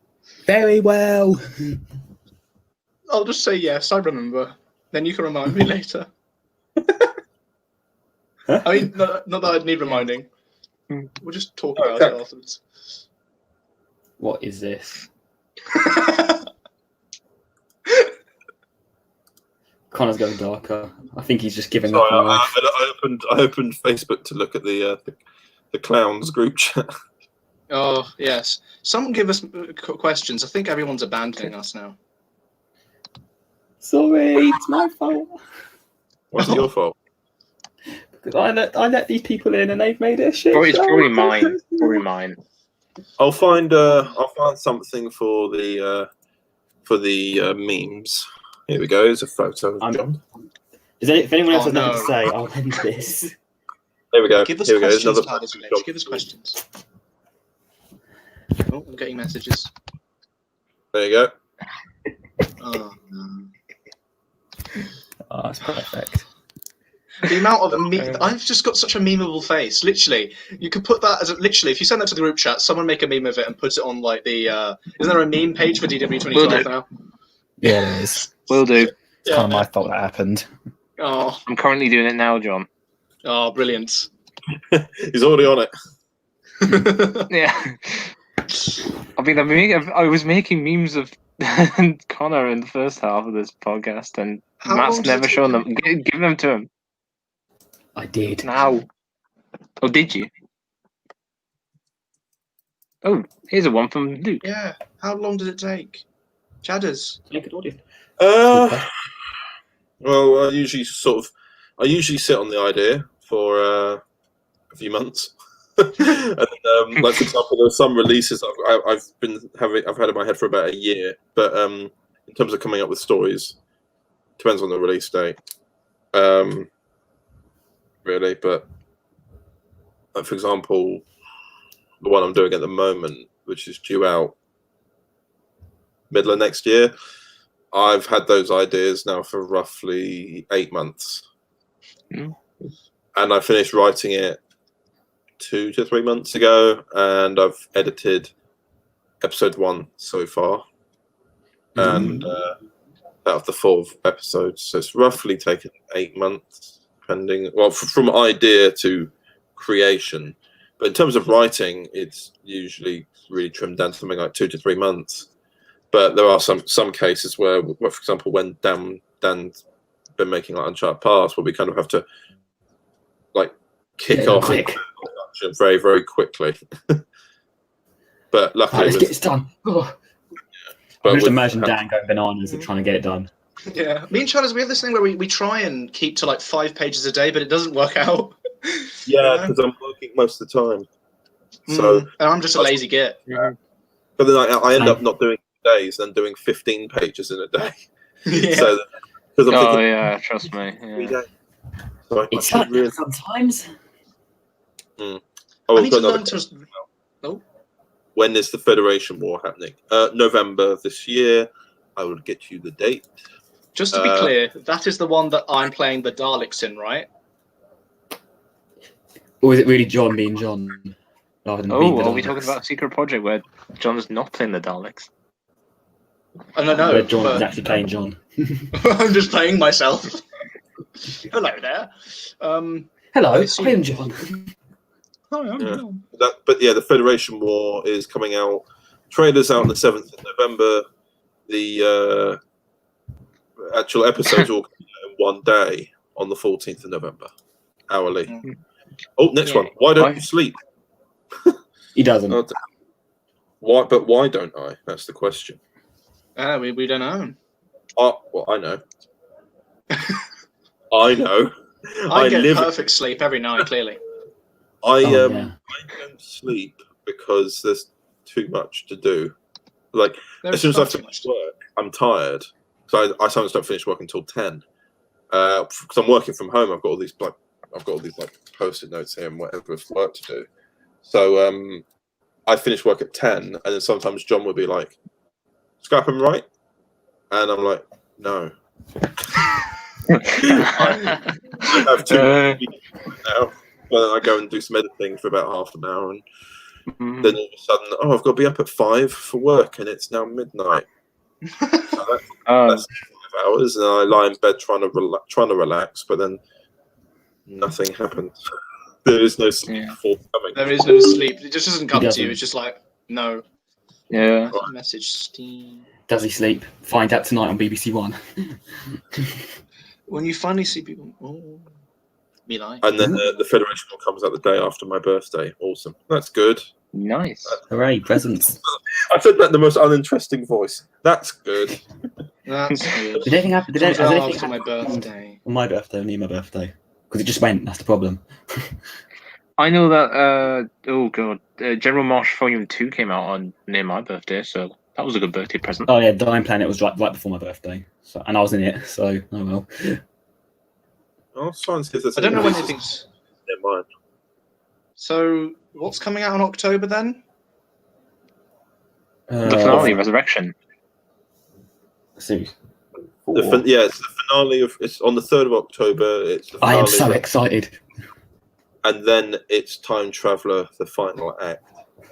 Very well. I'll just say yes, I remember. Then you can remind me later. I mean, not that I'd need reminding. We'll just talk about it afterwards. What is this? Connor's going darker. I think he's just giving up on life. I opened Facebook to look at the clowns group chat. Oh, yes. Someone give us questions. I think everyone's abandoning us now. Sorry, it's my fault. What's it your fault? Because I let these people in and they've made it a shit. It's show. probably mine. Probably mine. I'll find something for the memes. Here we go. There's a photo of John. If anyone else has nothing to say, I'll end this. There we go. Give us Here we go. There's questions, another Palace photo of Village. John. Give us questions. Oh, I'm getting messages. There you go. Oh, no. Oh, that's perfect. The amount of I've just got such a memeable face. Literally, you could put that as literally. If you send that to the group chat, someone make a meme of it and put it on like the. Isn't there a meme page for DW2012 now? Yeah, it is. Will do. It's kind of my fault that happened. Oh, I'm currently doing it now, John. oh, brilliant. He's already on it. Yeah. I was making memes of Connor in the first half of this podcast, and How Matt's long does never it shown take? them. Give them to him I did. now. Oh, did you? Oh, here's a one from Luke. Yeah. How long did it take? Chadders. Make an audio. Well, I usually sit on the idea for a few months. And, like for example, there are some releases I've had in my head for about a year. But in terms of coming up with stories, depends on the release date. Really, but for example, the one I'm doing at the moment, which is due out middle of next year, I've had those ideas now for roughly 8 months. Mm. And I finished writing it 2 to 3 months ago, and I've edited episode 1 so far. And out of the 4 episodes, so it's roughly taken 8 months, depending, well, from idea to creation. But in terms of writing, it's usually really trimmed down to something like 2 to 3 months. But there are some cases where, for example, when Dan's been making like Uncharted Pass, where we kind of have to like kick off production very, very quickly. But luckily, let's get this done. Oh. But I just imagine Dan going bananas and trying to get it done. Yeah, me and Charles, we have this thing where we try and keep to like 5 pages a day, but it doesn't work out. Yeah, because I'm working most of the time. So and I'm just a lazy git. But then I end up not doing days and doing 15 pages in a day. Yeah. So, because I'm thinking, yeah, trust me. Yeah. So It's like that sometimes. Oh, I need to learn to. Oh. When is the Federation War happening? November this year. I will get you the date. Just to be clear, that is the one that I'm playing the Daleks in, right? Or is it really John being John? Rather than being the Are we Daleks? talking about a secret project where John's not playing the Daleks? I don't know. Where John is actually playing John. I'm just playing myself. Hello there. Hello, I am John. Hi, I'm John. But yeah, the Federation War is coming out. Trailer's out on the 7th of November. The actual episodes are all coming out in one day on the 14th of November, hourly. Oh, next one. Why don't you sleep? He doesn't. Why? But why don't I? That's the question. We don't know. Well, I know. I know. I get perfect sleep every night. Clearly. I don't sleep because there's too much to do. Like as soon as I finish work, I'm tired, so I sometimes don't finish work until 10. Because I'm working from home, I've got all these post-it notes here and whatever work to do. So I finish work at 10, and then sometimes John will be like, "Scrap 'em, right?" And I'm like, "No." I have to now. Well, then I go and do some editing for about half an hour, and then all of a sudden, I've got to be up at 5 for work, and it's now midnight. So that's 5 hours, and I lie in bed trying to relax, but then nothing happens. There is no sleep forthcoming. There is no sleep. It just doesn't come to you. It's just like no. Yeah. Message Steam. Does he sleep? Find out tonight on BBC One. When you finally see people, be like. And then the Federation War comes out the day after my birthday. Awesome. That's good. Nice. Hooray, presents. I said that in the most uninteresting voice. That's good. That's good. Did anything happen? After my birthday. On my birthday, or near my birthday? Because it just went. That's the problem. I know that. Oh god, General Marsh Volume 2 came out on near my birthday, so that was a good birthday present. Oh yeah, Dying Planet was right before my birthday, so and I was in it. So oh well. I'll try and see if there's I don't know when anything's. Never mind. So what's coming out in October then? The finale, Resurrection. See. It's the finale of. It's on the 3rd of October. It's the finale I am so excited. And then it's Time Traveller, the final act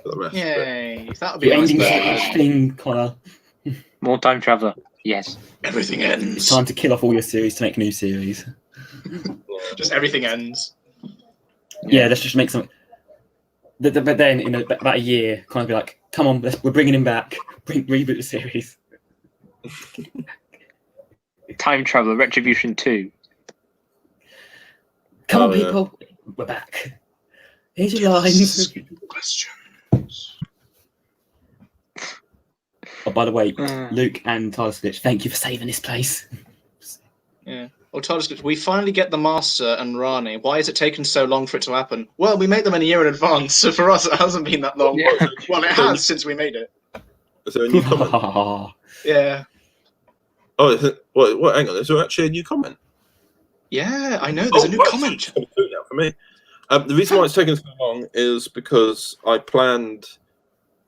for the rest of it. Yay! That would be The nice. ending thing, Connor. More Time Traveller. Yes. Everything ends. It's time to kill off all your series to make new series. Just everything ends. Yeah, let's just make some. But then in about a year, kind of be like, come on, we're bringing him back. Reboot the series. Time Traveller Retribution 2. Come on, people. We're back. Here's your lines. Questions. Oh, by the way, Luke and Tyler Stitch, thank you for saving this place. Yeah. Well, Tyler Stitch, we finally get the Master and Rani. Why has it taken so long for it to happen? Well, we made them in a year in advance, so for us it hasn't been that long. Yeah. Well, it has since we made it. Is there a new comment? Yeah. Oh, is it? What? Hang on. Is there actually a new comment? Yeah, I know. There's a new comment. It's coming through now for me. The reason why it's taken so long is because I planned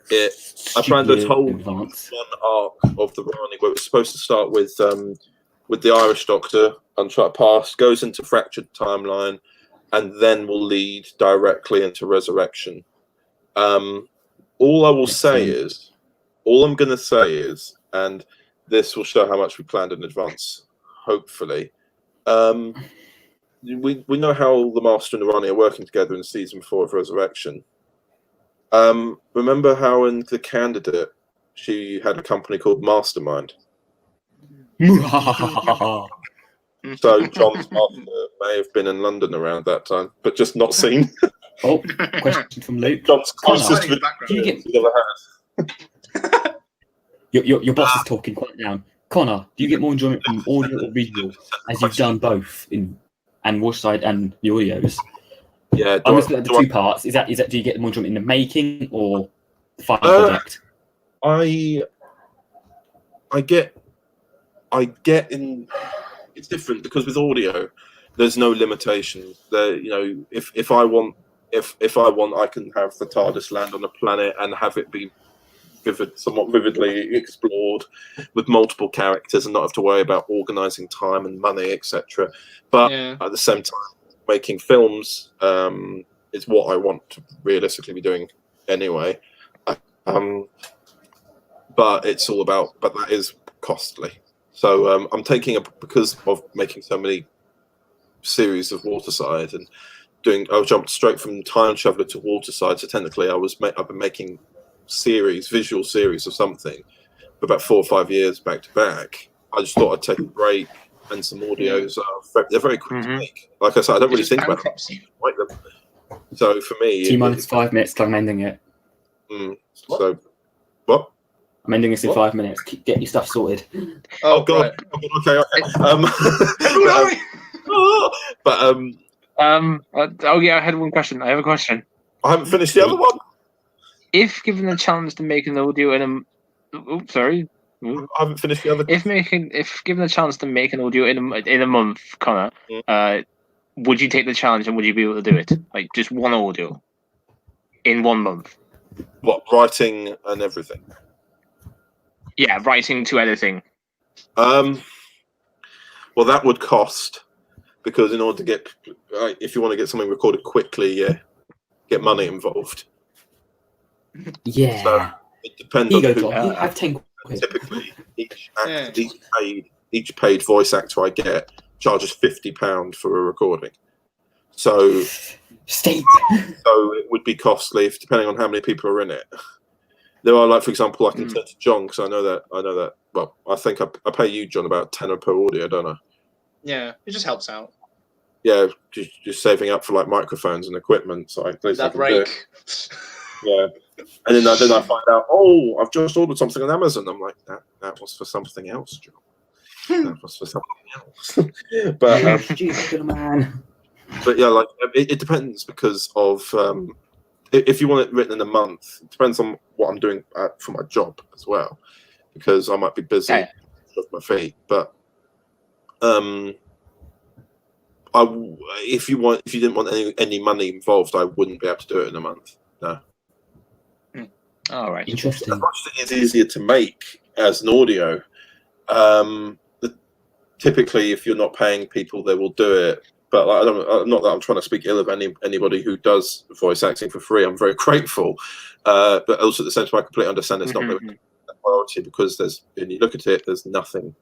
it. I planned this whole one arc of the Rani where it was supposed to start with the Irish Doctor, Uncharted Past, goes into Fractured Timeline, and then will lead directly into Resurrection. All I'm going to say is, and this will show how much we planned in advance, hopefully. We know how the Master and the Rani are working together in season 4 of Resurrection. Remember how in The Candidate she had a company called Mastermind. So John's master may have been in London around that time, but just not seen. Oh, question from Luke. John's closest Connor, video do you get- he's ever had. Your boss is talking quite down. Connor, do you get more enjoyment from audio or visual, as you've done both and Waterside and the audios? Yeah, I'm just looking at the two parts. Is that do you get more enjoyment in the making or the final project? I get in. It's different because with audio, there's no limitations. There, you know, if I want, I can have the TARDIS land on a planet and have it be somewhat vividly explored with multiple characters and not have to worry about organising time and money, etc. But at the same time, making films is what I want to realistically be doing anyway. But it's all about, but that is costly. So I'm taking because of making so many series of Waterside and I jumped straight from Time Traveller to Waterside. So technically, I've been making visual series of something for about 4 or 5 years back to back. I just thought I'd take a break, and some audios they're very quick to make. Like I said, I don't really think about them. So for me, T-minus 5 minutes. I'm ending it. So what? I'm ending this in 5 minutes. Get your stuff sorted. Oh God. Right. Okay. Oh yeah, I had one question. I have a question. I haven't finished the other one. If given the chance to make an audio in I haven't finished the other. If given the chance to make an audio in a month, Connor, would you take the challenge and would you be able to do it? Like just one audio in 1 month? What, writing and everything? Yeah, writing to editing. Well, that would cost, because in order to get, if you want to get something recorded quickly, get money involved. Yeah. So it depends on who. You have 10 quid. Typically, each paid voice actor I get charges £50 for a recording. So steep. So it would be costly, depending on how many people are in it. There are, like, for example, I can turn to John, because I know that. Well, I think I pay you, John, about £10 per audio, don't I? Yeah, it just helps out. Yeah, just saving up for like microphones and equipment, so at least that break. Yeah, and then I find out, oh, I've just ordered something on Amazon. I'm like, that was for something else, John. That was for something else. But man. But yeah, like it depends, because of if you want it written in a month, it depends on what I'm doing for my job as well, because I might be busy off my feet. But if you didn't want any money involved, I wouldn't be able to do it in a month. No. All right. Interesting. As much as it is easier to make as an audio, typically if you're not paying people, they will do it. But like, not that I'm trying to speak ill of anybody who does voice acting for free. I'm very grateful, but also at the same time, I completely understand it's not going to be a priority, because when you look at it, there's nothing.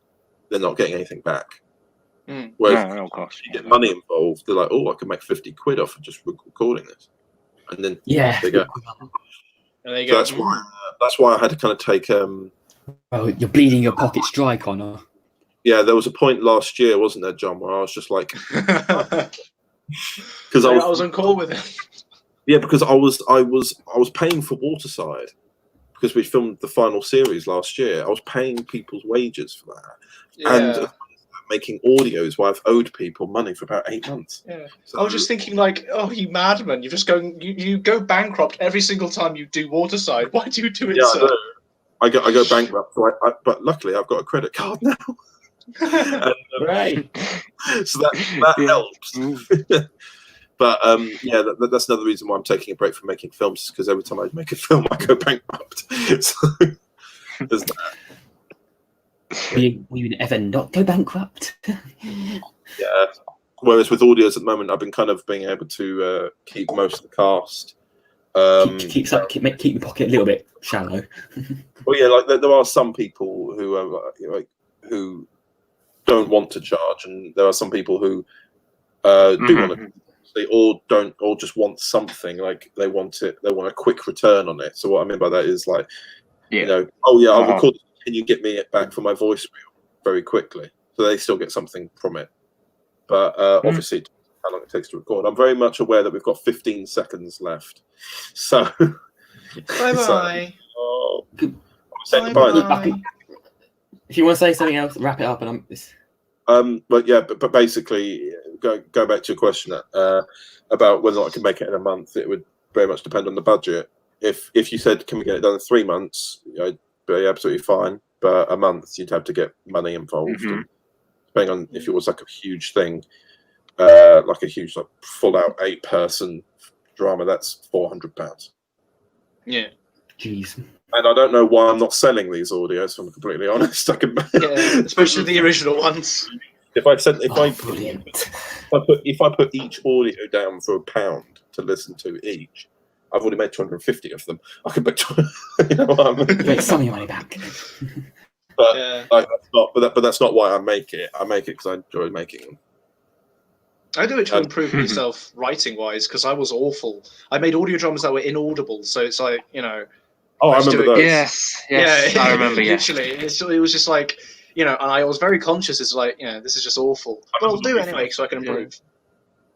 They're not getting anything back. Whereas if you get money involved, they're like, oh, I can make 50 quid off of just recording this, and then there you go. There you go. So that's why I had to kind of take. Oh, you're bleeding your pockets dry, Connor. Yeah, there was a point last year, wasn't there, John, where I was just like, because I was on call with him. Yeah, because I was paying for Waterside, because we filmed the final series last year. I was paying people's wages for that, and making audios where I've owed people money for about 8 months. Yeah. So I was just thinking, like, oh, you madman! You're just going, you go bankrupt every single time you do Waterside. Why do you do it? Yeah, I go bankrupt. So but luckily I've got a credit card now. And, right. So that helps. But that's another reason why I'm taking a break from making films, because every time I make a film, I go bankrupt. So there's that. Will you ever not go bankrupt? Yeah. Whereas with audios at the moment, I've been kind of being able to keep most of the cast. Keep your pocket a little bit shallow. Well, yeah, like there are some people who are who don't want to charge, and there are some people who do want to. They all don't, or just want something, like they want a quick return on it. So what I mean by that is, like, Yeah. You know, I'll record this. Can you get me it back for my voicemail very quickly? So they still get something from it. But obviously, how long it takes to record. I'm very much aware that we've got 15 seconds left. So, Bye-bye. Say goodbye then. If you want to say something else, wrap it up. And But basically, go back to your question about whether or not I can make it in a month. It would very much depend on the budget. If you said, can we get it done in 3 months, I'd be absolutely fine. But a month, you'd have to get money involved. And depending on if it was like a huge thing, like a huge, like full-out 8-person drama, that's £400. Yeah. Jeez. And I don't know why I'm not selling these audios. If I'm completely honest, I can. Yeah, especially the original ones. If I put each audio down for £1 to listen to each, I've already made 250 of them. I could make, you know what I mean? Make some of your money back. But that's not why I make it. I make it because I enjoy making them. I do it to improve myself writing-wise because I was awful. I made audio dramas that were inaudible, so it's like, you know. Oh, I remember those. Yes, Yeah, I remember. Literally, it was just like, you know, and I was very conscious. It's like, you know, this is just awful. But I'll do it anyway so I can improve.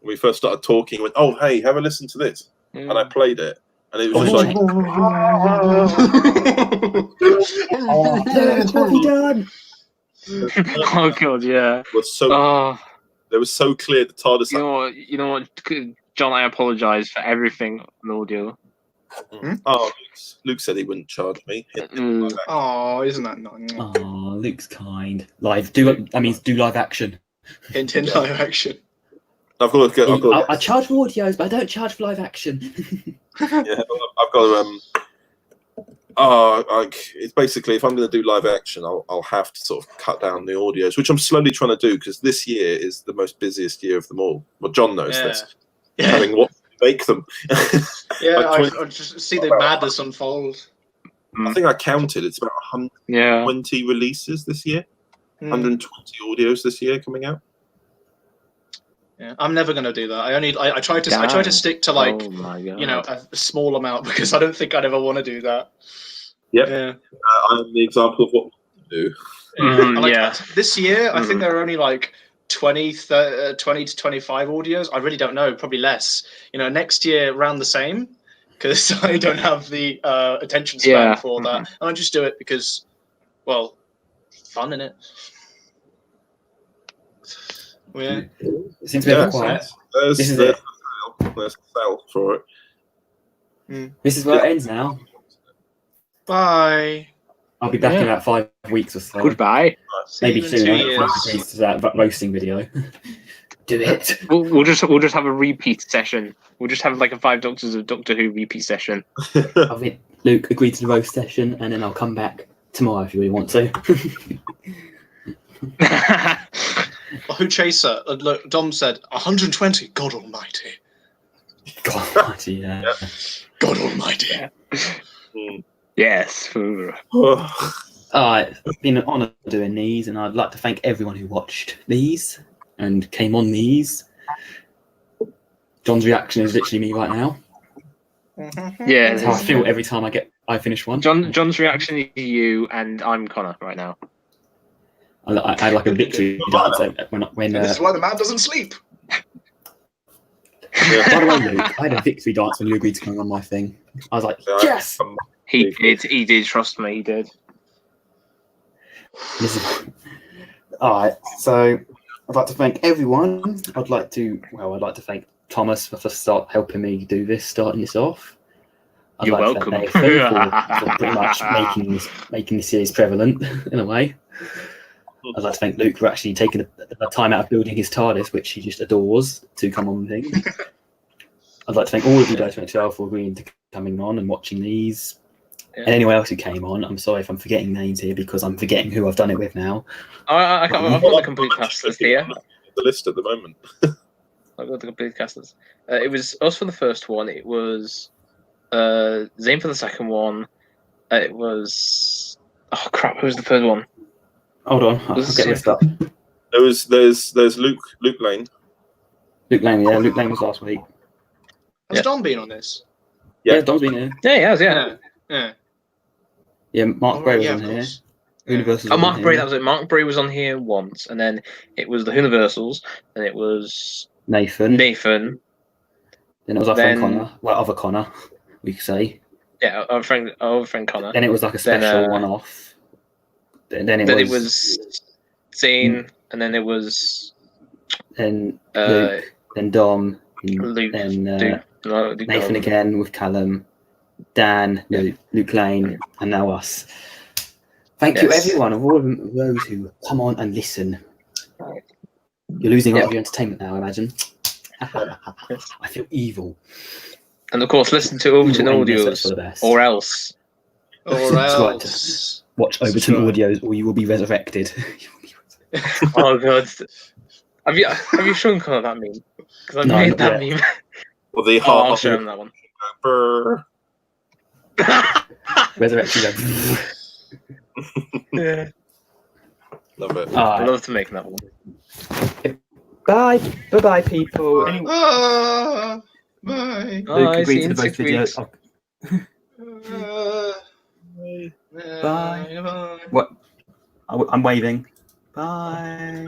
When we first started talking, we went, "Oh, hey, have a listen to this," and I played it, and it was just like, What have you done? Oh god, yeah. They were so clear. The TARDIS. You know what, John? I apologise for everything on audio. Oh, Luke said he wouldn't charge me. Oh, isn't that nice? Oh, Luke's kind. That means do live action. Hint, live action. I've got to I charge for audios, but I don't charge for live action. Yeah, I've got to. It's basically, if I'm going to do live action, I'll have to sort of cut down the audios, which I'm slowly trying to do because this year is the most busiest year of them all. Well, John knows this. Yeah. Having what make them. Yeah, I just see the madness unfold. I think I counted. It's about 120 releases this year. 120 audios this year coming out. Yeah, I'm never going to do that. I try to stick to like you know a small amount because I don't think I'd ever want to do that. Yep. Yeah. I'm the example of what we do. This year, I think there are only like 20 to 25 audios. I really don't know. Probably less. You know, next year around the same because I don't have the attention span for that. And I just do it because, well, fun innit? Yeah. It seems very quiet. There's the sale for it. This is where it ends now. Bye. I'll be back in about 5 weeks or so. Goodbye. Maybe See you in 2 soon. years. To that roasting video. Do it. We'll just have a repeat session. We'll just have like a 5 Doctors of Doctor Who repeat session. Luke agreed to the roast session, and then I'll come back tomorrow if you really want to. Who Chaser? Look, Dom said 120. God Almighty. God Almighty, yeah. God Almighty. Yes. It's been an honour doing these, and I'd like to thank everyone who watched these and came on these. John's reaction is literally me right now. Yeah. That's how I feel every time I finish one. John's reaction is you, and I'm Connor right now. I had like a victory dance when this is why the man doesn't sleep. By the way, Luke, I had a victory dance when you agreed to come on my thing. I was like, yes! He did, trust me, he did. Alright, so I'd like to thank everyone. I'd like to thank Thomas for helping me do this, starting this off. You're welcome. For pretty much making the series prevalent in a way. I'd like to thank Luke for actually taking the time out of building his TARDIS, which he just adores, to come on the thing. I'd like to thank all of you guys for agreeing to coming on and watching these. Yeah. And anyone else who came on, I'm sorry if I'm forgetting names here because I'm forgetting who I've done it with now. I've got the complete cast list here. The list at the moment. I've got the complete cast list. It was us for the first one. It was Zane for the second one. It was who was the third one? Hold on, I'll get this up. There's Luke Lane. Luke Lane was last week. Has Don been on this? Yeah, Don's been here. Yeah, he has, yeah. Yeah, Mark Bray was yeah, on of here. course. Universals. Oh, was Mark on Bray, here. that was it. Mark Bray was on here once, and then it was the Universals, and it was Nathan. Nathan. Then it was our Then- friend Connor. Well, other Connor, we could say. Yeah, our friend Connor. Then it was like a Then, special one-off. Then it was Zane, and then it was then uh, Luke, then Dom, Luke, then Luke Nathan again with Callum, Dan, Yeah. Luke Lane, and now us. Thank you, Yes. everyone, of all of those who come on and listen. You're losing a lot Yeah. of your entertainment now, I imagine. I feel evil. And of course, listen to Overton Evil aimless, that's for Audios, the best. or else. Or Subscribe else. Watch Overton Subscribe. Audios, or you will be resurrected. Oh god, have you shown Connor that meme? Because I No, made not that yet. meme. Well, the Oh, I'll heart show him that one. Brr. Resurrection. Yeah, Love it. I love to make that one. Bye, people. Anyway, Ah, bye. Luke Bye, agreed see to you the in both 6 weeks. videos. Bye. What? I'm waving. Bye.